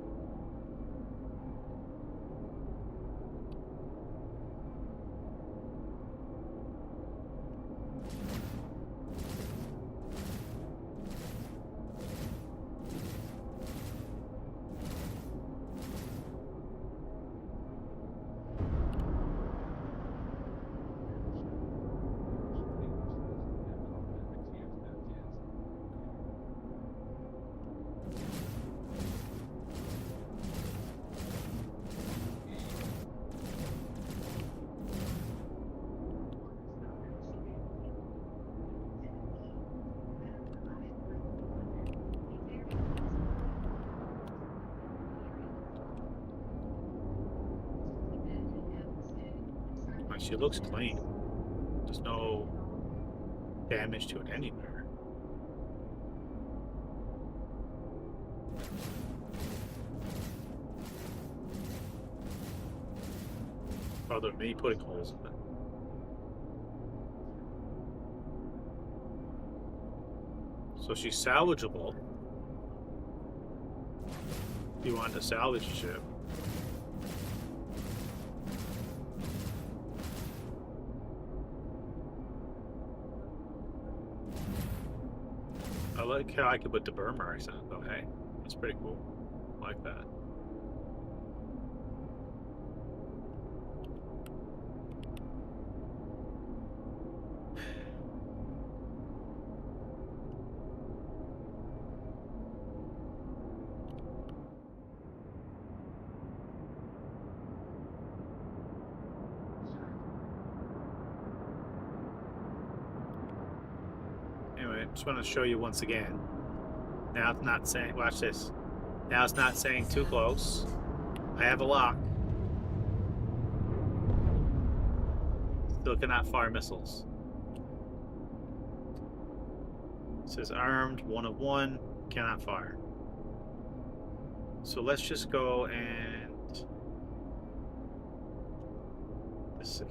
Like, she looks clean. There's no damage to it anywhere. Other than me putting holes in it. So she's salvageable. If you want to salvage the ship. I like how I could put the burn marks in it though. Hey, that's pretty cool. I like that. Anyway, just want to show you once again. Now it's not saying, watch this. Now it's not saying too close. I have a lock. Still cannot fire missiles. It says armed, 1 of 1, cannot fire. So let's just go and...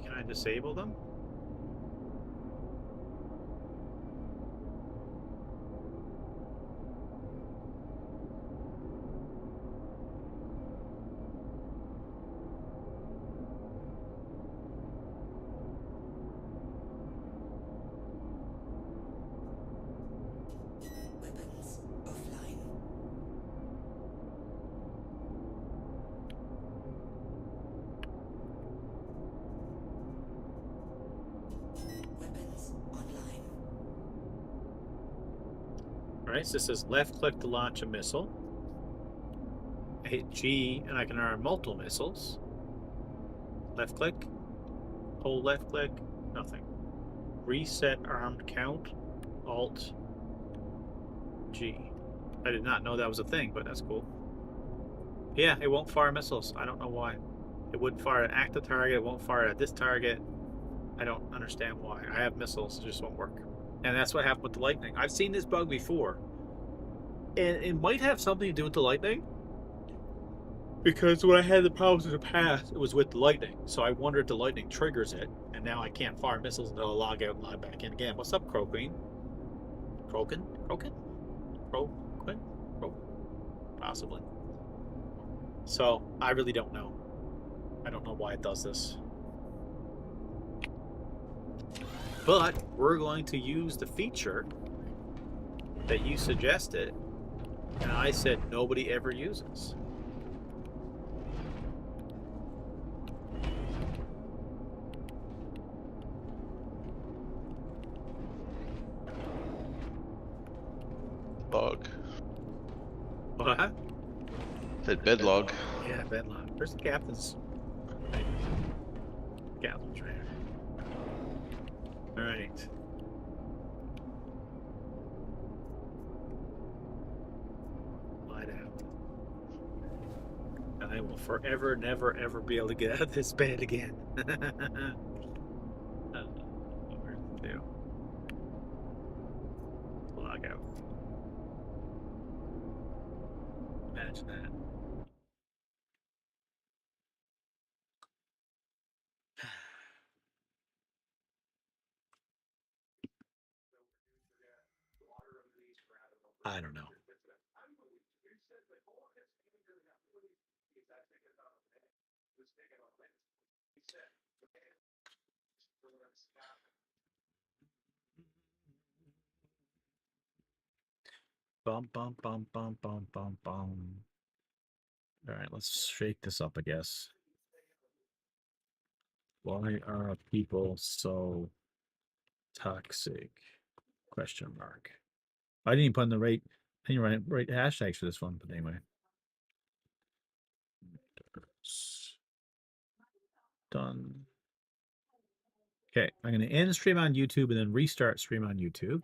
Can I disable them? Weapons offline. Weapons online. Alright, so this says left click to launch a missile. I hit G and I can arm multiple missiles. Left click. Hold left click. Nothing. Reset armed count. Alt G. I did not know that was a thing, but that's cool. Yeah, it won't fire missiles. I don't know why. It wouldn't fire at active target. It won't fire at this target. I don't understand why. I have missiles. It just won't work. And that's what happened with the lightning. I've seen this bug before. And it might have something to do with the lightning. Because when I had the problems in the past, it was with the lightning. So I wonder if the lightning triggers it. And now I can't fire missiles until I log out and log back in again. What's up, Croqueen? Croquin? Croquin? Croquin? Possibly. So I really don't know. I don't know why it does this. But we're going to use the feature that you suggested. And I said nobody ever uses. Log. What? Said bed log. Yeah, bed log. Where's the captain's? Captain's right here. Alright. Light out. And I will forever, never, ever be able to get out of this bed again. Where's the do? Log out. Imagine that. I don't know. Bum bum bum bum bum bum bum. All right, let's shake this up, I guess. Why are people so toxic? Question mark. I didn't even put in the right. I didn't write hashtags for this one, but anyway. Done. Okay, I'm going to end stream on YouTube and then restart stream on YouTube.